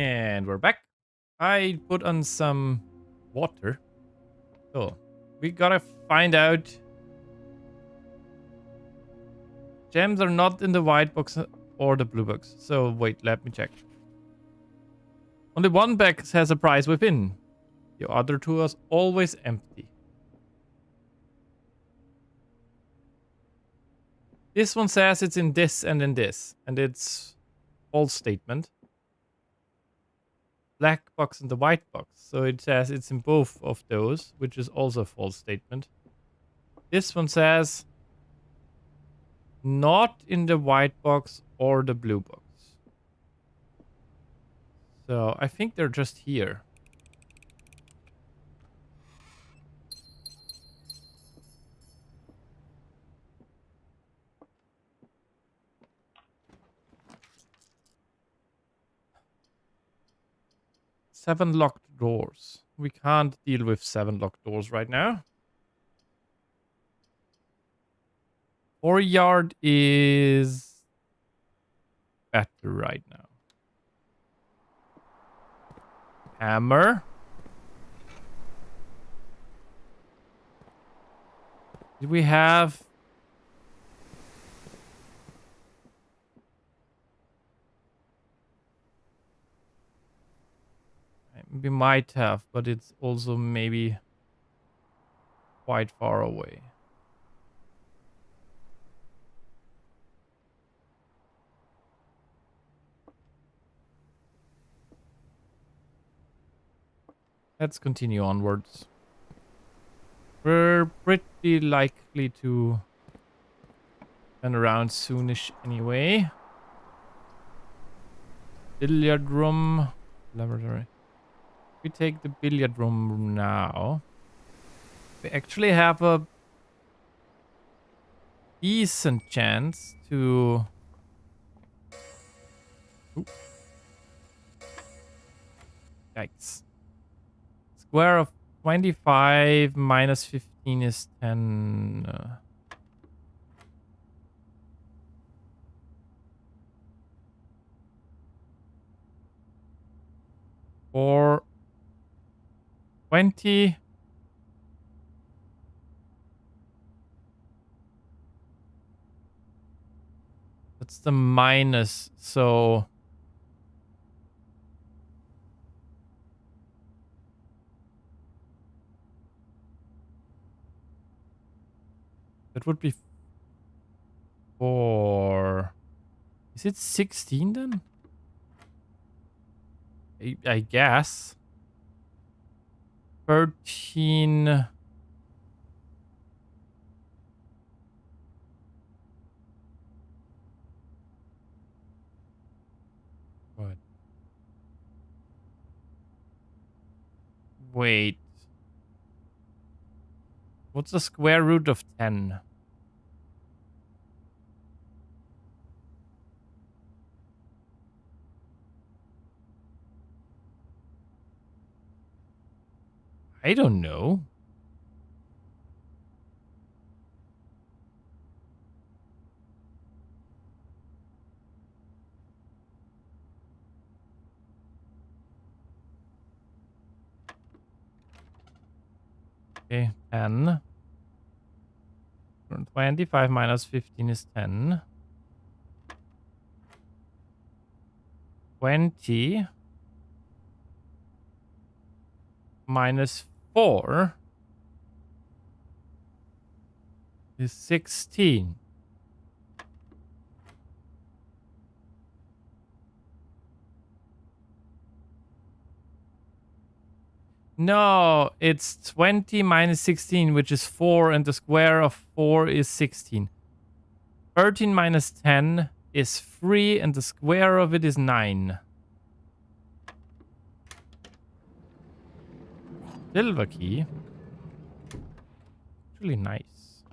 And we're back. I put on some water. So, we gotta find out. Gems are not in the white box or the blue box. So, wait, let me check. Only one box has a prize within. The other two are always empty. This one says it's in this and in this. And it's false statement. Black box and the white box. So it says it's in both of those, which is also a false statement. This one says not in the white box or the blue box. So I think they're just here. Seven locked doors. We can't deal with 7 locked doors right now. 4-yard is better right now. Hammer. Do we have... We might have, but it's also maybe quite far away. Let's continue onwards. We're pretty likely to turn around soonish anyway. Billiard room. Laboratory. We take the billiard room now. We actually have a decent chance to... Ooh. Yikes. Square of 25 minus 15 is 10. For 20. That's the minus, so... That would be 4. Is it 16 then? I guess. 13. What? Wait. What's the square root of 10? I don't know. Okay, 10. 25 minus 15 is 10. 20 minus 4 is 16. No, it's 20 minus 16, which is 4, and the square of 4 is 16. 13 minus 10 is 3, and the square of it is 9. Silver key. Really nice.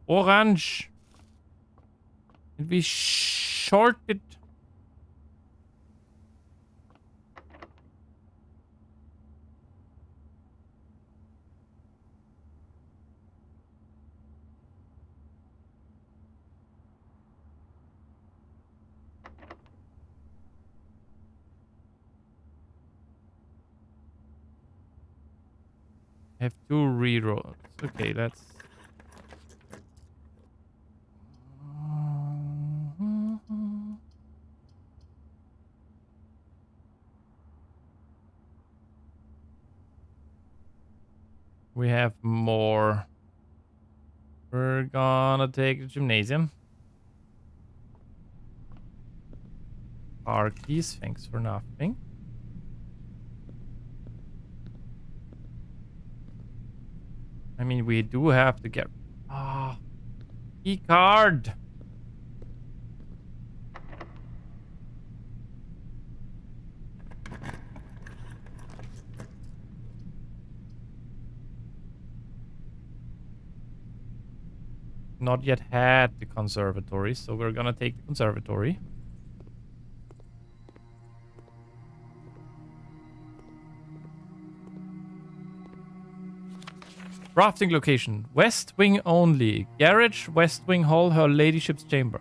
Orange. And we short it. Have 2 rerolls. Okay, let's... We have more. We're gonna take the gymnasium. Car keys, thanks for nothing. I mean, we do have to get... Ah, key card. Not yet had the conservatory, so we're gonna take the conservatory. Crafting location. West wing only. Garage, west wing hall, her ladyship's chamber.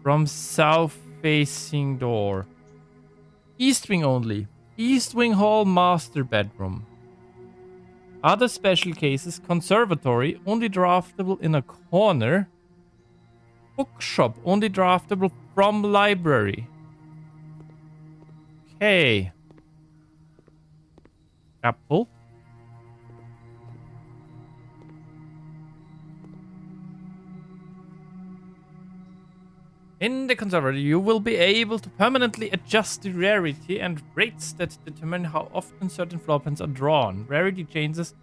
From south facing door. East wing only. East wing hall, master bedroom. Other special cases. Conservatory, only draftable in a corner. Bookshop, only draftable from library. Okay. Apple. In the conservatory, you will be able to permanently adjust the rarity and rates that determine how often certain floor plans are drawn. Rarity changes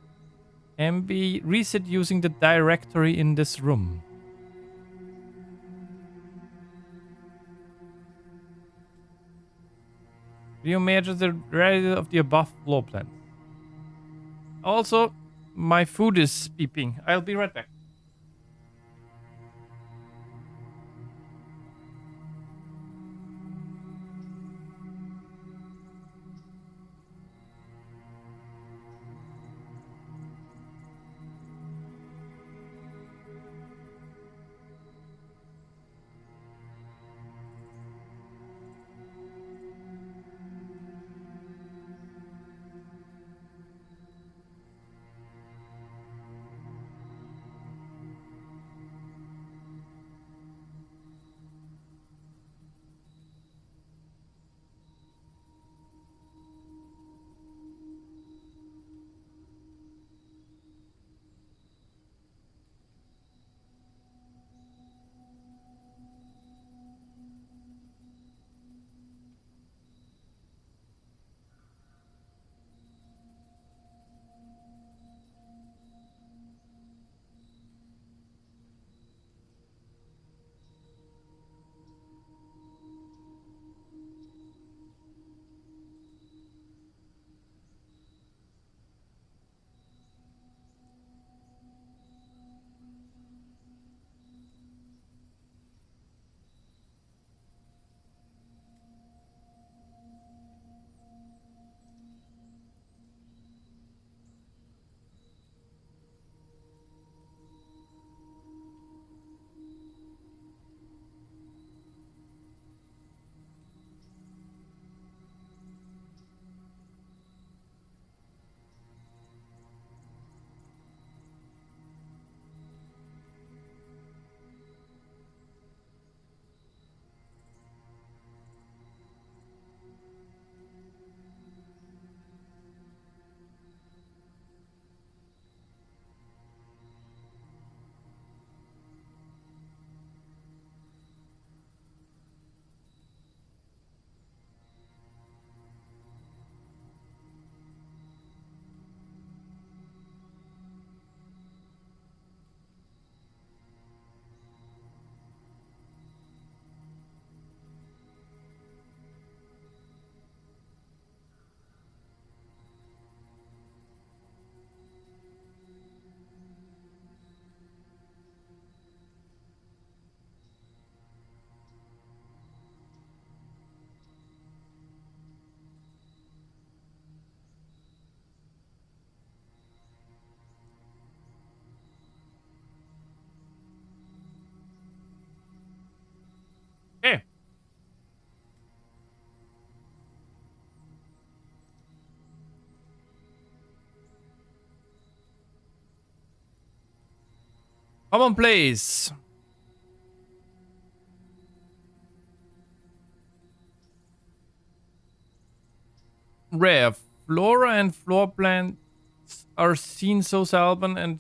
can be reset using the directory in this room. You measure the rarity of the above floor plan. Also, my food is beeping. I'll be right back. Commonplace. Rare. Flora and floor plants are seen so seldom and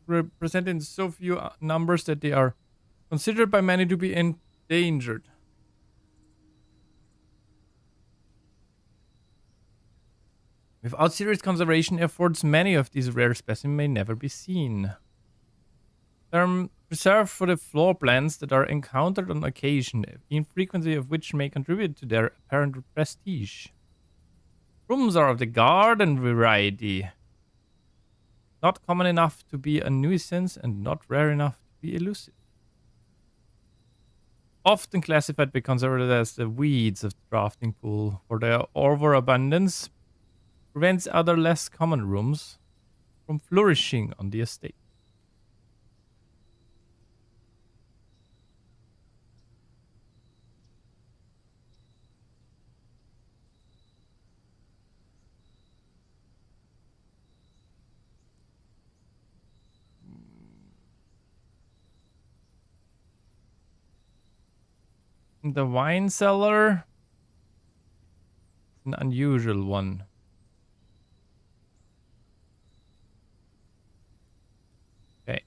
represented in so few numbers that they are considered by many to be endangered. Without serious conservation efforts, many of these rare specimens may never be seen. They're preserved for the floor plants that are encountered on occasion, the infrequency of which may contribute to their apparent prestige. Rooms are of the garden variety, not common enough to be a nuisance and not rare enough to be elusive. Often classified by conservators as the weeds of the drafting pool, for their overabundance prevents other less common rooms from flourishing on the estate. The wine cellar, an unusual one. Okay.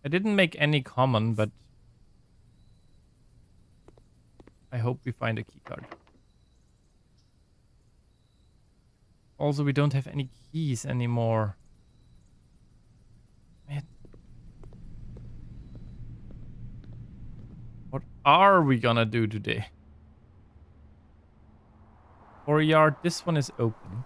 I didn't make any common, but I hope we find a keycard. Also, we don't have any keys anymore. Man. What are we gonna do today? Courtyard, this one is open.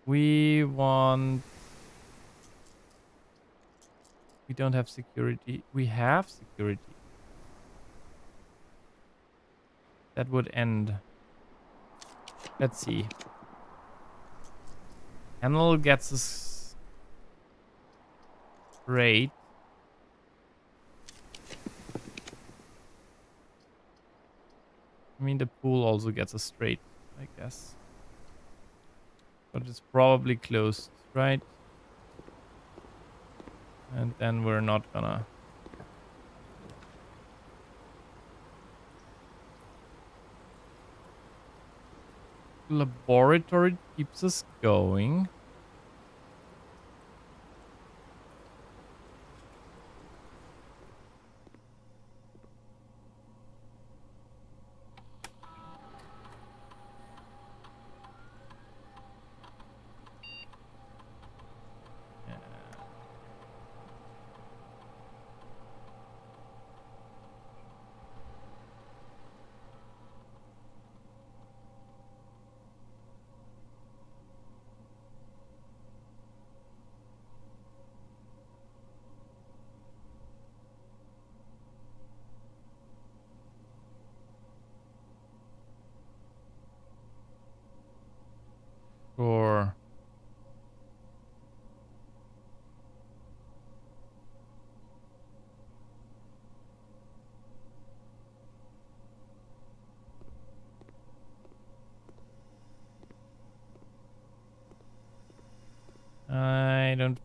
We want... We don't have security. We have security. That would end. Let's see. Kennel gets us straight. I mean, the pool also gets us straight, I guess. But it's probably closed, right? And then we're not gonna... Laboratory keeps us going. Or... I don't...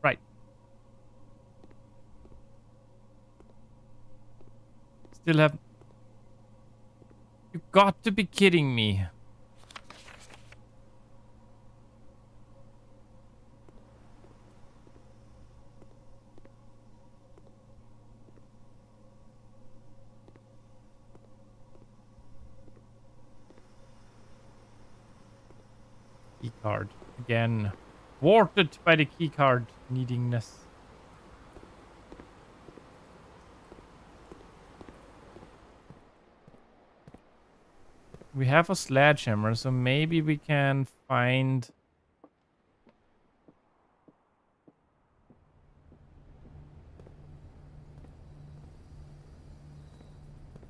Right. Still have... You got to be kidding me. Keycard. Again. Thwarted by the keycard needingness. We have a sledgehammer, so maybe we can find...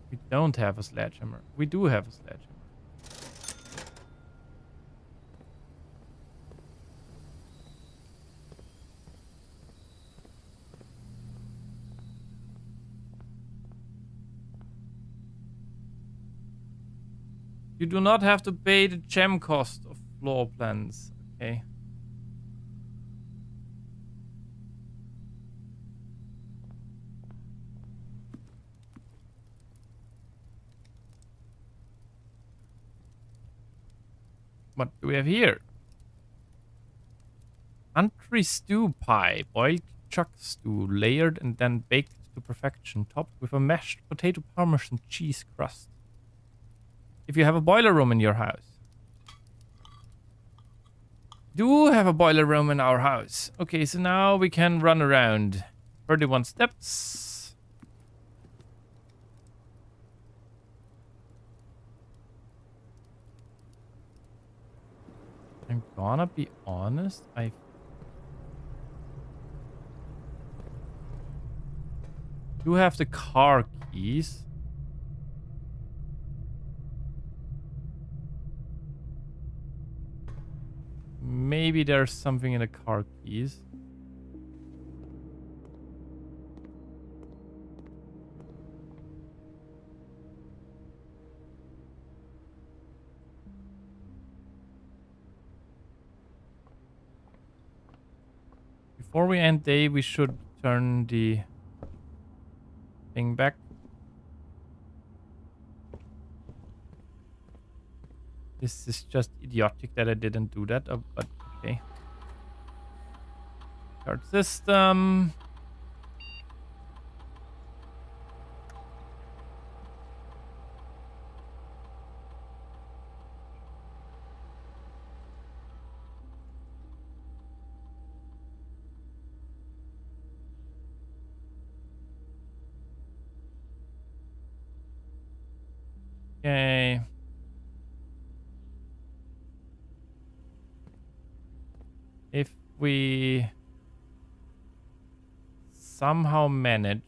We don't have a sledgehammer. We do have a sledgehammer. You do not have to pay the gem cost of floor plans. Okay. What do we have here? Country stew pie, boiled chuck stew, layered and then baked to perfection, topped with a mashed potato parmesan cheese crust. If you have a boiler room in your house. Do have a boiler room in our house. Okay, so now we can run around. 31 steps. I'm gonna be honest, I do have the car keys. Maybe there's something in the car keys. Before we end day, we should turn the thing back. This is just idiotic that I didn't do that, but okay. Card system. Okay. If we somehow manage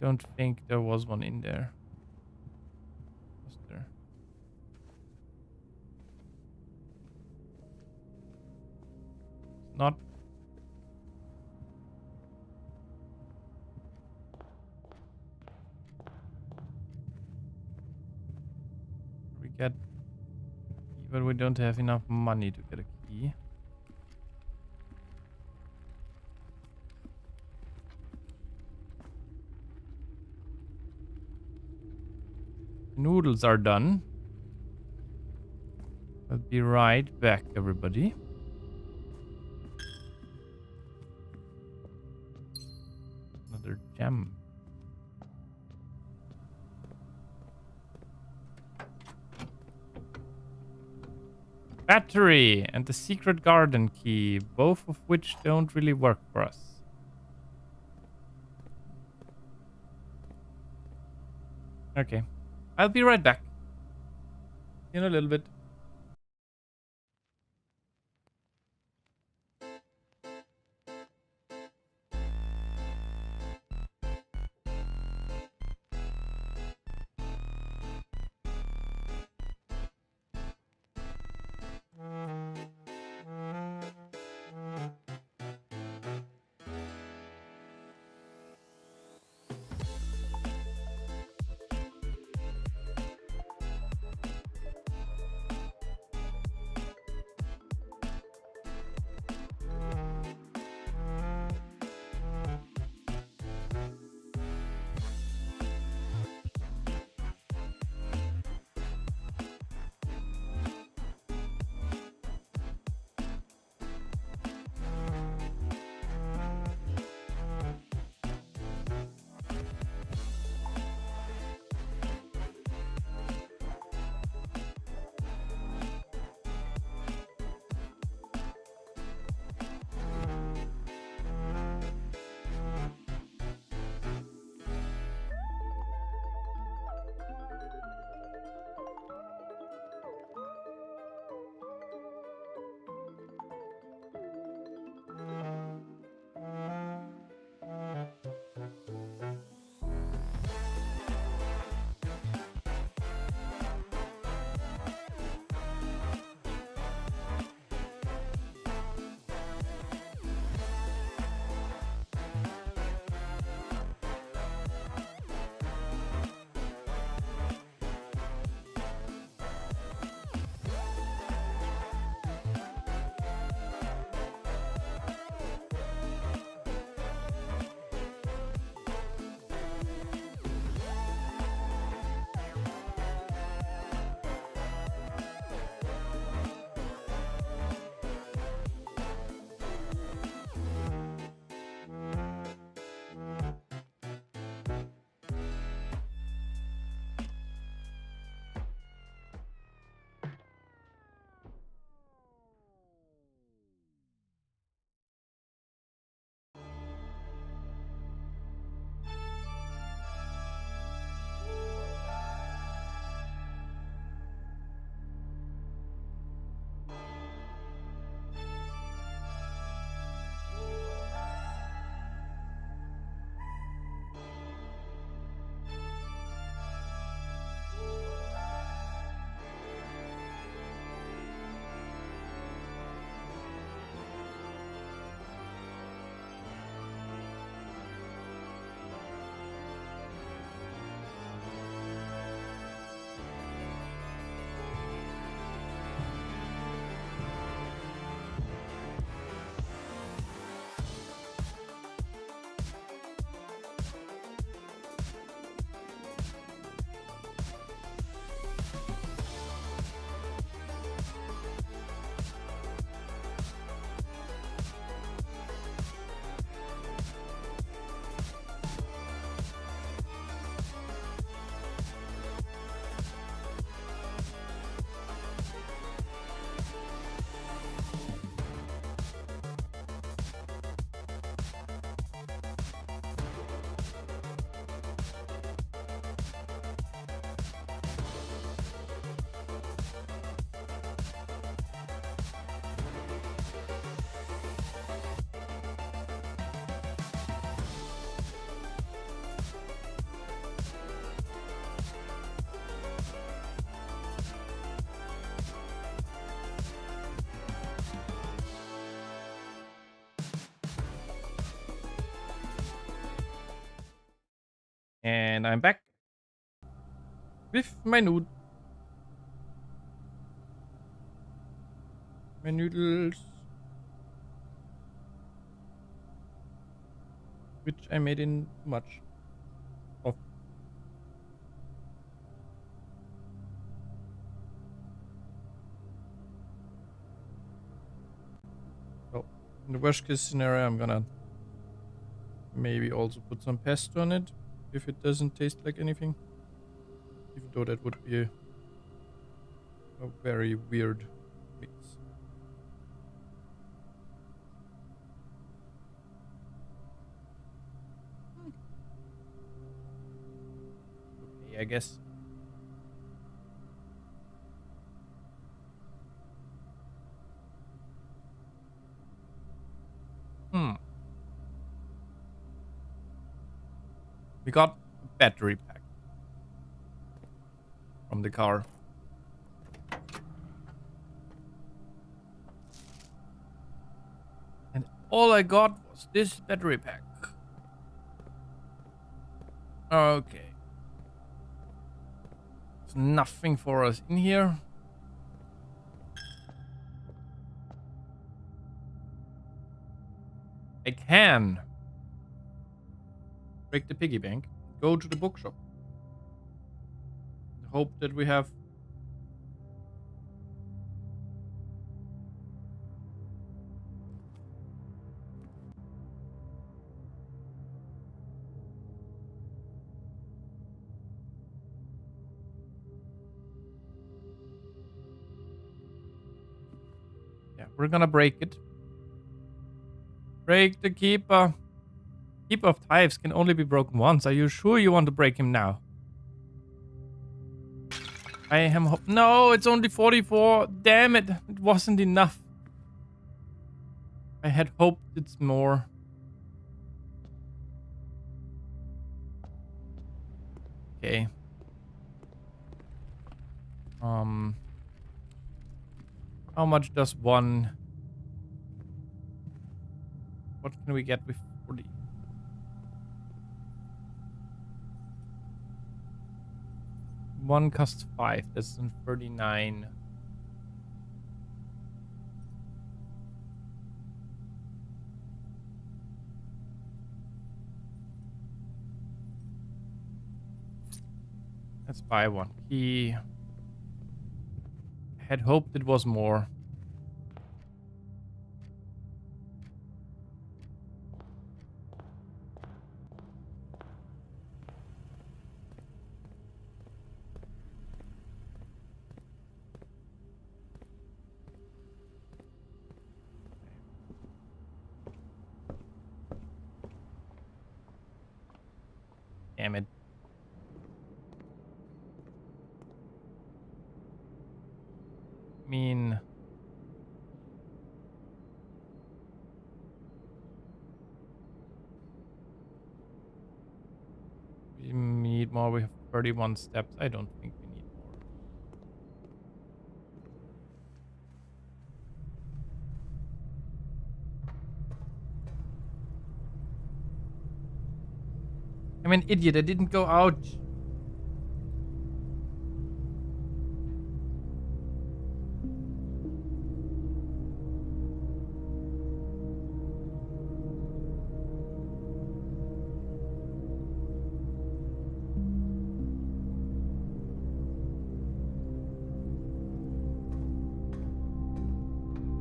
I don't think there was one in there. Was there? Not. We get, but we don't have enough money to get a key. Noodles are done. I'll be right back, everybody. Another gem. Battery and the secret garden key, both of which don't really work for us. Okay. I'll be right back. In a little bit. And I'm back with my noodles, which I made in too much of. So, in the worst case scenario, I'm gonna maybe also put some pesto on it if it doesn't taste like anything. Even though that would be a very weird mix. Okay, I guess. We got a battery pack from the car. And all I got was this battery pack. Okay. There's nothing for us in here. I can break the piggy bank, go to the bookshop. Hope that we have we're gonna break it. Break the keeper. Keeper of Tithes can only be broken once. Are you sure you want to break him now? I am no, it's only 44. Damn it. It wasn't enough. I had hoped it's more. Okay. How much does one... What can we get with 40? One costs 5. That's 39. Let's buy one. He had hoped it was more. Damn it. I mean... We need more. We have 31 steps. I don't think we need more. I'm an idiot. I didn't go out.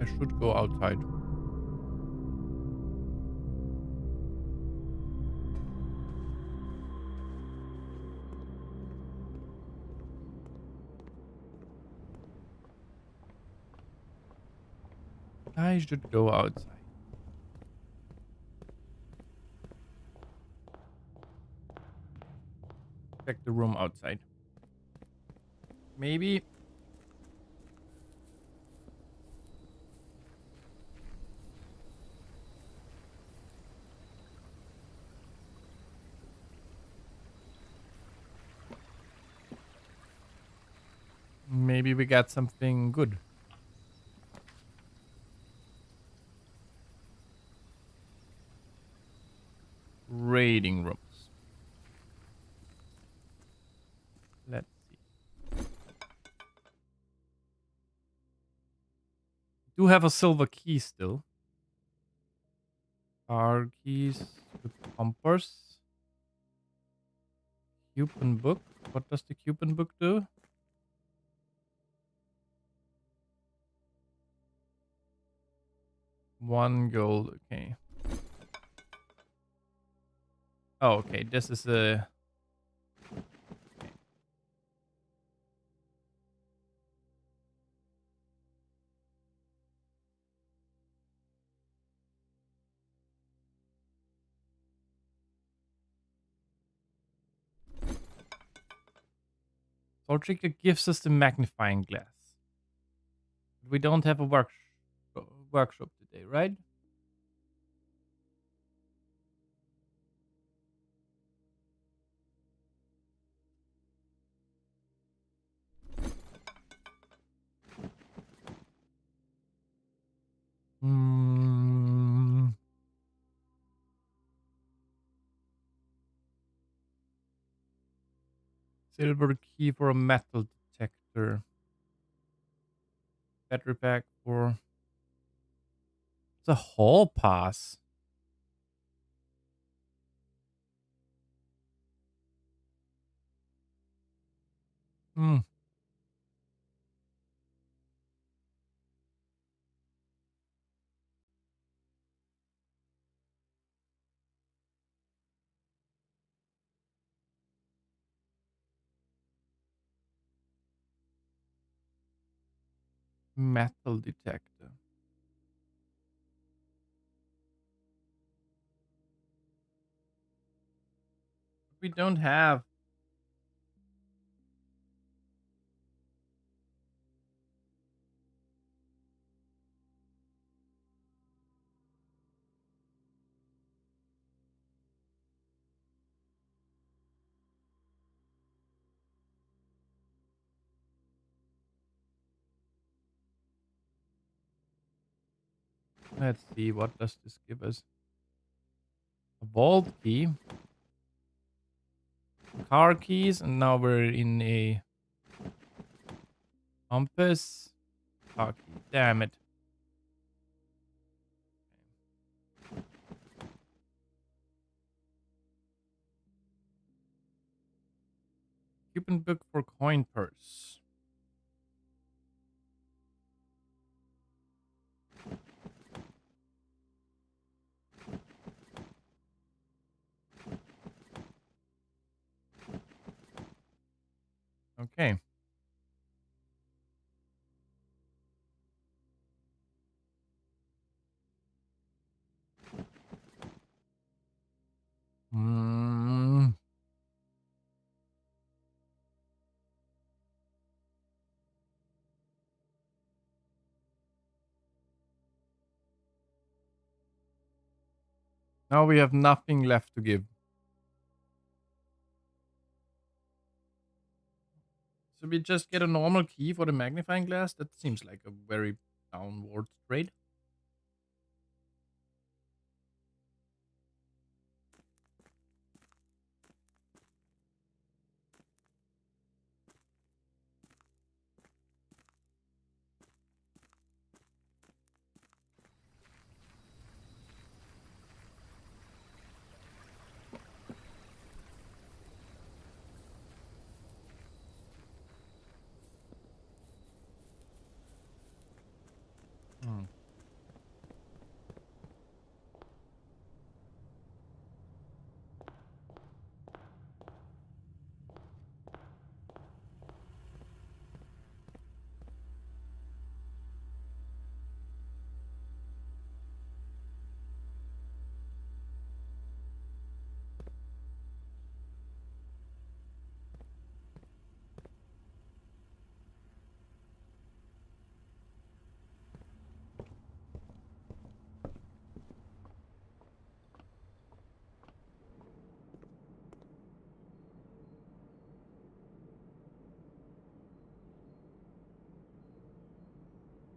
I should go outside. I should go outside. Check the room outside. Maybe. Maybe we got something good. Raiding rooms. do have a silver key still. Car keys with compass. Coupon book. What does the coupon book do? One gold. Okay. Oh, okay. This is a. Soul Trigger gives us the magnifying glass. We don't have a workshop today, right? Hmm. Silver key for a metal detector. Battery pack for. It's a hall pass. Hmm. Metal detector. We don't have. Let's see. What does this give us? A vault key. Car keys. And now we're in a compass. Car key. Damn it. Coupon book for coin purse. Okay. Mm. Now we have nothing left to give. So we just get a normal key for the magnifying glass? That seems like a very downward trade. Hmm.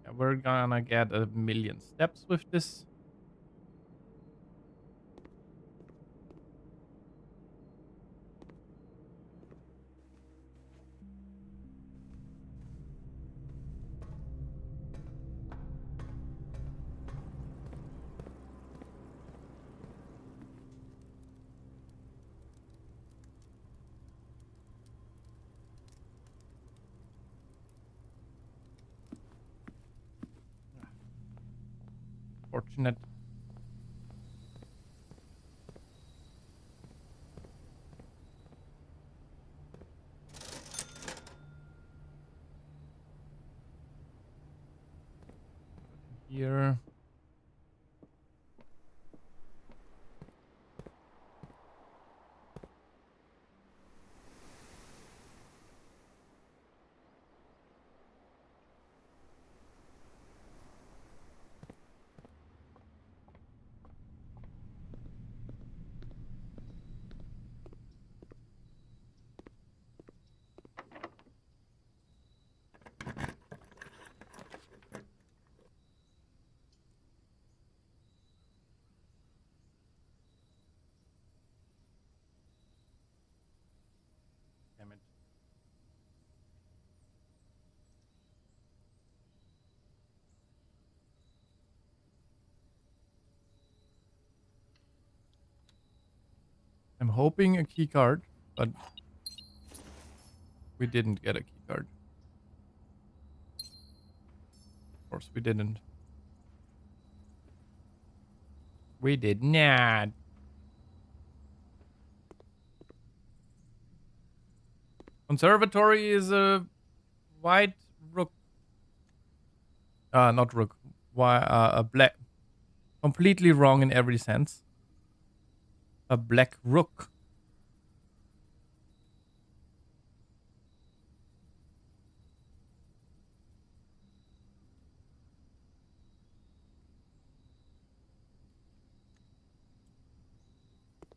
Yeah, we're gonna get 1,000,000 steps with this. unfortunate. Here. Damn it. I'm hoping a key card, but we didn't get a key card. Of course, we didn't. We did not. Conservatory is a white rook. Not rook. Why? A black. Completely wrong in every sense. A black rook.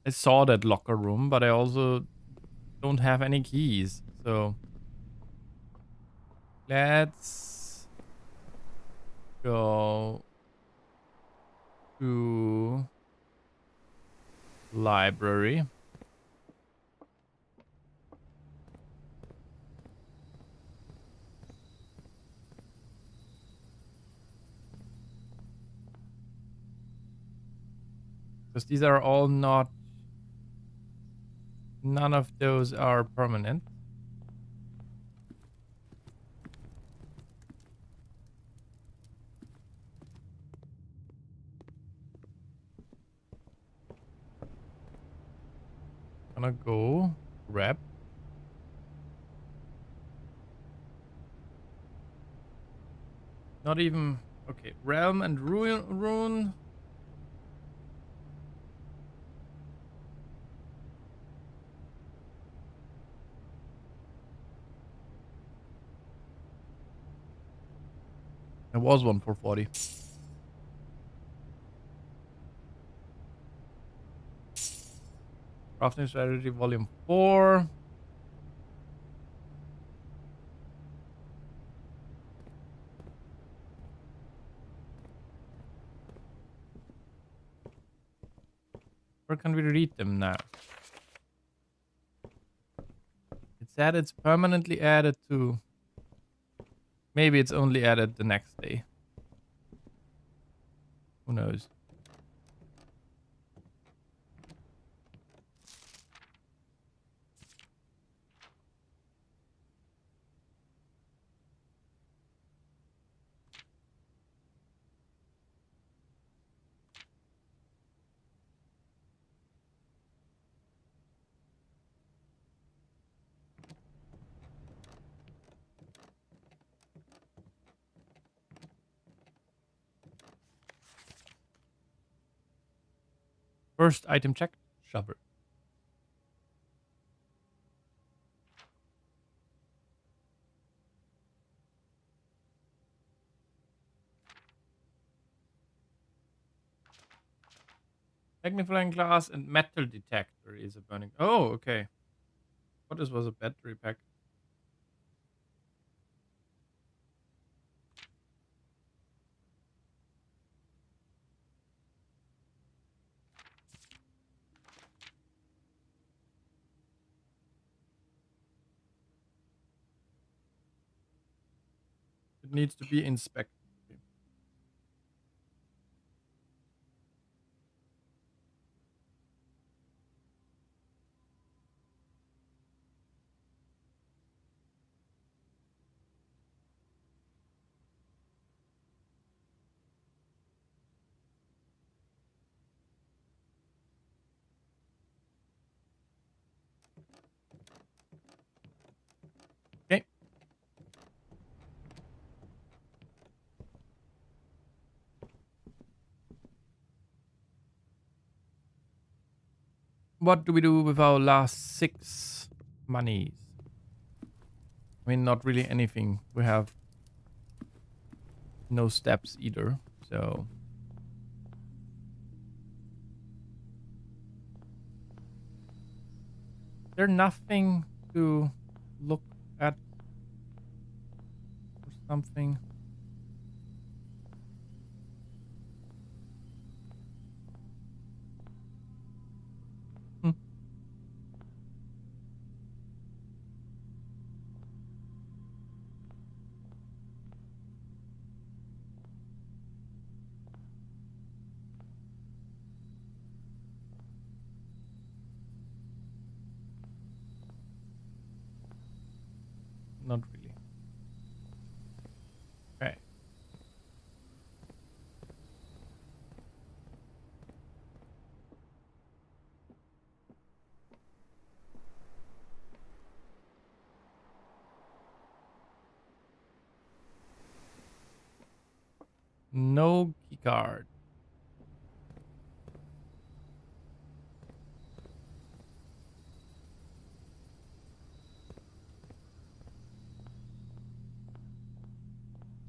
I saw that locker room, but I also don't have any keys. So let's go to library. Because these are all not... None of those are permanent. Gonna go grab. Not even... Okay, realm and rune. There was one for 40. Crafting Strategy Volume 4. Where can we read them now? It said it's permanently added to... Maybe it's only added the next day. Who knows? First item check. Shovel. Magnifying glass and metal detector is a burning... Oh, okay. What this was a battery pack. It needs to be inspected. What do we do with our last 6 monies? I mean, not really anything. We have no steps either, so... There's nothing to look at or something. Hmm. Not really. Okay. No key card.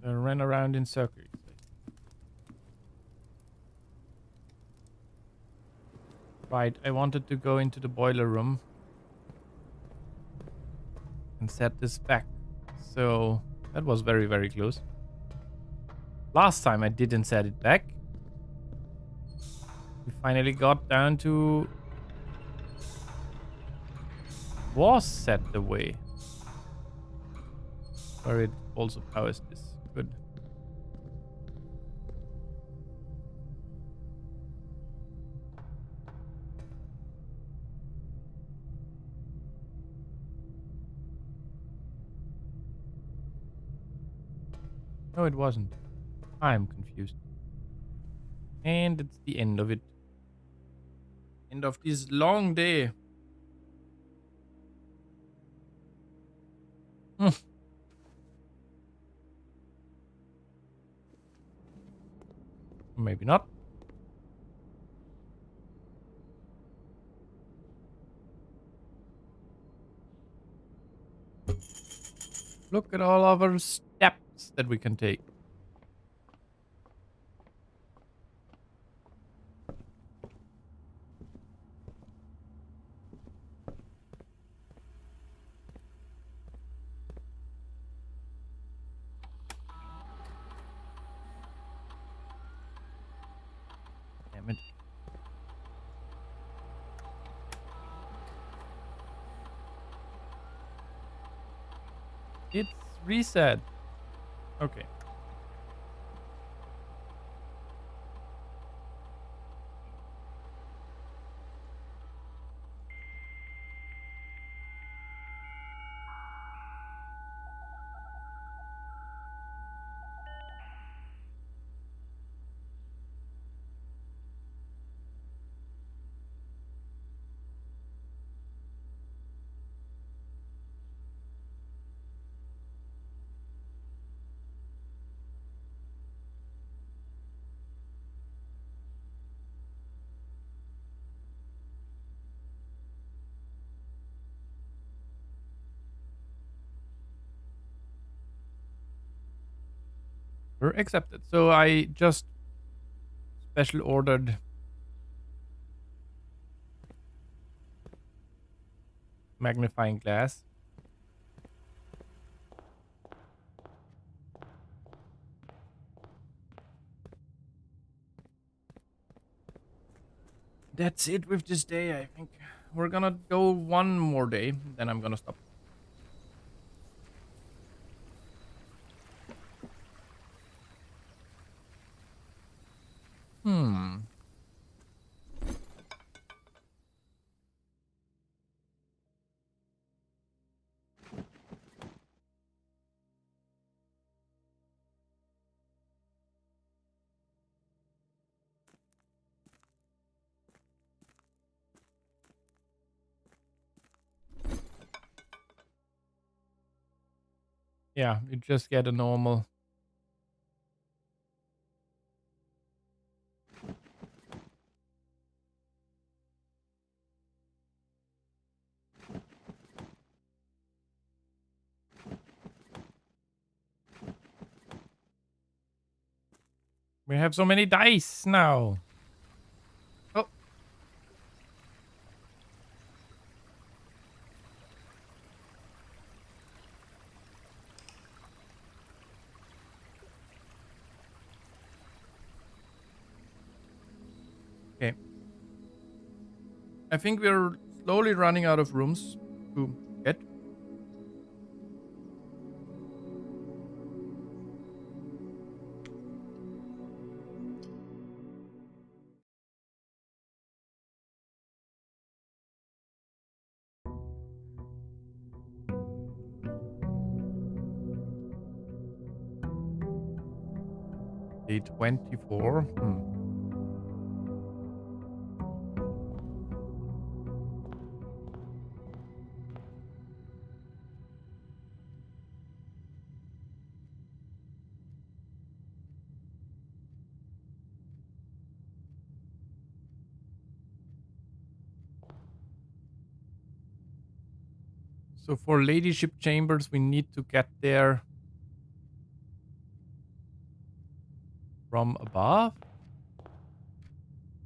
Ran around in circles. Right, I wanted to go into the boiler room and set this back. So that was very, very close. Last time I didn't set it back. We finally got down to... Was set the way. Where it also powers this. Good. No, it wasn't. I'm confused. And it's the end of it. End of this long day. Maybe not. Look at all of our steps that we can take. Damn it. It's reset. Okay. We're accepted. So I just special ordered magnifying glass. That's it with this day, I think. We're gonna go one more day, then I'm gonna stop. Hmm. Yeah, you just get a normal. We have so many dice now. Oh. Okay. I think we're slowly running out of rooms to get. Day 24. So for ladyship chambers, we need to get there from above,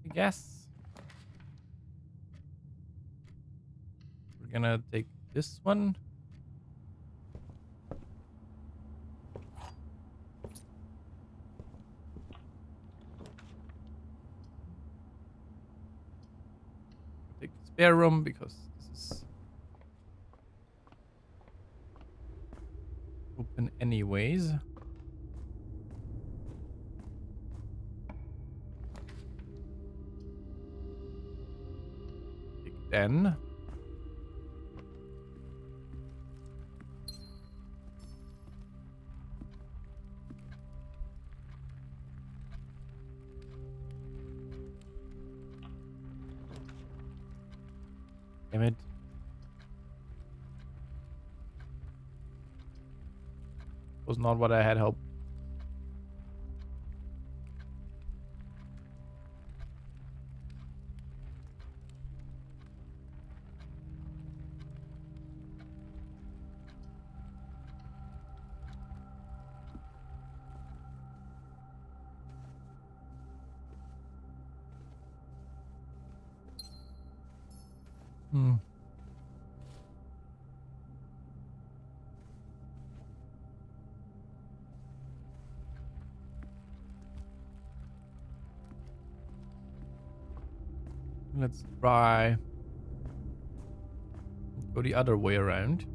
I guess. We're gonna take this one. Take the spare room because this is open anyways. Take then. Damn it. Was not what I had hoped. Let's try go the other way around.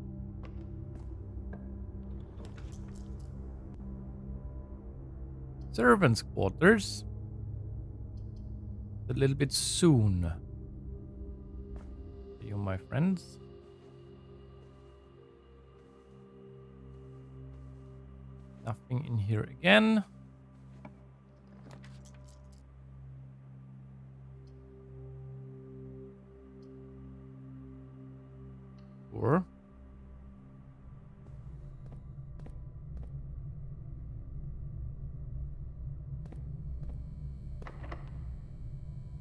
Servants' quarters. A little bit soon. You, my friends. Nothing in here again. Sure.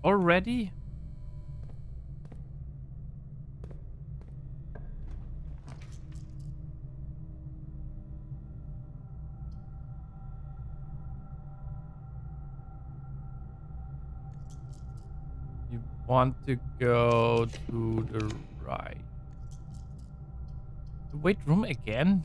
Already? You want to go to the right. The weight room again?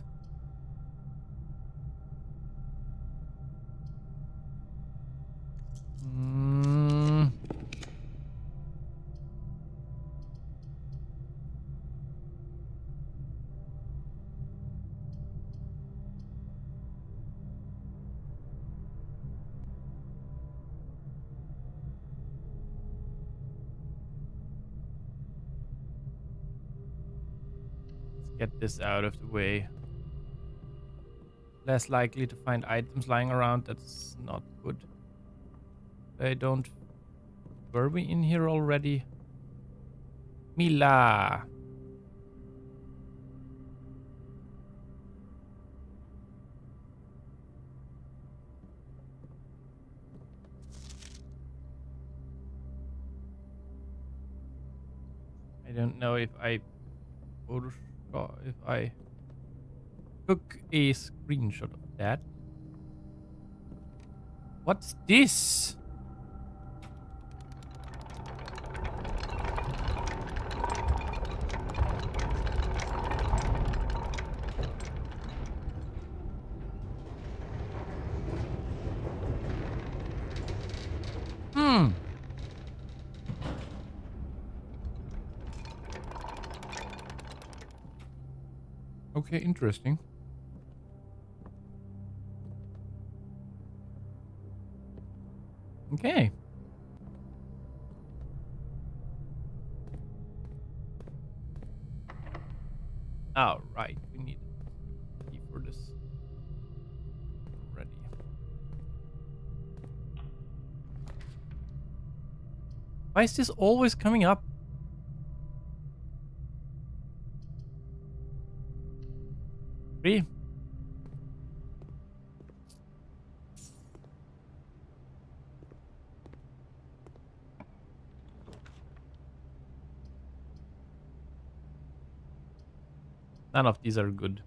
Get this out of the way. Less likely to find items lying around. That's not good. I don't... Were we in here already? Mila! I don't know if I... If I took a screenshot of that. What's this? Hmm. Okay, interesting. Okay. All right, we need a key for this already. Why is this always coming up? Three. None of these are good.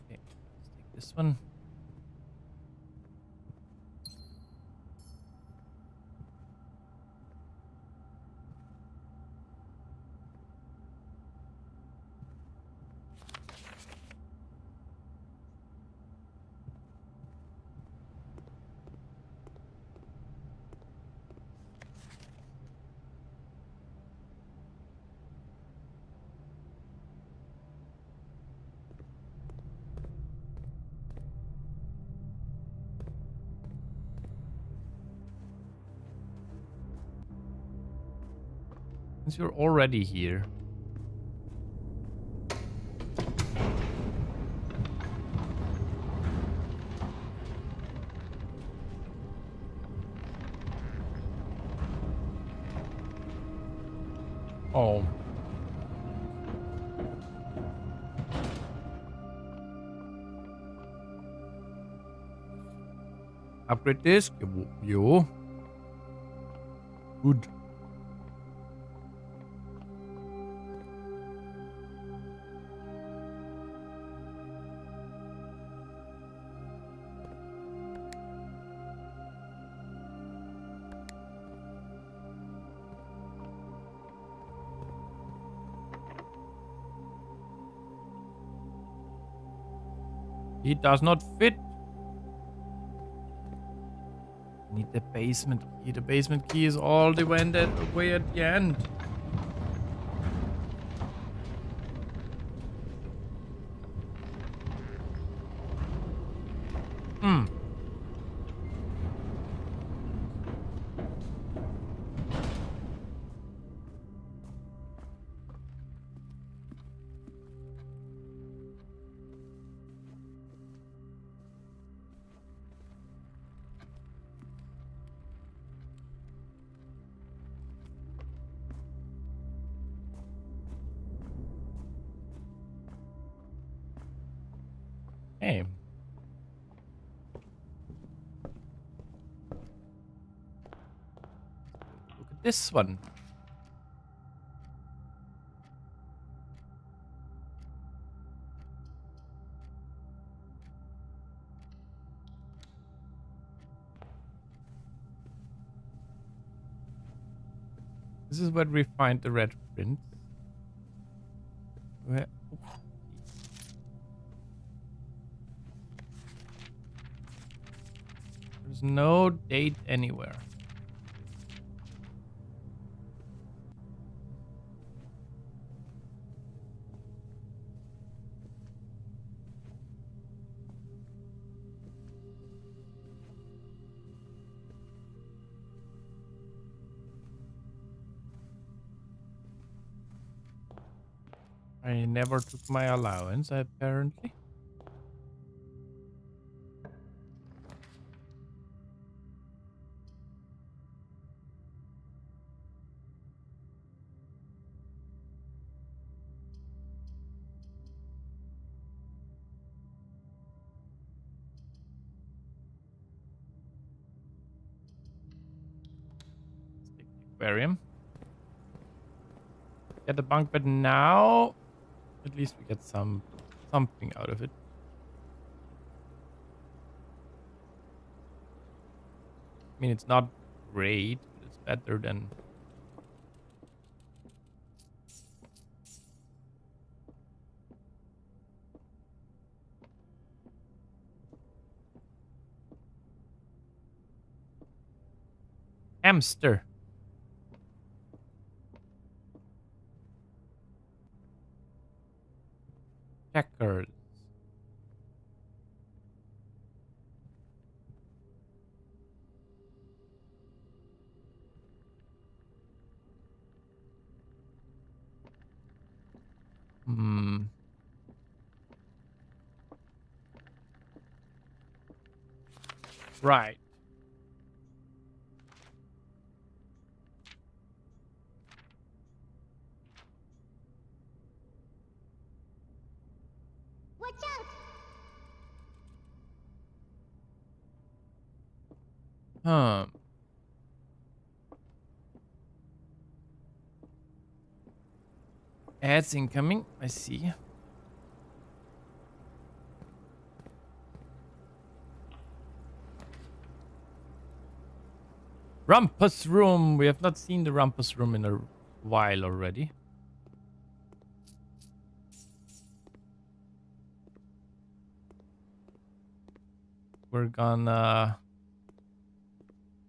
Okay, let's take this one. Since you're already here. Oh. Upgrade this. Yo. Good. It does not fit. Need the basement key. The basement key is all the way at the end. Hmm. Hey. Look at this one. This is where we find the red print. Where? There's no date anywhere. I never took my allowance, apparently. Let's take the aquarium. Get the bunk bed now. At least we get something out of it. mean, it's not great, but it's better than... Hamster. Checkers. Hmm. Right. Watch out! Huh. Ads incoming. I see. Rumpus Room. We have not seen the Rumpus Room in a while already. We're gonna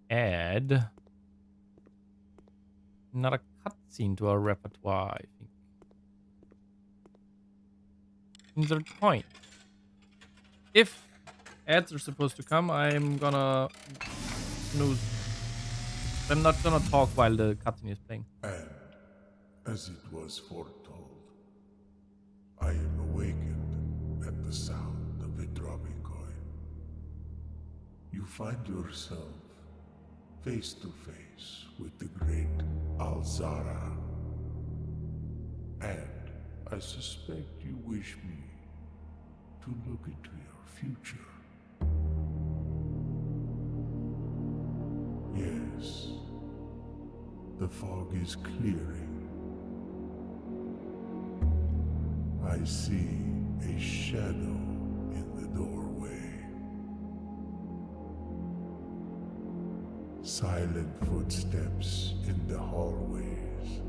add another cutscene to our repertoire, I think. Insert point. If ads are supposed to come, I'm gonna snooze. I'm not gonna talk while the cutscene is playing. And, as it was foretold, I am awakened at the sound of a dropping coin. You find yourself face to face with the great Alzara. And I suspect you wish me to look into your future. Yes, the fog is clearing. I see a shadow in the doorway. Silent footsteps in the hallways.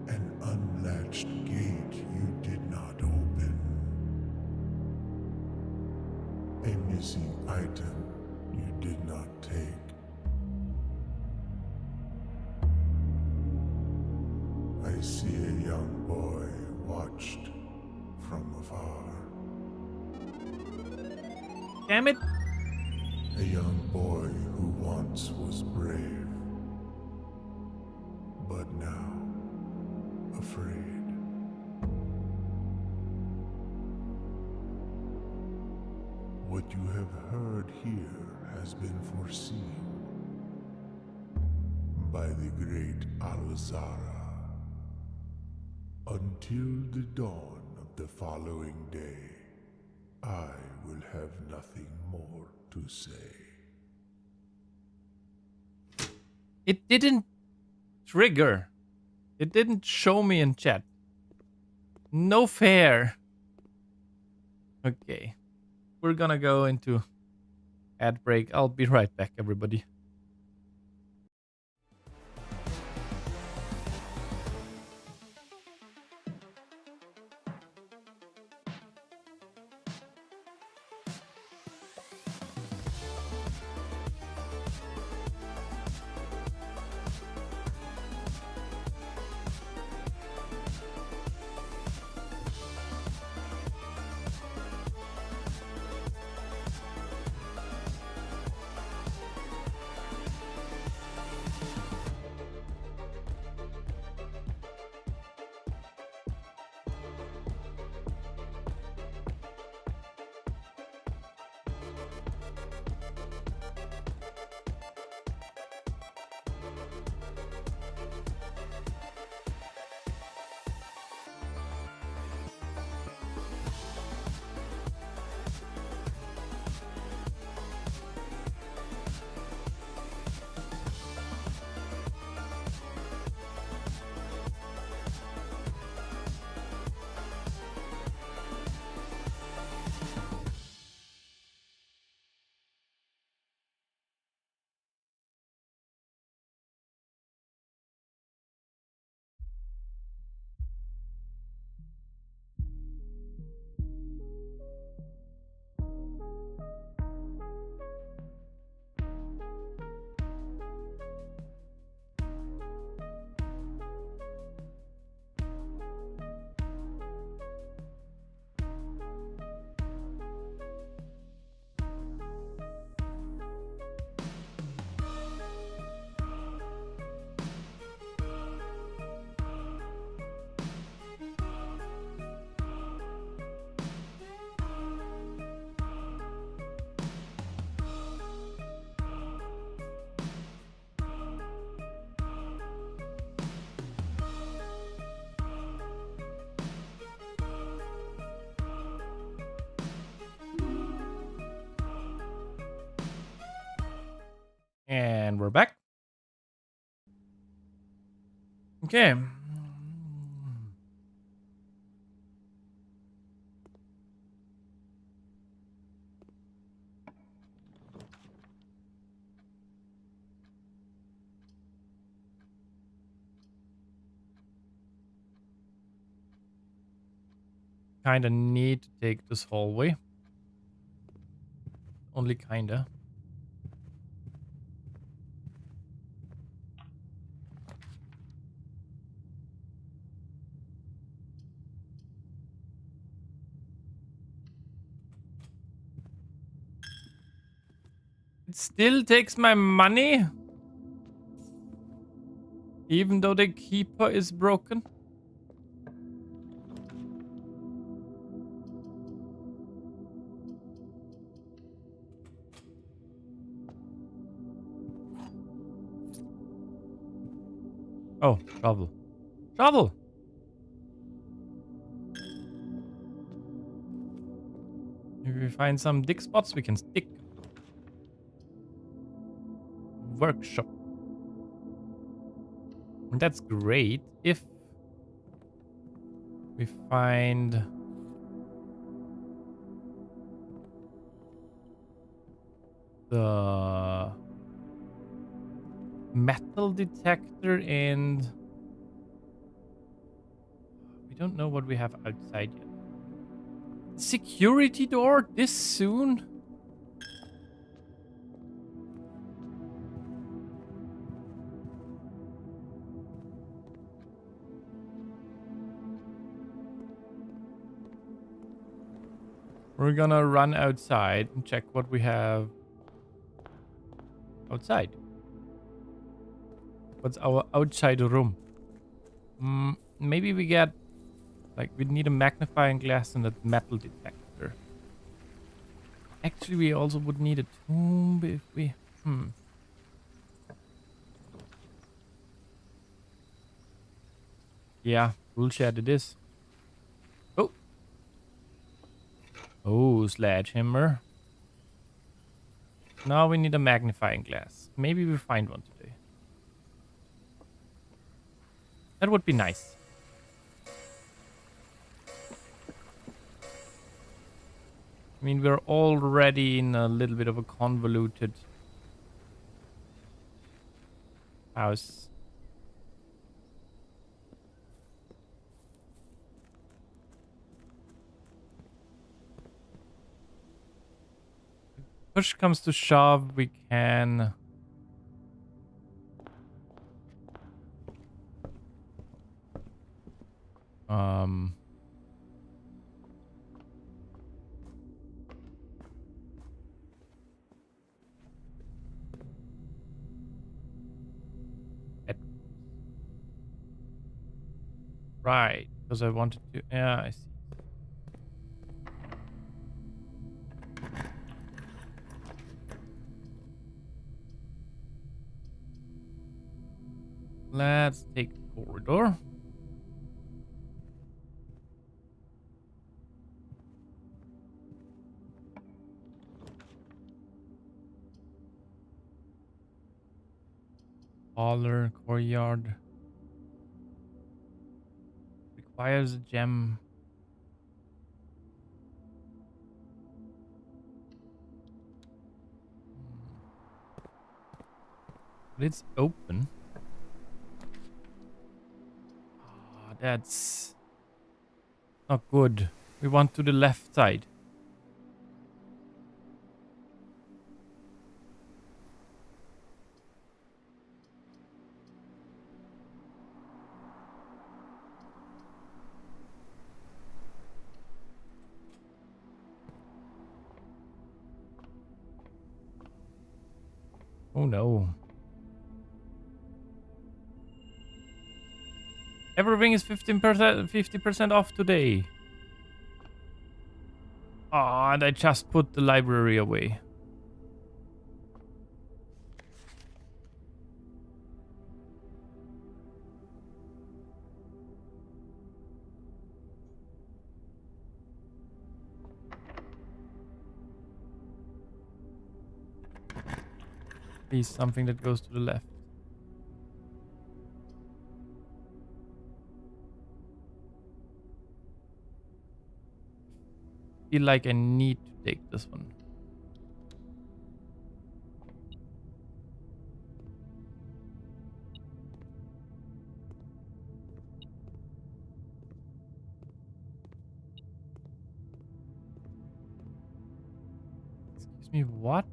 An unlatched gate you did not open. A missing item you did not take. I see a young boy watched from afar. Damn it! A young boy who once was brave, but now afraid. What you have heard here has been foreseen by the great Alzara. Until the dawn of the following day, I will have nothing more to say. It didn't trigger. It didn't show me in chat. No fair. Okay. We're gonna go into ad break. I'll be right back, everybody. And we're back. Okay. Kinda need to take this hallway. Only kinda. It still takes my money? Even though the keeper is broken? Oh, shovel. Shovel! If we find some dig spots, we can stick. Workshop. And that's great if we find the metal detector and we don't know what we have outside yet. Security door this soon? We're gonna run outside and check what we have outside. What's our outside room? Maybe we get, like, we need a magnifying glass and a metal detector. Actually, we also would need a tomb if we... Yeah, bullshit it is. Oh. Oh, sledgehammer. Now we need a magnifying glass. Maybe we find one today. That would be nice. I mean, we're already in a little bit of a convoluted house. Push comes to shove, we can... Right, because I wanted to... Yeah, I see. Let's take the corridor. Parlor, courtyard. Requires a gem. But it's open. Ah, that's not good. We want to the left side. Oh no. Everything is 50% off today. Ah, and I just put the library away. Please, something that goes to the left. Feel like I need to take this one. Excuse me, what?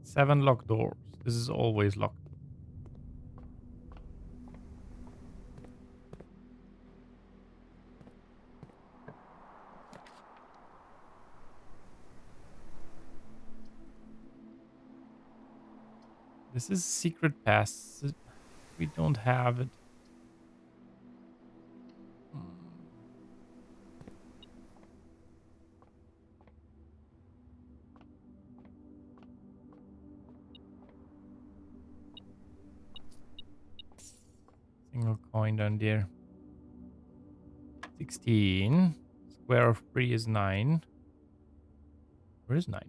Seven locked doors. This is always locked. This is secret pass. We don't have it. Single coin down there. 16. Square of 3 is 9. Where is 9?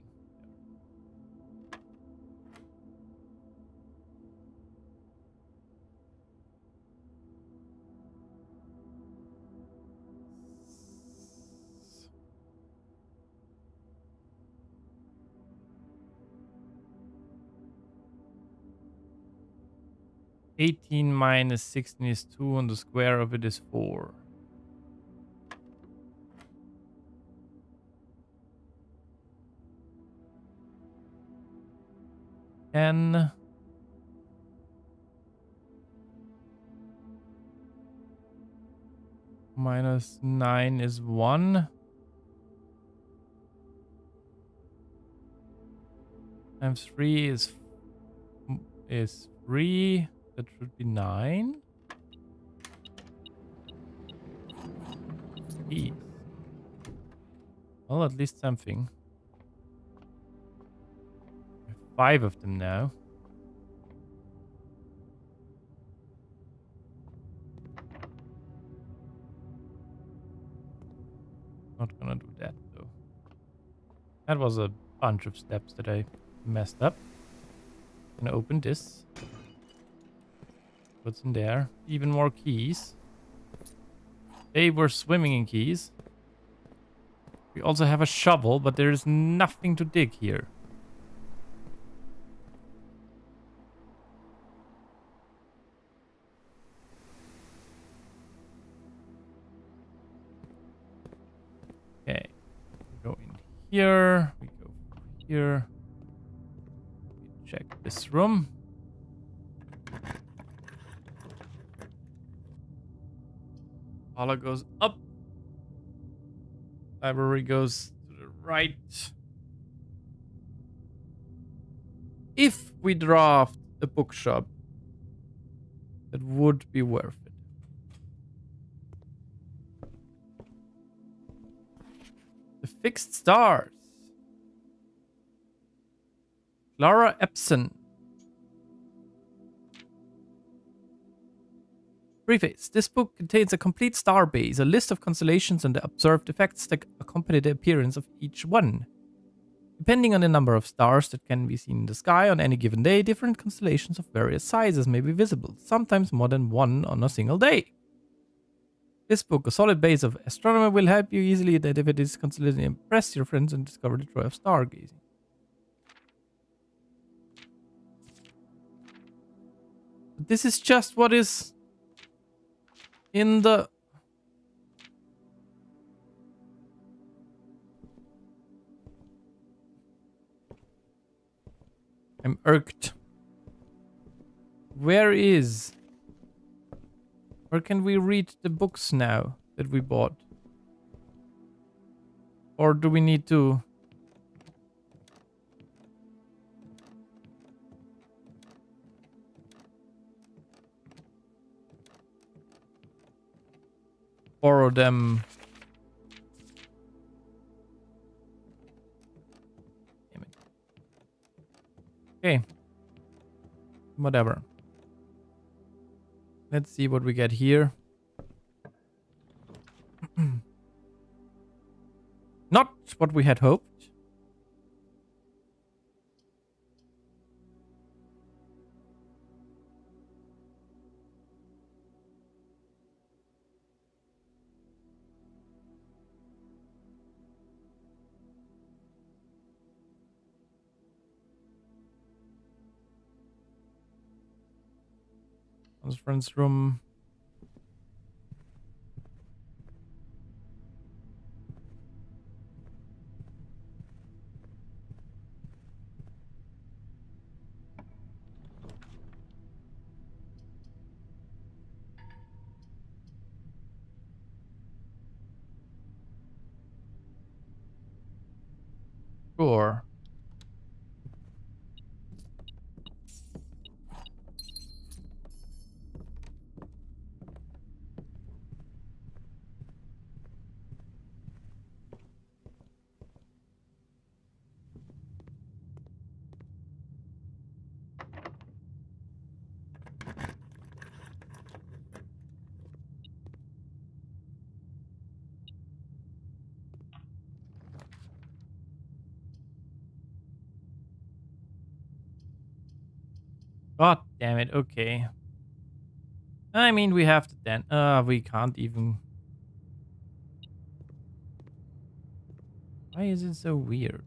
$18 minus 16 is 2, and the square of it is 4. $10 minus 9 is 1. Times 3 is 3. That should be 9. Jeez. Well, at least something. We have 5 of them now. Not gonna do that though. That was a bunch of steps that I messed up. Gonna open this. What's in there? Even more keys. They were swimming in keys. We also have a shovel, but there is nothing to dig here. Okay. We go in here. We go here. We check this room. Paula goes up. Library goes to the right. If we draft a bookshop, that would be worth it. The fixed stars. Clara Epson. Preface. This book contains a complete star base, a list of constellations and the observed effects that accompany the appearance of each one. Depending on the number of stars that can be seen in the sky on any given day, different constellations of various sizes may be visible, sometimes more than one on a single day. This book, a solid base of astronomy, will help you easily identify this constellation, impress your friends, and discover the joy of stargazing. But this is just what is in the... I'm irked. Where can we read the books now that we bought? Or do we need to... borrow them Whatever. Let's see what we get here. Not what we had hoped. Conference room. Sure. God damn it. Okay. I mean, we have to then. We can't even. Why is it so weird?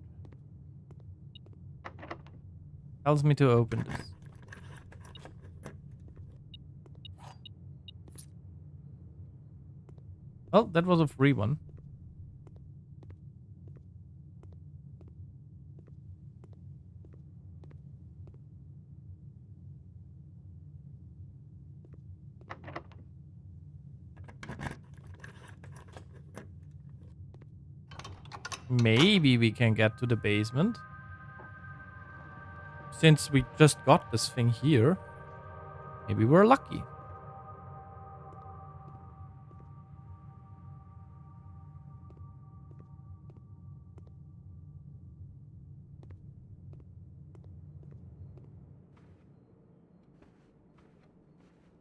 Tells me to open this. Well, that was a free one. Maybe we can get to the basement. Since we just got this thing here, maybe we're lucky.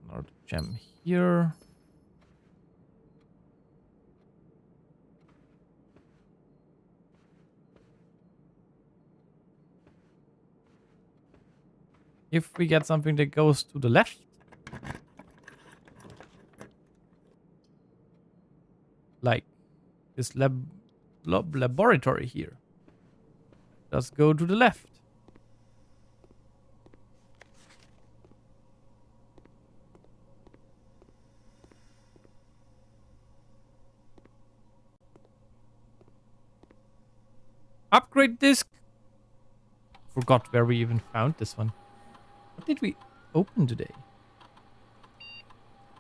Another gem here. If we get something that goes to the left. Like this laboratory here. Does go to the left. Upgrade disc. Forgot where we even found this one. What did we open today?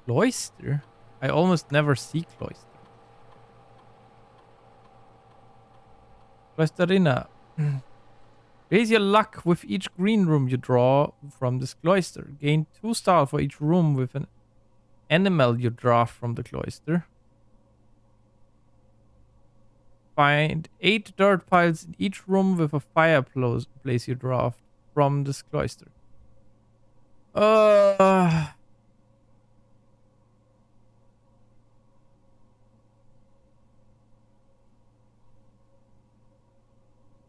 Cloister? I almost never see Cloister. Cloisterina. Raise your luck with each green room you draw from this cloister. Gain 2 stars for each room with an animal you draw from the cloister. Find 8 dirt piles in each room with a fireplace you draw from this cloister.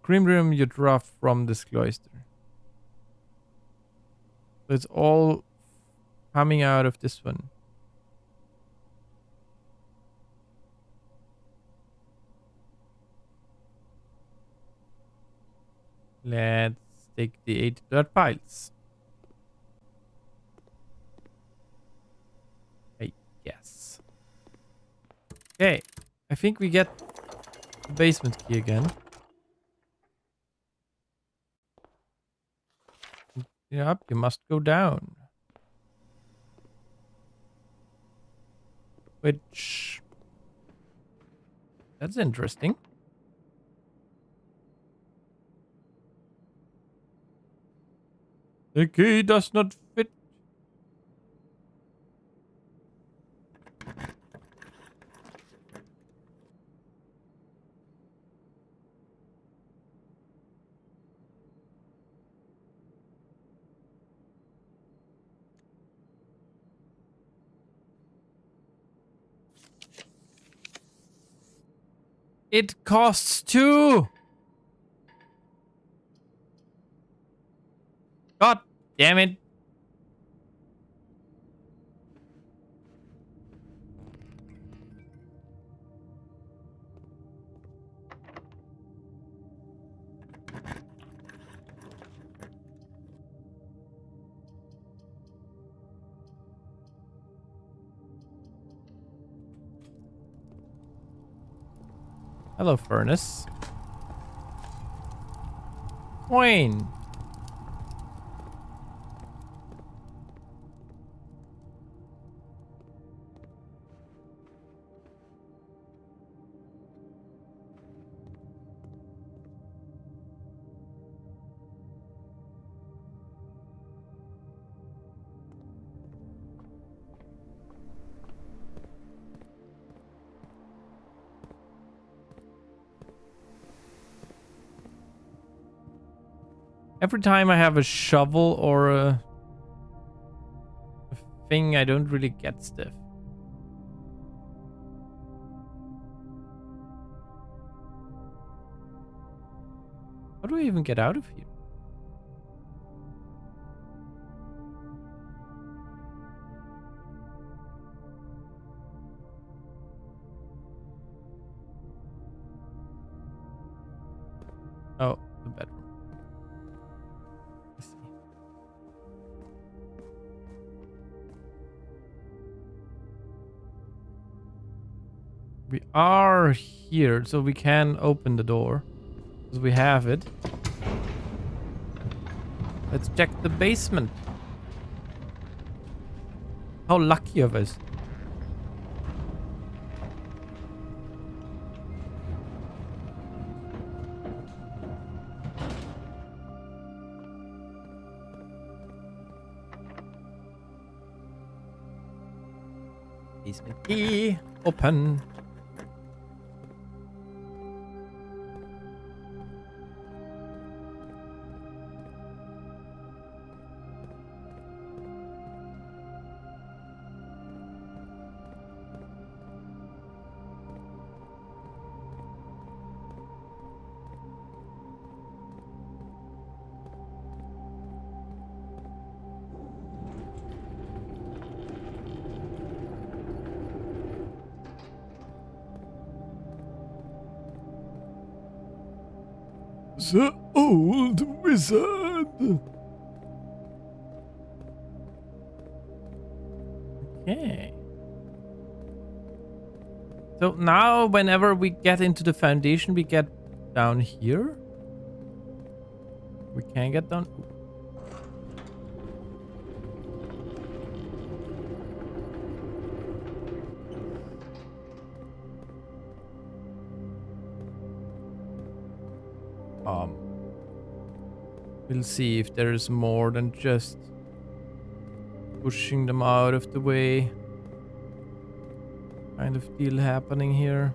Green room you draw from this cloister. So it's all coming out of this one. Let's take the 8 dirt piles. I guess. Okay. I think we get the basement key again. Yep, you must go down. Which... That's interesting. The key does not fit. It costs 2. God damn it. Hello, furnace. Coin. Every time I have a shovel or a thing, I don't really get stuff. How do I even get out of here? Oh, the bedroom. I see. We are here, so we can open the door. Because we have it. Let's check the basement. How lucky of us. Basement key. Open. The old wizard. Okay. So now whenever we get into the foundation, we get down here. We can get down. We'll see if there's more than just pushing them out of the way kind of deal happening here.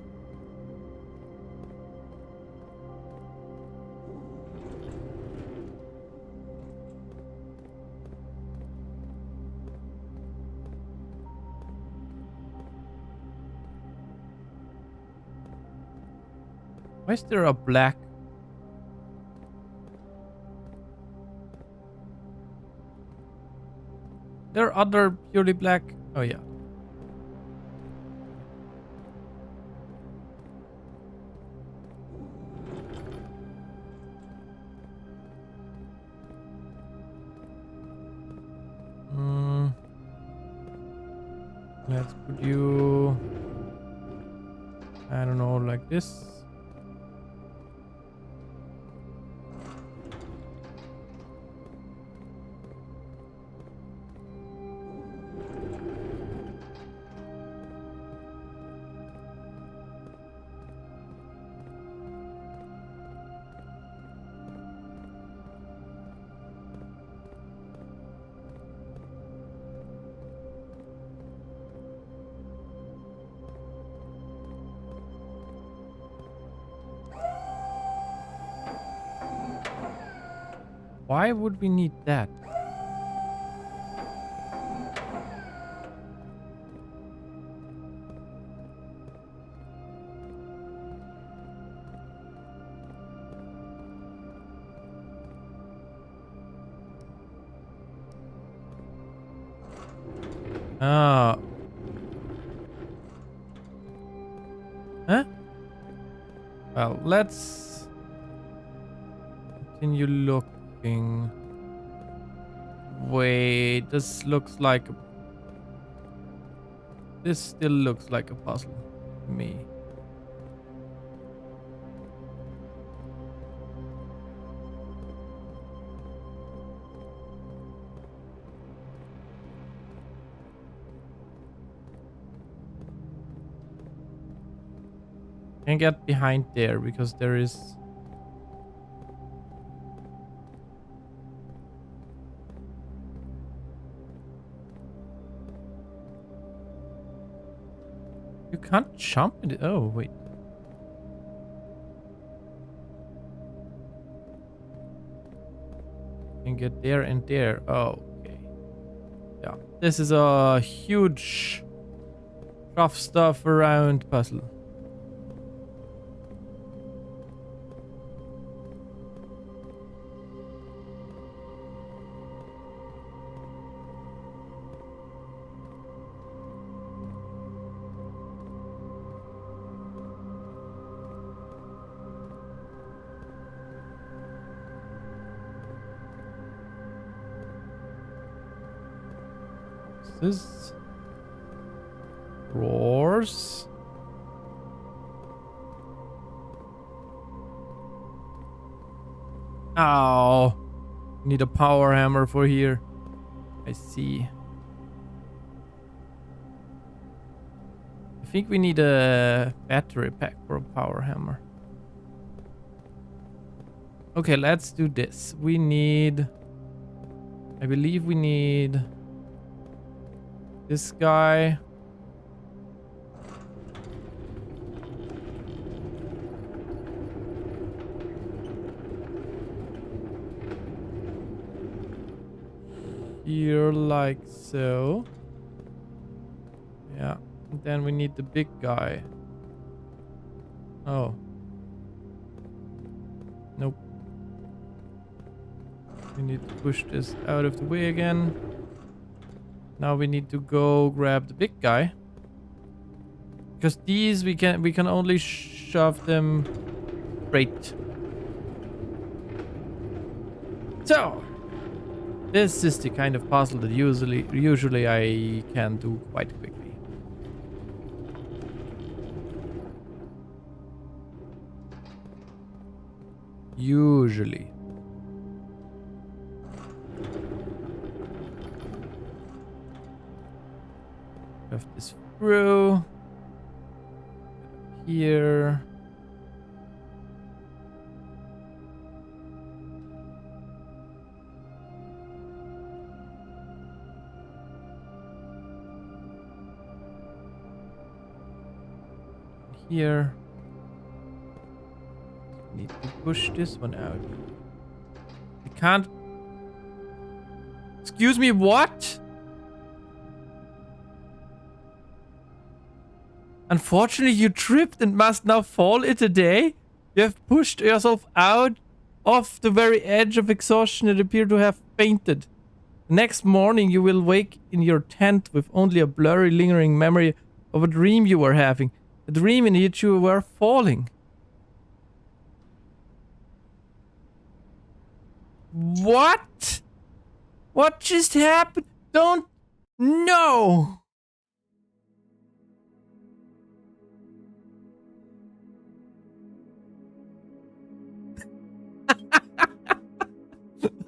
Why is there a black? There are other purely black. Oh yeah. Let's put you, I don't know, like this. Why would we need that? Ah. Huh? Well, let's continue looking. Wait, this looks like a... This still looks like a puzzle to me. Can't get behind there because there is... You can't jump in it. Oh, wait. You can get there and there. Oh, okay. Yeah. This is a huge rough stuff around puzzle. This roars. Ow. Need a power hammer for here. I see. I think we need a battery pack for a power hammer. Okay, let's do this. We need... I believe we need... this guy. Here, like so. Yeah. And then we need the big guy. Oh. Nope. We need to push this out of the way again. Now we need to go grab the big guy. Because these we can only shove them straight. So this is the kind of puzzle that usually I can do quite quickly. Usually. Shove this through. Here. Here. Need to push this one out. I can't. Excuse me, what? Unfortunately, you tripped and must now fall it a day. You have pushed yourself out of the very edge of exhaustion and appear to have fainted. Next morning, you will wake in your tent with only a blurry, lingering memory of a dream you were having. A dream in which you were falling. What? What just happened? Don't... No!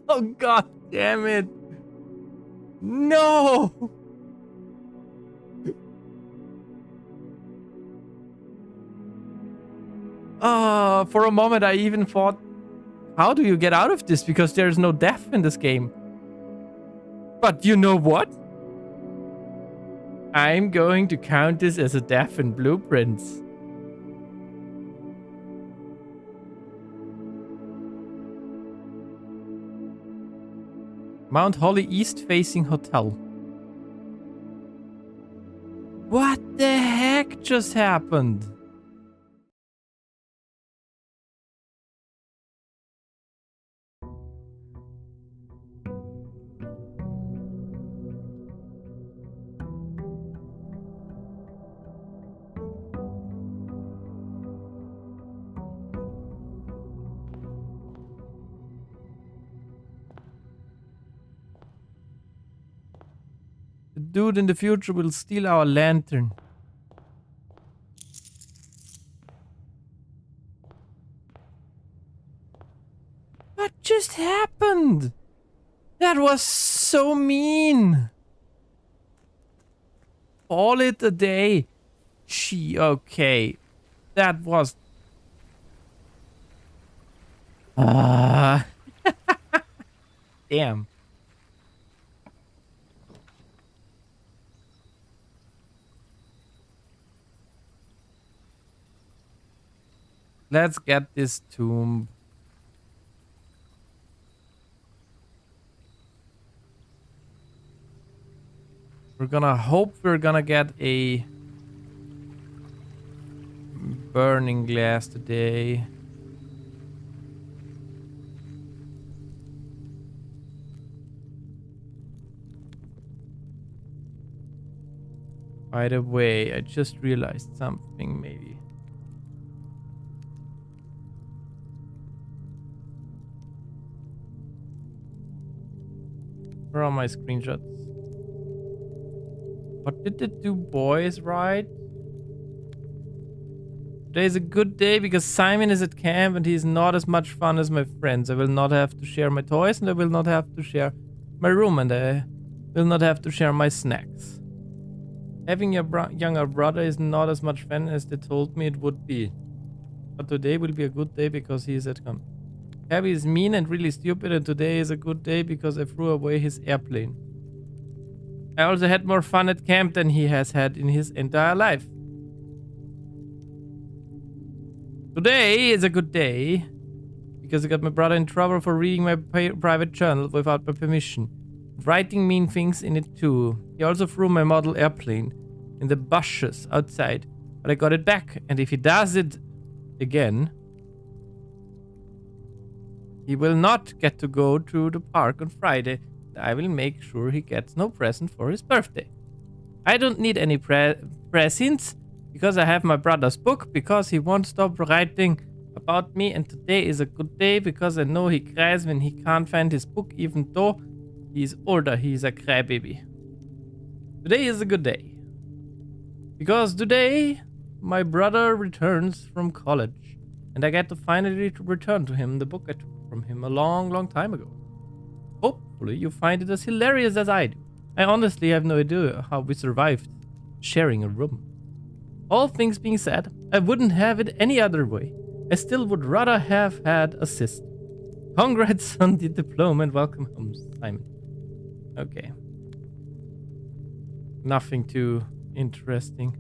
Oh, god damn it. No! For a moment I even thought, how do you get out of this? Because there's no death in this game. But you know what? I'm going to count this as a death in Blueprints. Mount Holly East facing hotel. What the heck just happened? dude in the future will steal our lantern. What just happened? That was so mean. Call it a day. Gee, okay. That was... Damn. Let's get this tomb. We're gonna hope we're gonna get a burning glass today. By the way, I just realized something maybe. Where are my screenshots? What did the two boys write? Today is a good day because Simon is at camp and he is not as much fun as my friends. I will not have to share my toys and I will not have to share my room and I will not have to share my snacks. Having a younger brother is not as much fun as they told me it would be. But today will be a good day because he is at camp. Cabby is mean and really stupid and today is a good day because I threw away his airplane. I also had more fun at camp than he has had in his entire life. Today is a good day because I got my brother in trouble for reading my private journal without my permission. Writing mean things in it too. He also threw my model airplane in the bushes outside, but I got it back. And if he does it again, he will not get to go to the park on Friday. I will make sure he gets no present for his birthday. I don't need any presents because I have my brother's book because he won't stop writing about me and today is a good day because I know he cries when he can't find his book even though he's older, he's a crybaby. Today is a good day because today my brother returns from college and I get to finally return to him the book I took from him a long time ago. Hopefully you find it as hilarious as I do. I honestly have no idea how we survived sharing a room. All things being said, I wouldn't have it any other way. I still would rather have had a sister. Congrats on the diploma and welcome home, Simon. Okay. Nothing too interesting.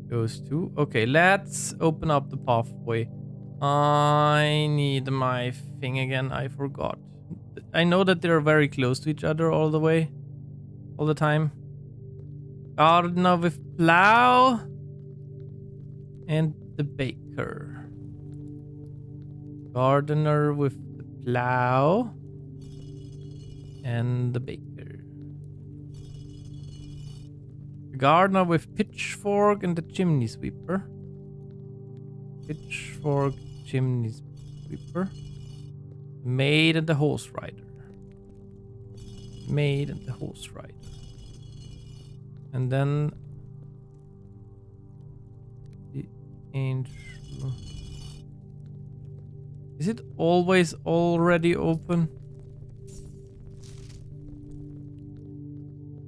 Goes to... Okay, let's open up the pathway. I need my thing again. I forgot. I know that they're very close to each other all the time. Gardener with plow and the baker. Gardener with the plow and the baker. Gardener with pitchfork and the chimney sweeper. Pitchfork, chimney sweeper. Maid and the horse rider. Maid and the horse rider. And then the angel. Is it always already open?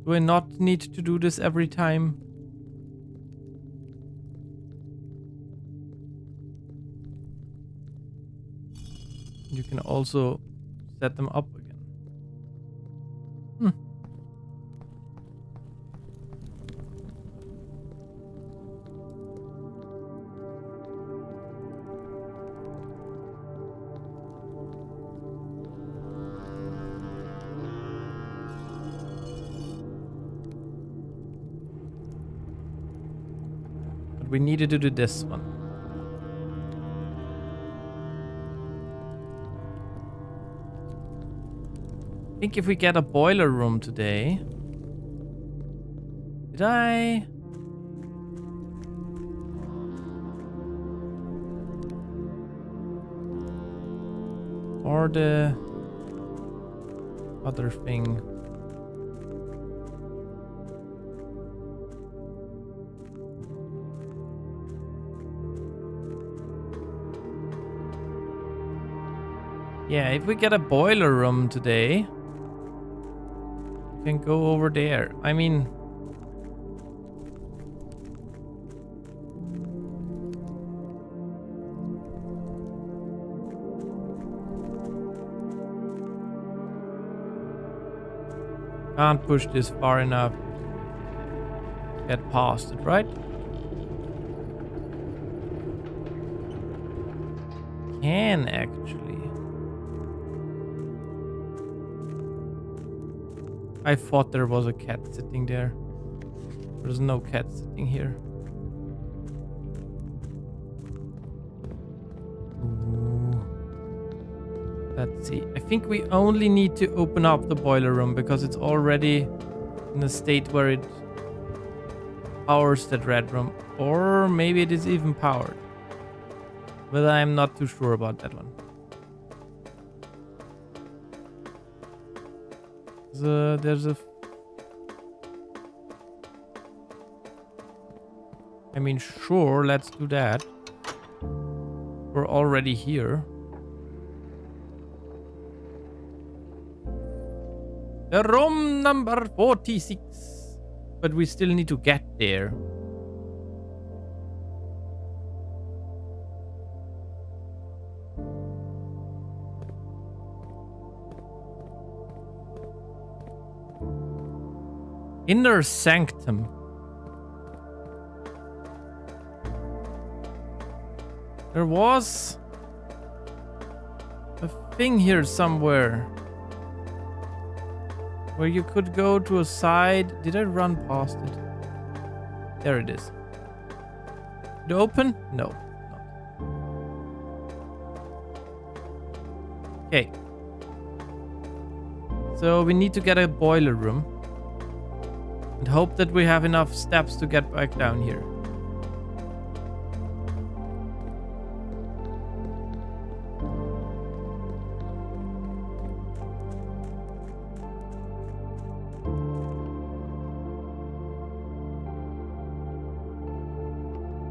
Do I not need to do this every time? You can also set them up again. But we needed to do this one. I think if we get a boiler room today... Did I... Or the... other thing. Yeah, if we get a boiler room today, we can go over there. I mean, can't push this far enough. Get past it, right? Can actually. I thought there was a cat sitting there. There's no cat sitting here. Ooh. Let's see. I think we only need to open up the boiler room because it's already in a state where it powers that red room. Or maybe it is even powered. But I'm not too sure about that one. There's a... I mean, sure, let's do that. We're already here. The room number 46. But we still need to get there. Inner Sanctum. There was a thing here somewhere where you could go to a side. Did I run past it? There it is. Did it open? No. Okay. So we need to get a boiler room. And hope that we have enough steps to get back down here.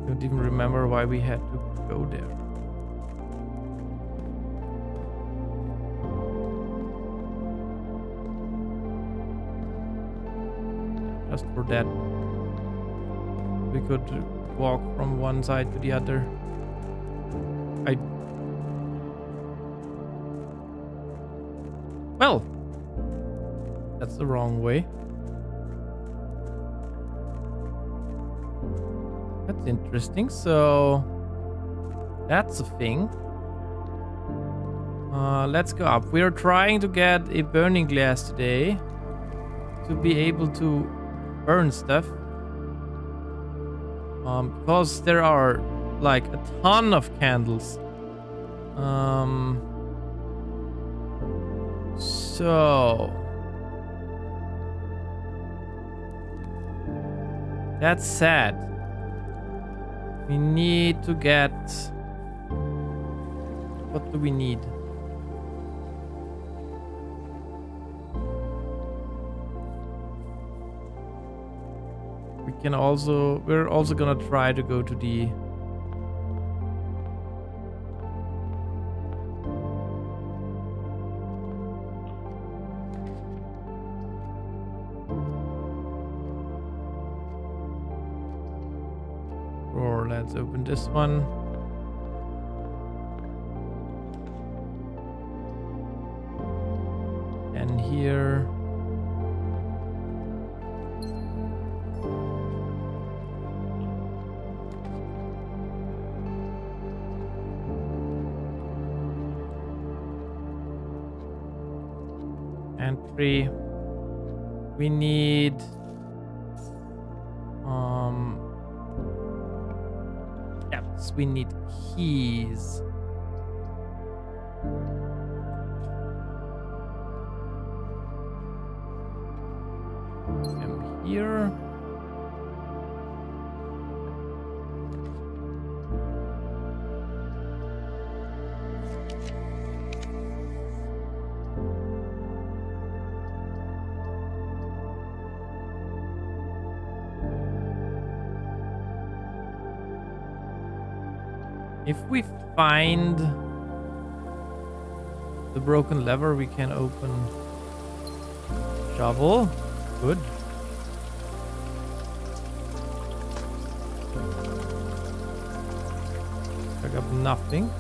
Don't even remember why we had to go there. Just for that, we could walk from one side to the other. Well, that's the wrong way. That's interesting. So that's a thing. Let's go up. We are trying to get a burning glass today to be able to burn stuff. Because there are like a ton of candles. So that's sad. We need to get... What do we need? We can also... We're also gonna try to go to the... Or let's open this one. And here. And 3. We need yes, we need keys. Come here. If we find the broken lever, we can open shovel. Good. I got nothing.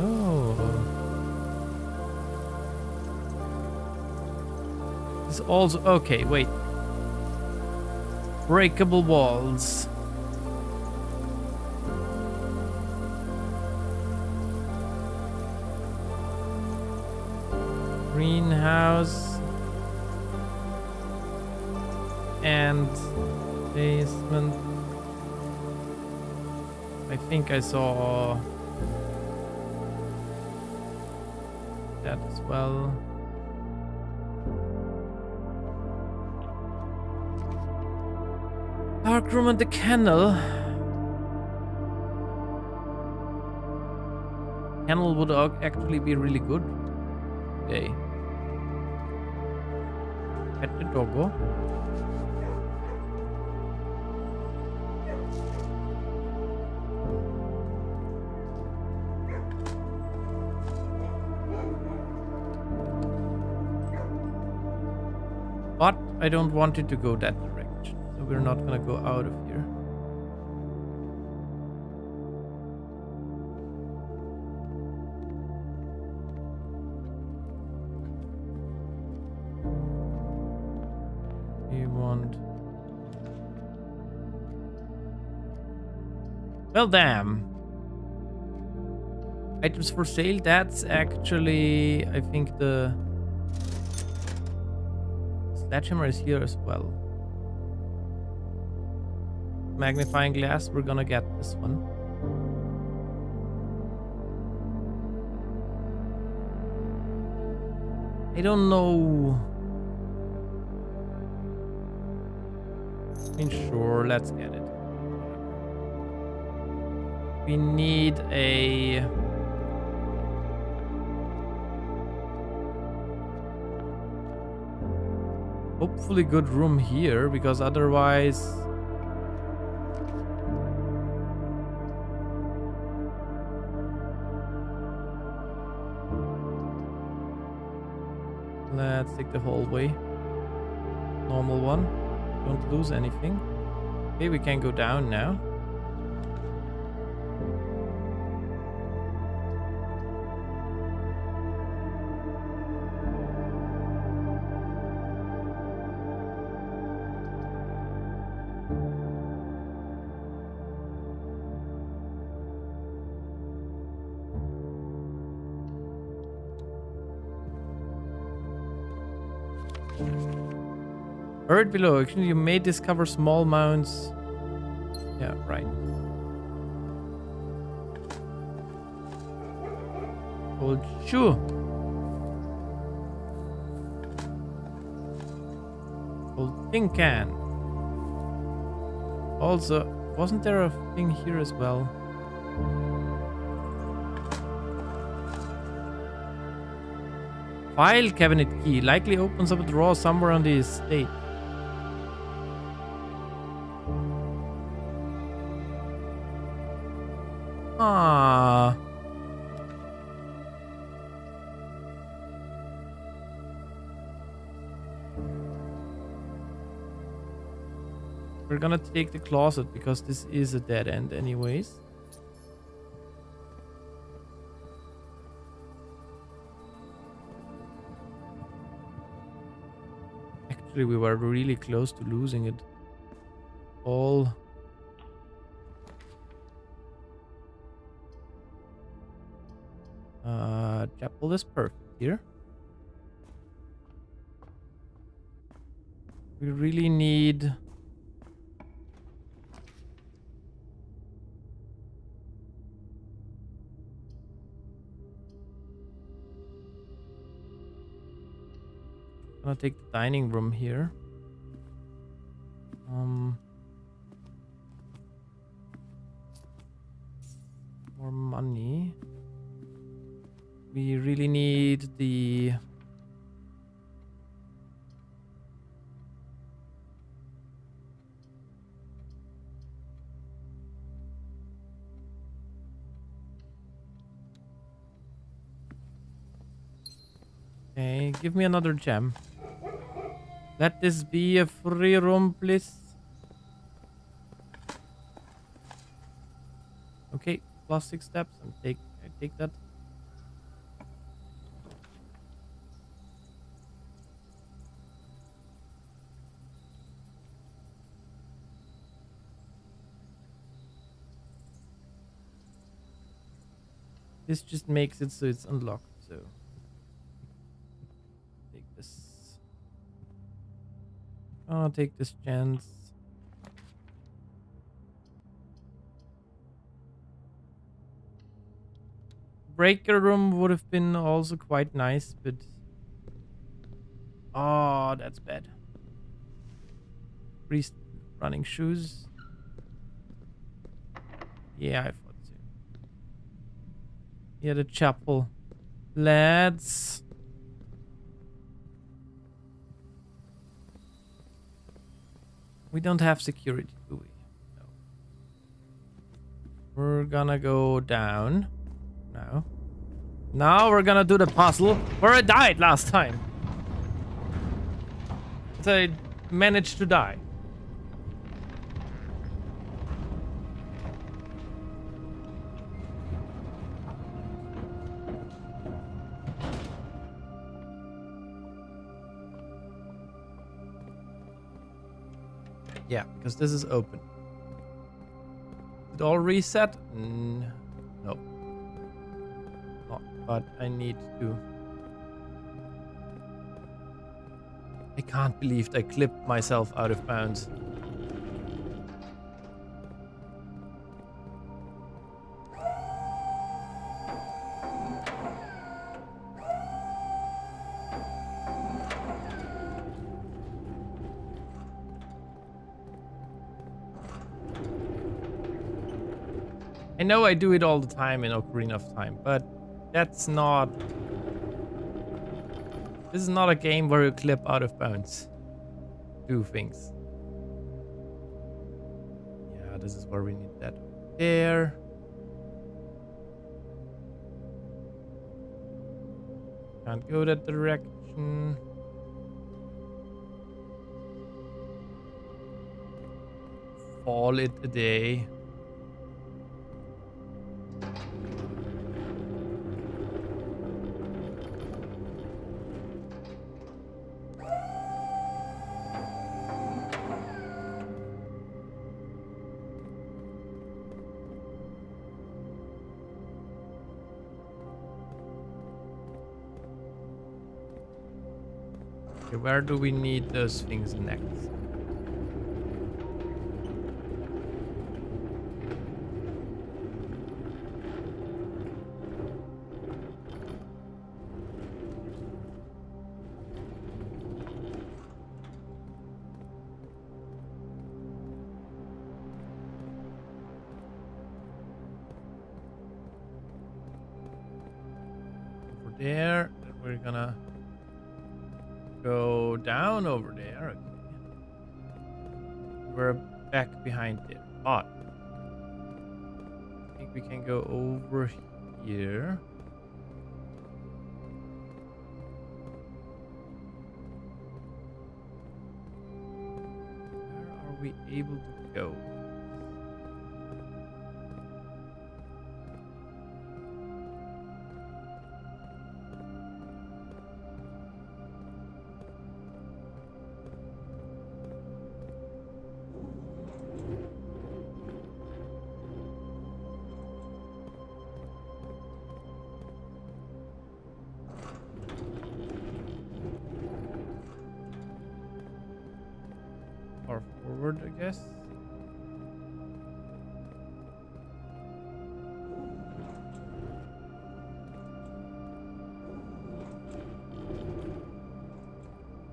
Oh. This also okay, wait. Breakable walls. Greenhouse. And basement. I think I saw that as well. Dark room and the kennel. Kennel would actually be really good. Okay. Pet the doggo. But I don't want it to go that direction, so we're not gonna go out of here. We want... Well, damn. Items for sale, that's actually, I think the... Sledgehammer is here as well. Magnifying glass, we're gonna get this one. I don't know. I mean, sure, let's get it. We need a... hopefully good room here, because otherwise... Let's take the hallway. Normal one. Don't lose anything. Okay, we can go down now. Bird below. Actually, you may discover small mounds. Yeah, right. Old shoe. Old tin can. Also, wasn't there a thing here as well? File cabinet key. Likely opens up a drawer somewhere on the estate. Ah. We're gonna take the closet because this is a dead end anyways. Actually, we were really close to losing it all. Chapel is perfect here. We really need... I'm gonna take the dining room here. More money. We really need the... Okay, give me another gem. Let this be a free room, please. Okay, plus 6 steps and I take that. This just makes it so it's unlocked, so take this. I'll take this chance. Breaker room would have been also quite nice, but oh, that's bad. Priest running shoes. Yeah, I thought so. Yeah, the chapel. Lads. We don't have security, do we? No. We're gonna go down. Now. Now we're gonna do the puzzle where I died last time. So I managed to die. Yeah, because this is open. Did it all reset? No. Not, but I need to. I can't believe I clipped myself out of bounds. I know I do it all the time in Ocarina of Time, but that's not... This is not a game where you clip out of bounds. Do things. Yeah, this is where we need that. There. Can't go that direction. Fall it a day. Okay, where do we need those things next? Over there, then we're gonna go down over there. Okay. We're back behind there. But I think we can go over here. Where are we able to go? Or forward, I guess.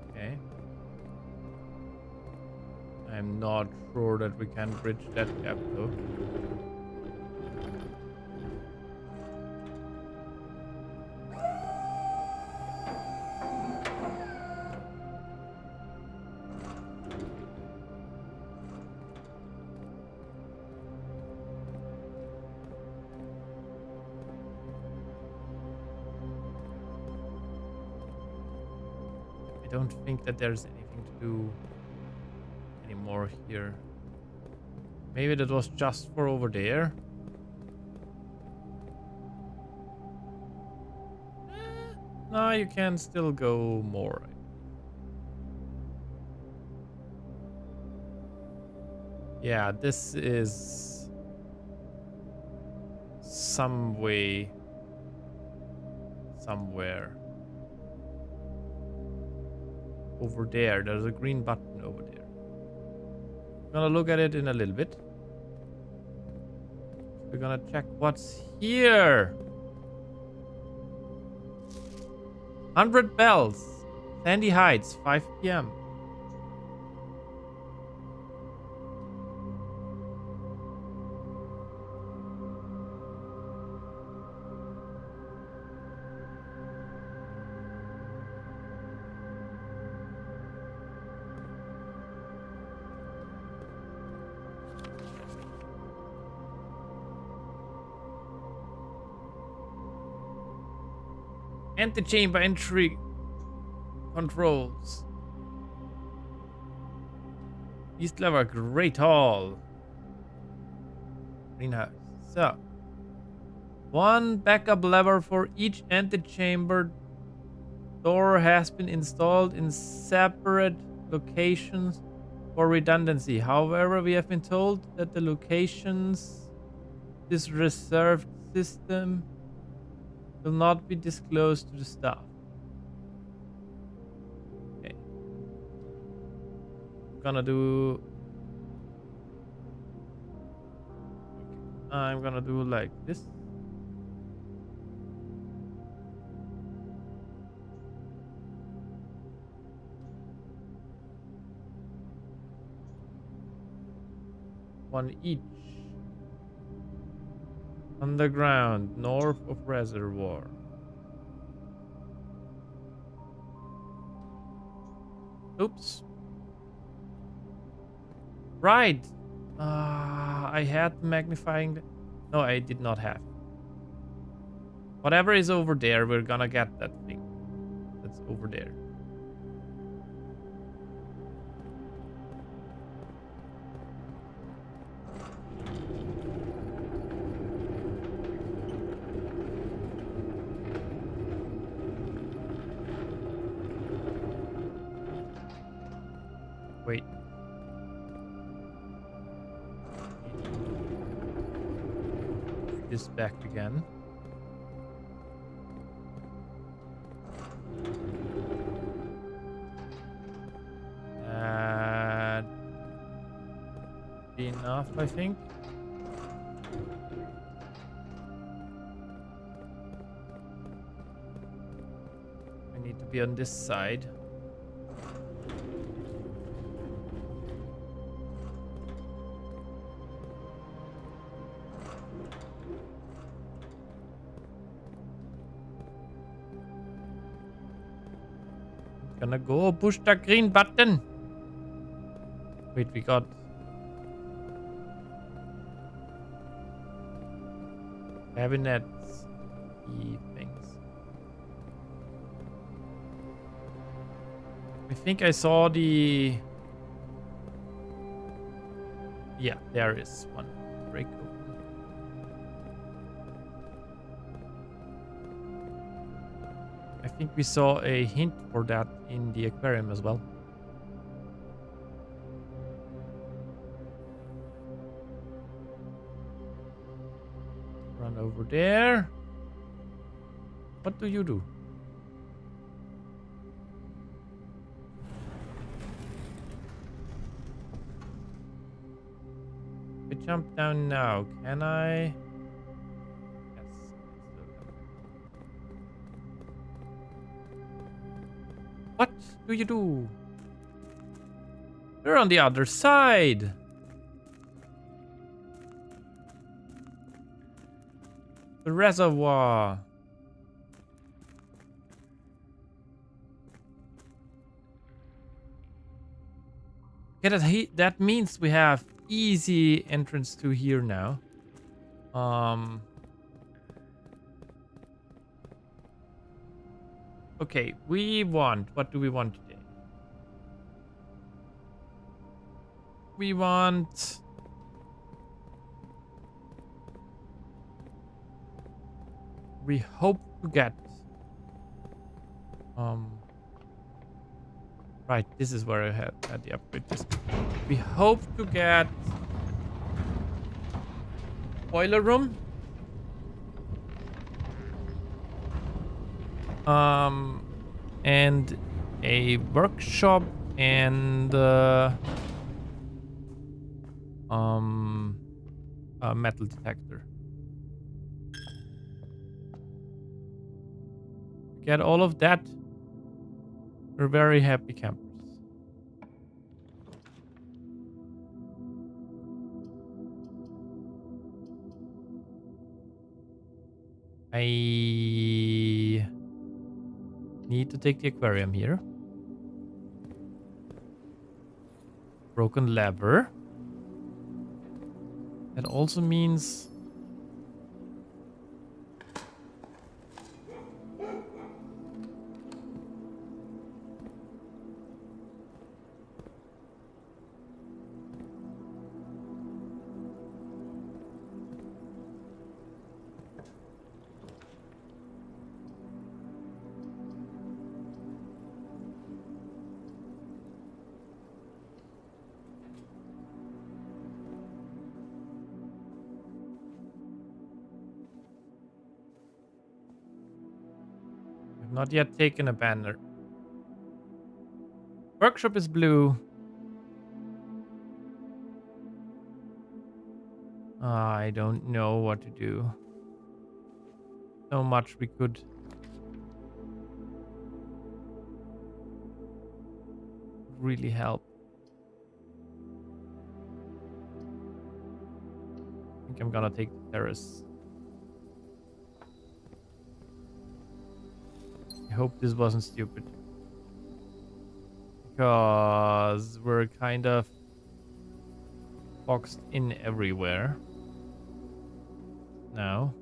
Okay. I'm not sure that we can bridge that gap though. I don't think that there's anything to do anymore here. Maybe that was just for over there. No, you can still go more. Yeah, this is some way somewhere over there. There's a green button over there. I'm gonna look at it in a little bit. We're gonna check what's here. 100 bells. Sandy Heights, 5 p.m. Antechamber entry controls. East lever, Great Hall. Greenhouse. So, one backup lever for each antechamber door has been installed in separate locations for redundancy. However, we have been told that the locations this reserved system will not be disclosed to the staff. Okay. I'm gonna do like this. One each. Underground, north of reservoir. Oops. Right. I had magnifying. No, I did not have. Whatever is over there, we're gonna get that thing. That's over there. Wait. This back again. Enough, I think. I need to be on this side. Gonna go push the green button. Wait, we got cabinets, key things. I think I saw the. Yeah, there is one. Break open. I think we saw a hint for that in the aquarium as well. Run over there. What do you do? I jump down now. Can I? What do you do? You're on the other side. The reservoir. Yeah, that means we have easy entrance to here now. Okay, what do we want today? We want... We hope to get... Right, this is where I had the upgrade. We hope to get... Boiler room. And a workshop and a metal detector. Get all of that. We're very happy campers. I need to take the aquarium here. Broken lever. That also means... Not yet taken a banner. Workshop is blue. I don't know what to do. So much we could. Really help. I think I'm gonna take the terrace. I hope this wasn't stupid. Because we're kind of boxed in everywhere now.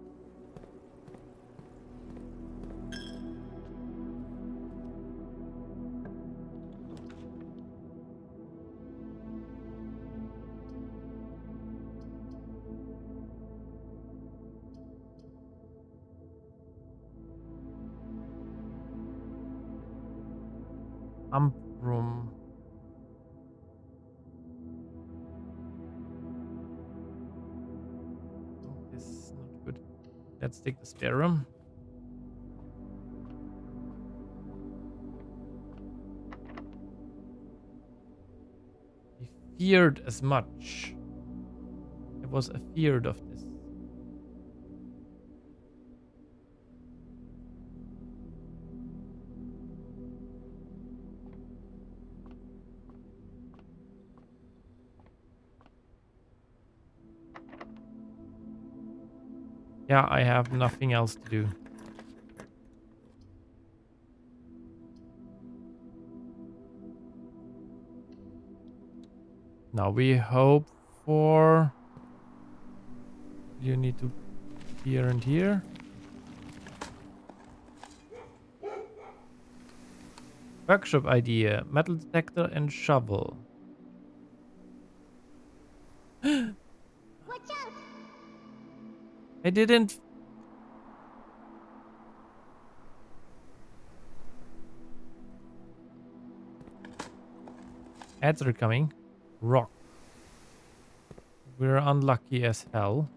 Room. Oh, this is not good. Let's take the spare room. We feared as much. I was afeared of this. Yeah, I have nothing else to do. Now we hope for... You need to here and here. Workshop idea. Metal detector and shovel. Watch out! I didn't... Ads are coming. Rock. We're unlucky as hell.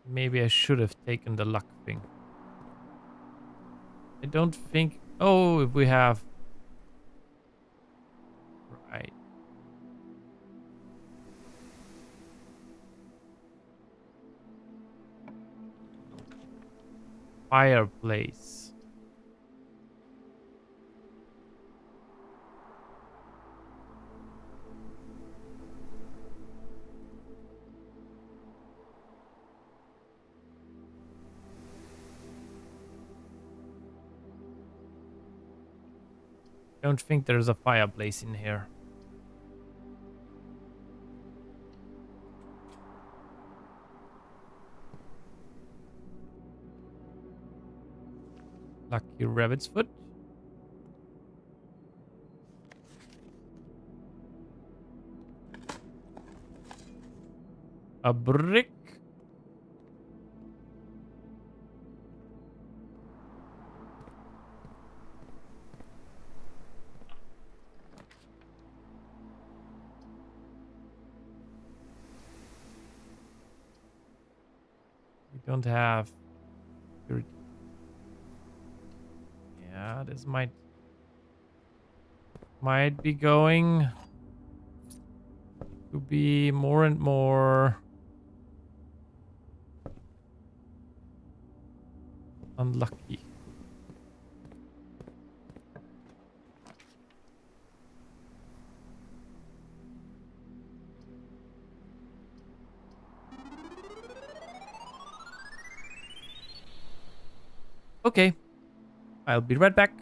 Maybe I should have taken the luck thing. I don't think... Oh, we have... Right. Fireplace. Don't think there's a fireplace in here. Lucky rabbit's foot. a brick. We don't have. Yeah, this might be going to be more and more unlucky. Okay, I'll be right back.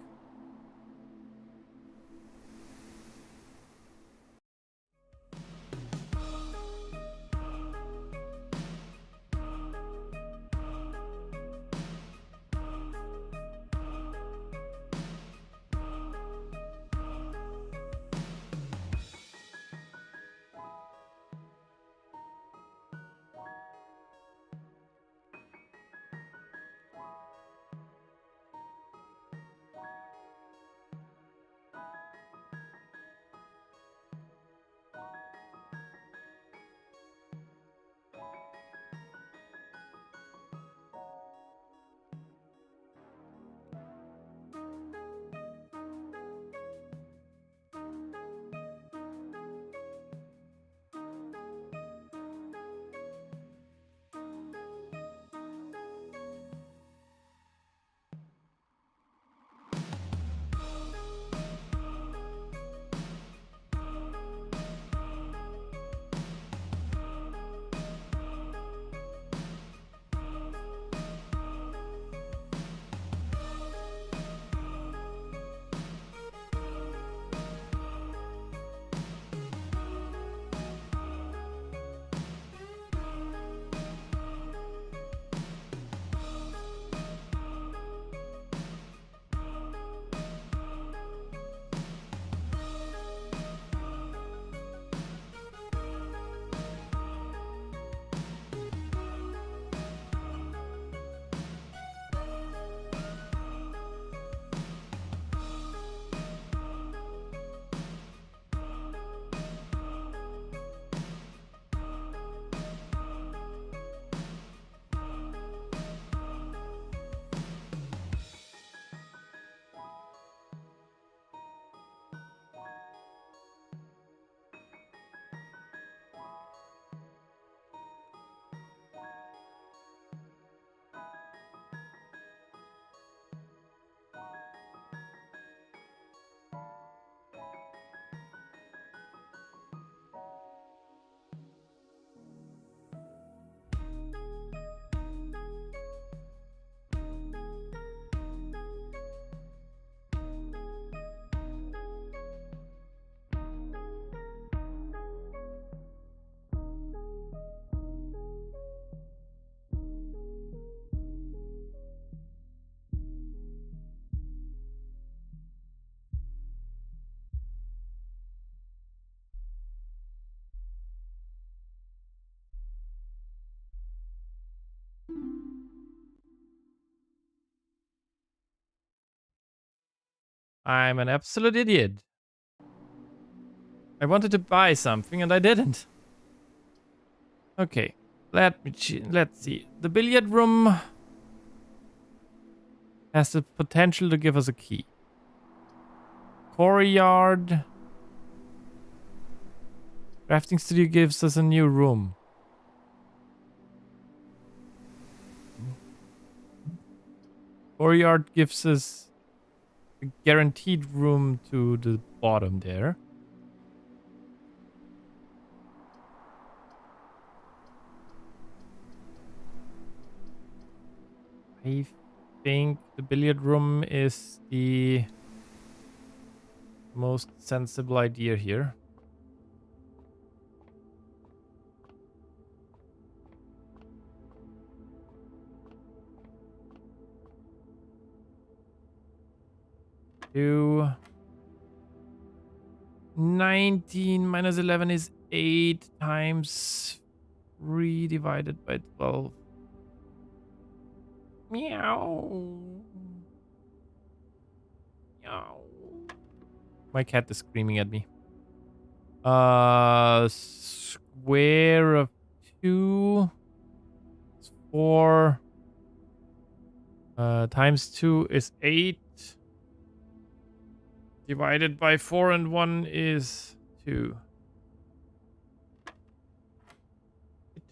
I'm an absolute idiot. I wanted to buy something and I didn't. Okay, let's see. The billiard room has the potential to give us a key. Courtyard. Crafting studio gives us a new room. Courtyard gives us a guaranteed room to the bottom there. I think the billiard room is the most sensible idea here. Two. 19 minus 11 is 8 times 3 divided by 12. Meow. Meow. My cat is screaming at me. Square of 2 is 4. Times 2 is 8. Divided by 4 and 1 is 2.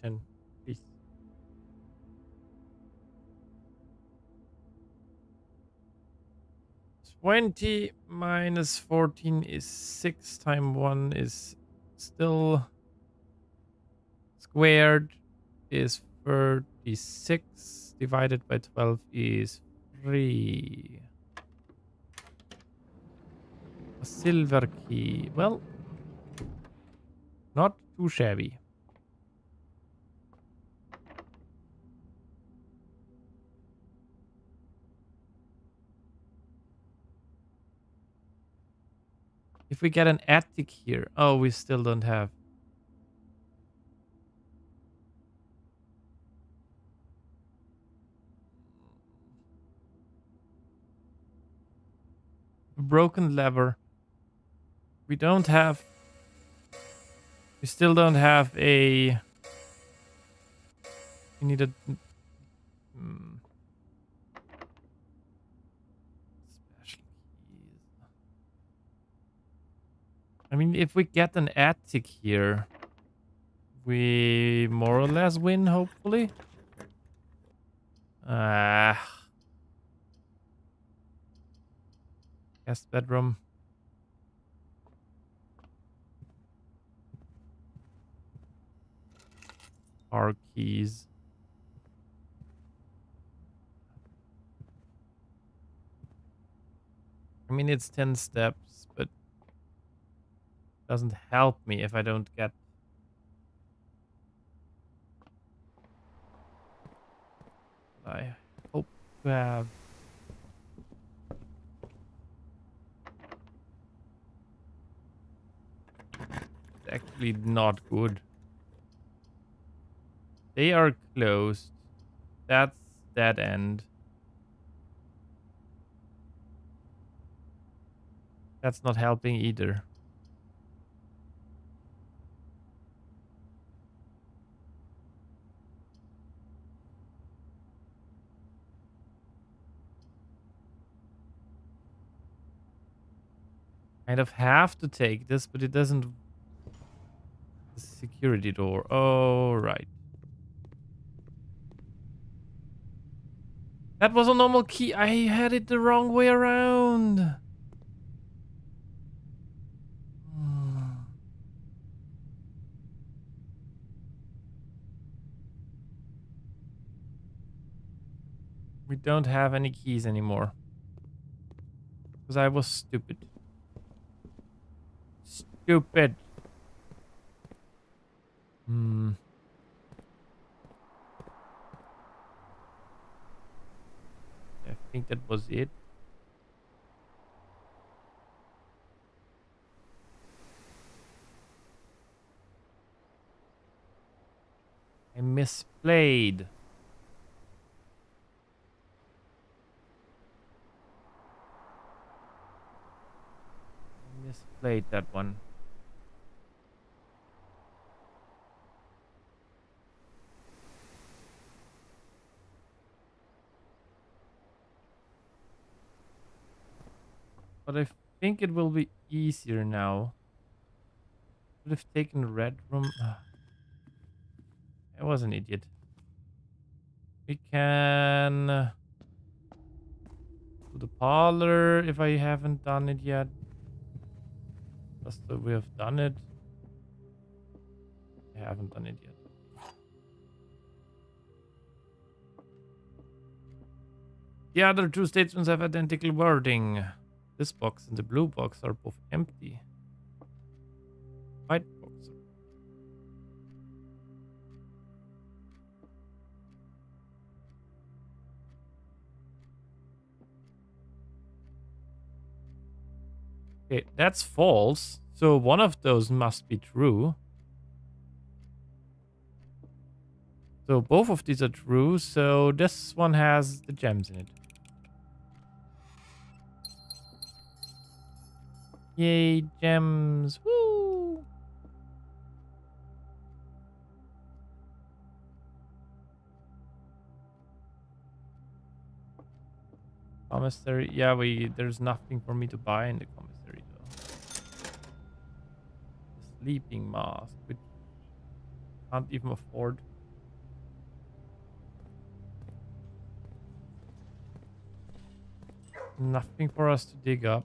10, please. $20 minus 14 is 6 times 1 is still squared is 36 divided by 12 is 3. A silver key. Well, not too shabby. If we get an attic here. Oh, we still don't have. A broken lever. We don't have. We still don't have a. We need a. Special keys. I mean, if we get an attic here, we more or less win, hopefully. Guest bedroom. Our keys. I mean, it's 10 steps, but doesn't help me if I don't get. I hope to have. It's actually not good. They are closed. That's dead end. That's not helping either. Kind of have to take this, but it doesn't. The security door. Oh, right. That was a normal key. I had it the wrong way around. We don't have any keys anymore. Because I was stupid. Stupid. I think that was it. I misplayed. I misplayed that one. But I think it will be easier now. Should have taken the red room. I was an idiot. We can do the parlor if I haven't done it yet. Just that we have done it. I haven't done it yet. The other two statements have identical wording. This box and the blue box are both empty. White box. Okay, that's false. So one of those must be true. So both of these are true. So this one has the gems in it. Yay, gems. Woo! Commissary. Yeah, there's nothing for me to buy in the commissary though. The sleeping mask, which can't even afford. Nothing for us to dig up.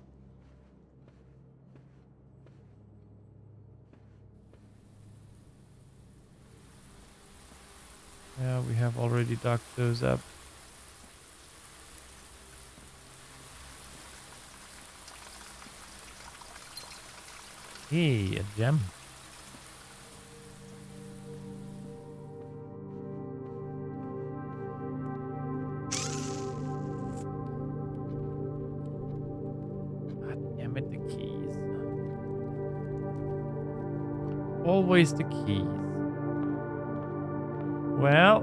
Yeah, we have already dug those up. Hey, a gem. God damn it, the keys. Always the keys. Well,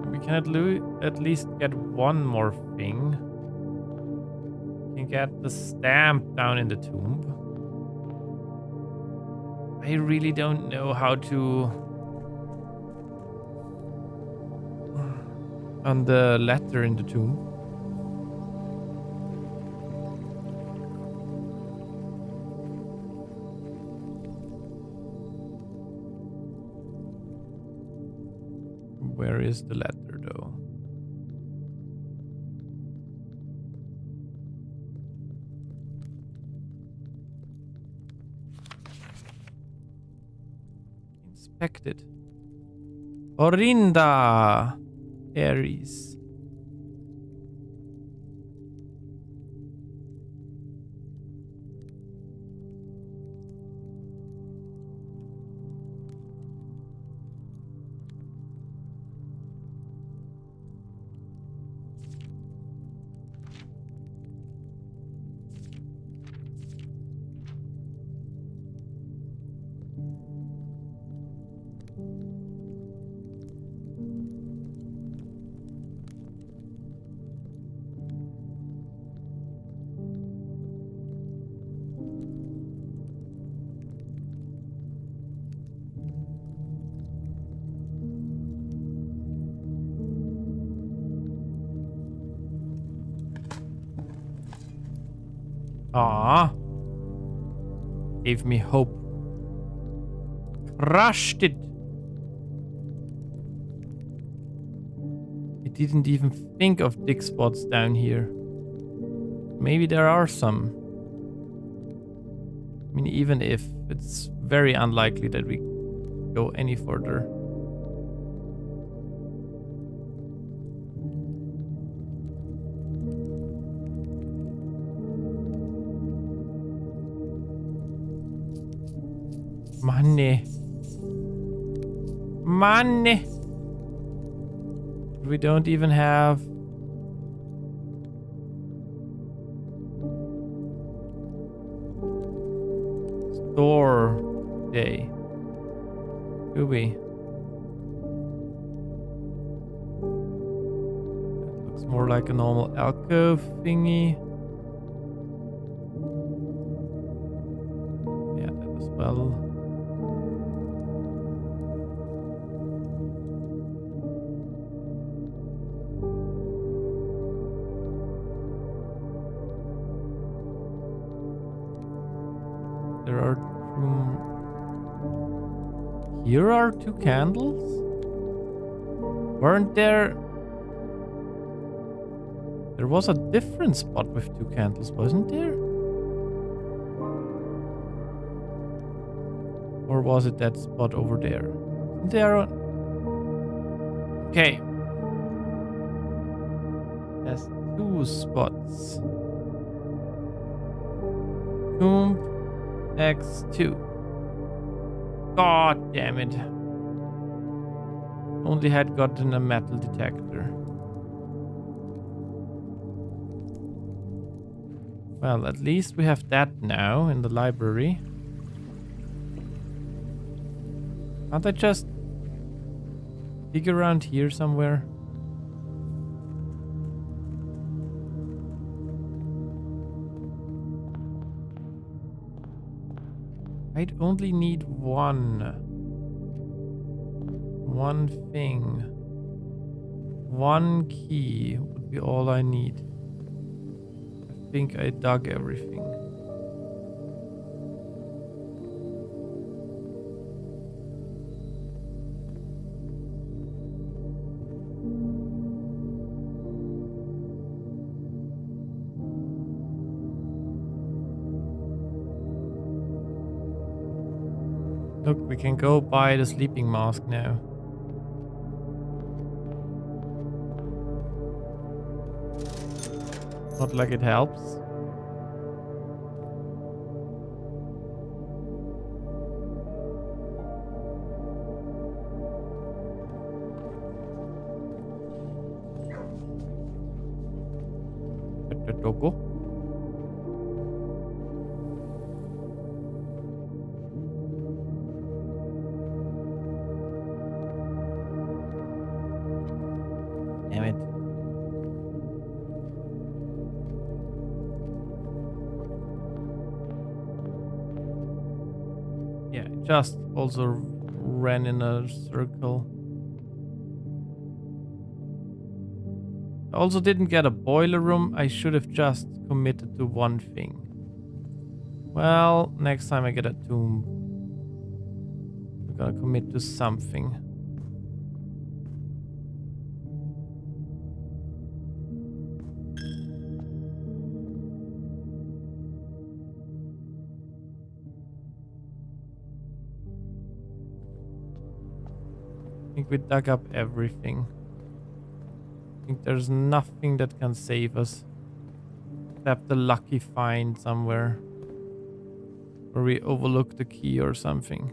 we can at least get one more thing. We can get the stamp down in the tomb. I really don't know how to... on the letter in the tomb. Where is the letter though? Inspected. Orinda Ares. Ah, gave me hope. Crushed it. I didn't even think of dig spots down here. Maybe there are some. I mean, even if it's very unlikely that we go any further. Money. Money. We don't even have... store day. Do we? That looks more like a normal alcove thingy. Yeah, that as well. There are here are two candles? Weren't there? There was a different spot with two candles, wasn't there? Or was it that spot over there? There. Okay. There's two spots. Tomb X2. God damn it. Only had gotten a metal detector. Well, at least we have that now in the library. Can't I just... Dig around here somewhere. I'd only need one thing. One key would be all I need. I think I dug everything. Look, we can go buy the sleeping mask now. Not like it helps. The doggo. Damn it. Yeah, it just also ran in a circle. I also didn't get a boiler room. I should have just committed to one thing. Well, next time I get a tomb, I'm gonna commit to something. I think we dug up everything. I think there's nothing that can save us. Except the lucky find somewhere. Where we overlook the key or something.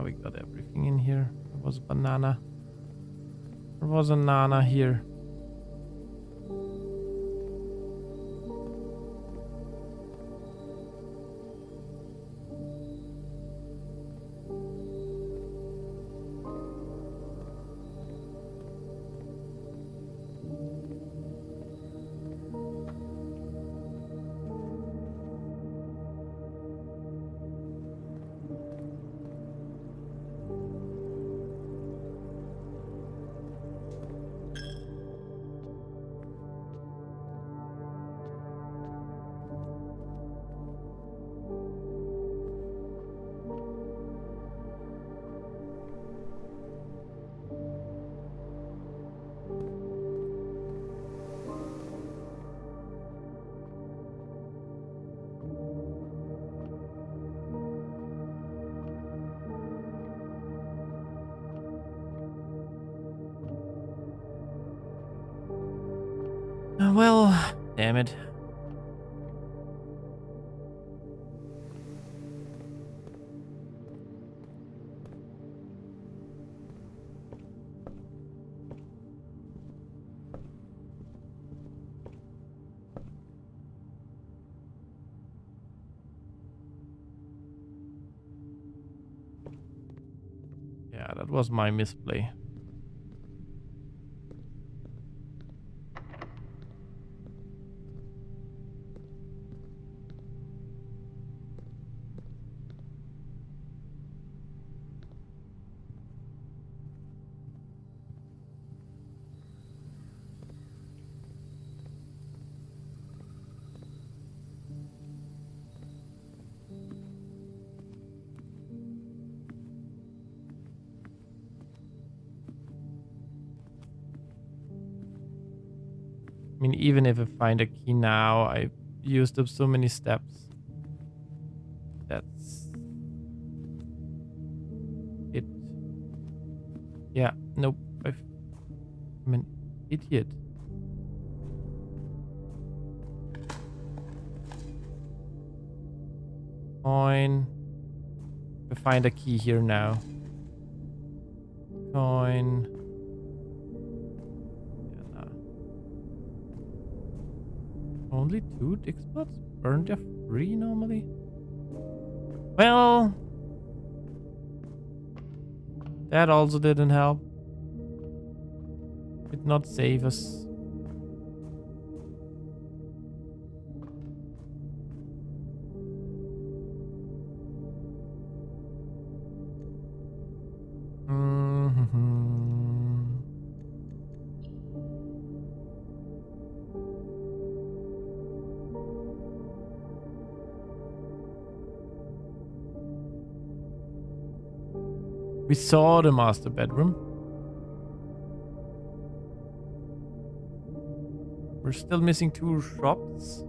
We got everything in here. There was a banana. There was a nana here. Well, damn it. Yeah, that was my misplay. I mean, even if I find a key now, I used up so many steps. That's it. Yeah, nope. I'm an idiot. Coin. We find a key here now. Coin. Yeah, nah. Only 2 dig spots? Aren't there 3 normally? Well, that also didn't help. Did not save us. We saw the master bedroom. We're still missing 2 shops.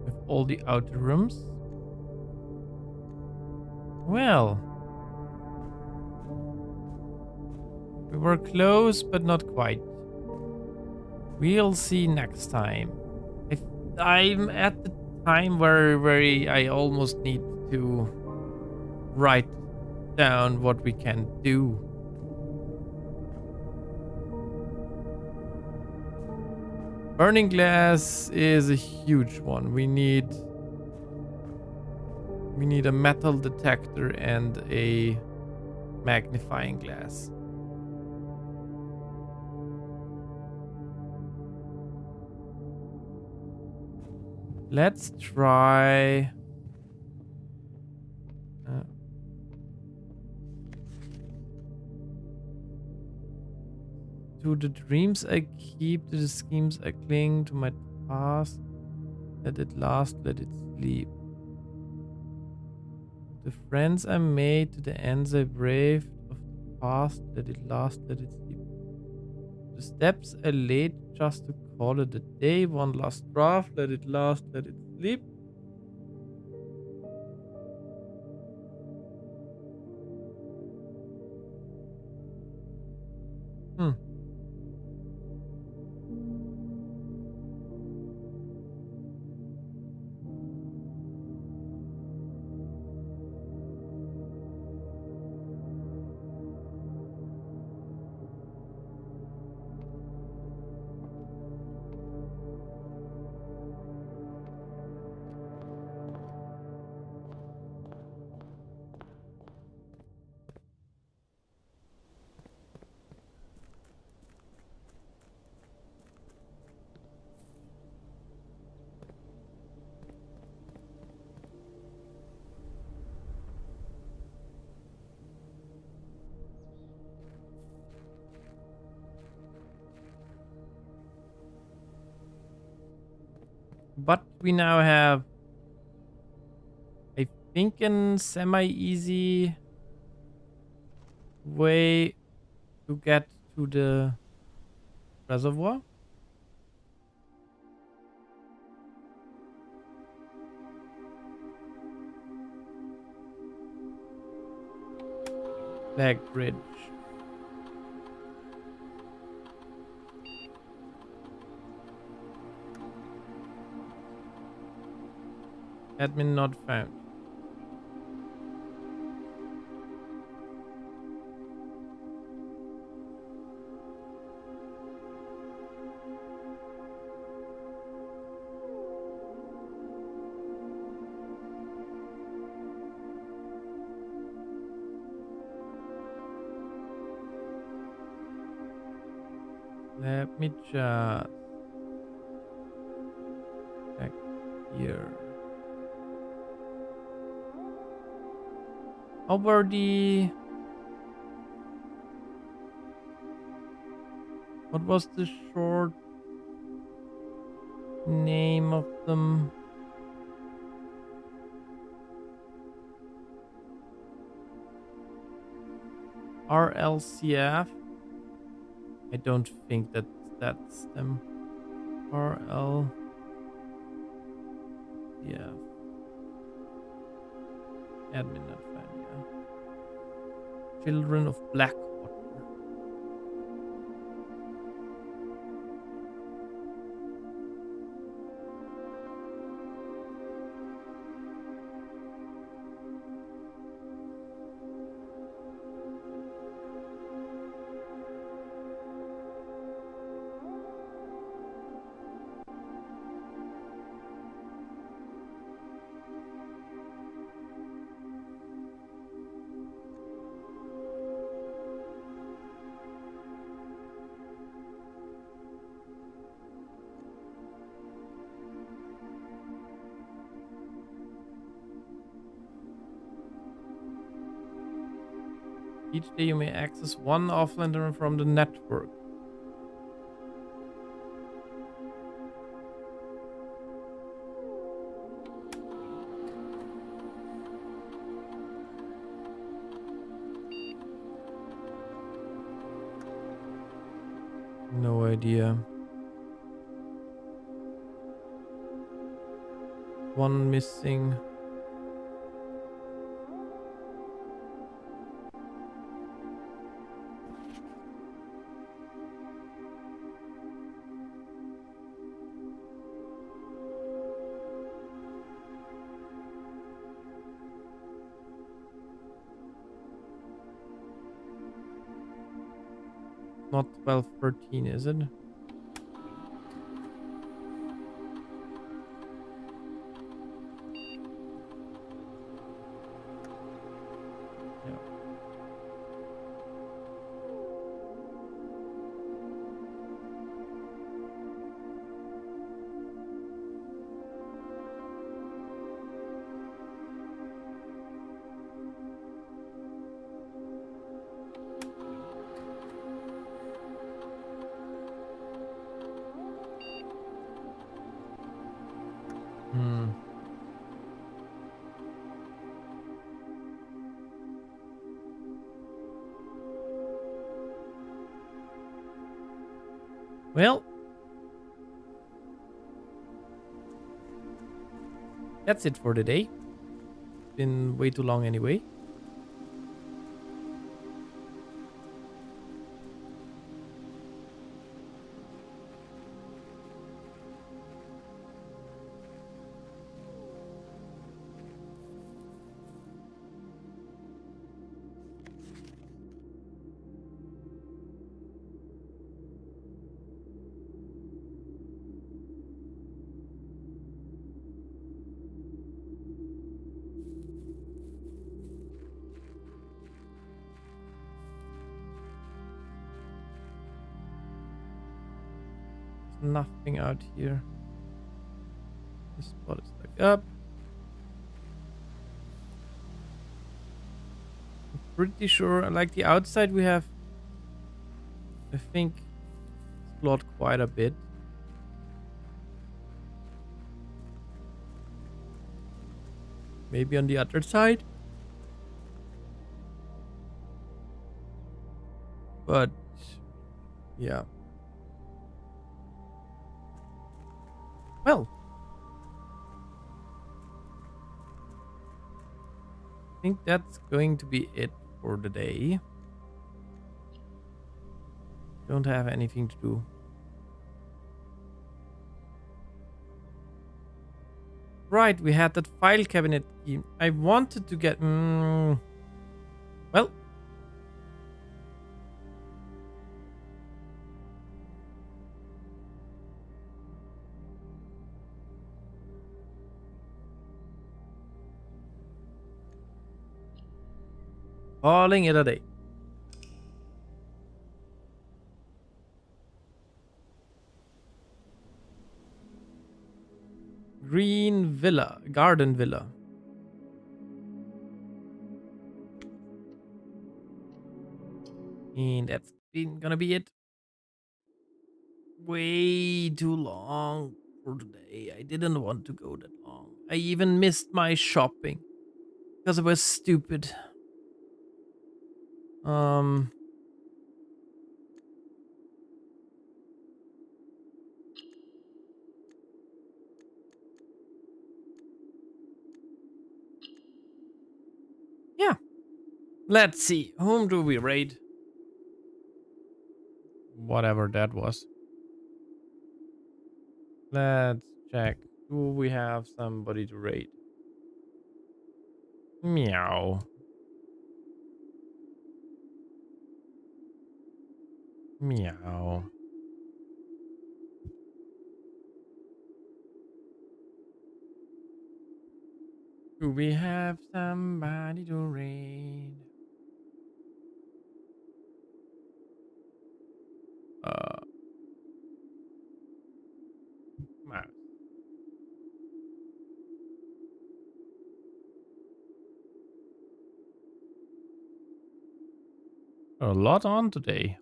With all the outer rooms. Well. We were close, but not quite. We'll see next time. If I'm at the time where I almost need to write down what we can do. Burning glass is a huge one. We need a metal detector and a magnifying glass. Let's try... to the dreams I keep, to the schemes I cling, to my past. Let it last, let it sleep. The friends I made, to the ends I braved of the past. Let it last, let it sleep. The steps I laid just to call it a day. One last draft, let it last, let it sleep. But we now have, I think, a semi-easy way to get to the reservoir. Flag bridge. Admin not found. Let me just check here. How were the... What was the short name of them? RLCF? I don't think that's them. RL... Yeah. Admin not found, yeah. Children of Blackwater. Each day you may access one offlander from the network. No idea. One missing. Not 1213, is it? Yeah. Hmm. Well, that's it for today. Been way too long anyway. There's nothing out here. This spot is like up. I'm pretty sure, like the outside, we have, I think, explored quite a bit. Maybe on the other side. But, yeah. Well. I think that's going to be it for the day. Don't have anything to do. Right, we had that file cabinet key. I wanted to get... well. Calling it a day. Green Villa. Garden Villa. And that's gonna be it. Way too long for today. I didn't want to go that long. I even missed my shopping. Because it was stupid. Yeah. Let's see. Whom do we raid? Whatever that was. Let's check. Do we have somebody to raid? Meow. Meow. Do we have somebody to raid? Mouse. A lot on today.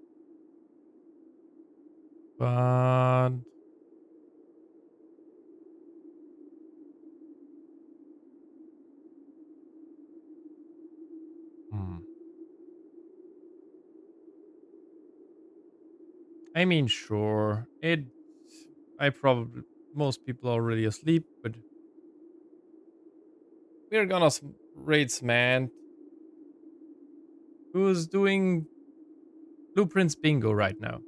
But hmm. I mean, sure. Most people are already asleep, but we're gonna raid Smant, who's doing Blueprints Bingo right now.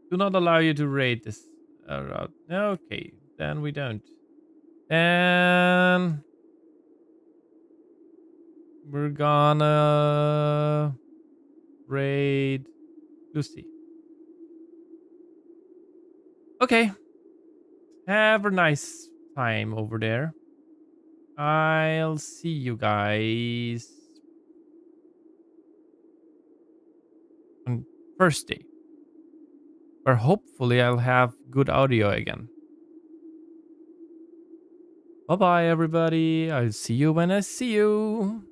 Do not allow you to raid this route. Okay, then we don't. Then we're gonna raid Lucy. Okay. Have a nice time over there. I'll see you guys on Thursday, where hopefully I'll have good audio again. Bye bye, everybody. I'll see you when I see you.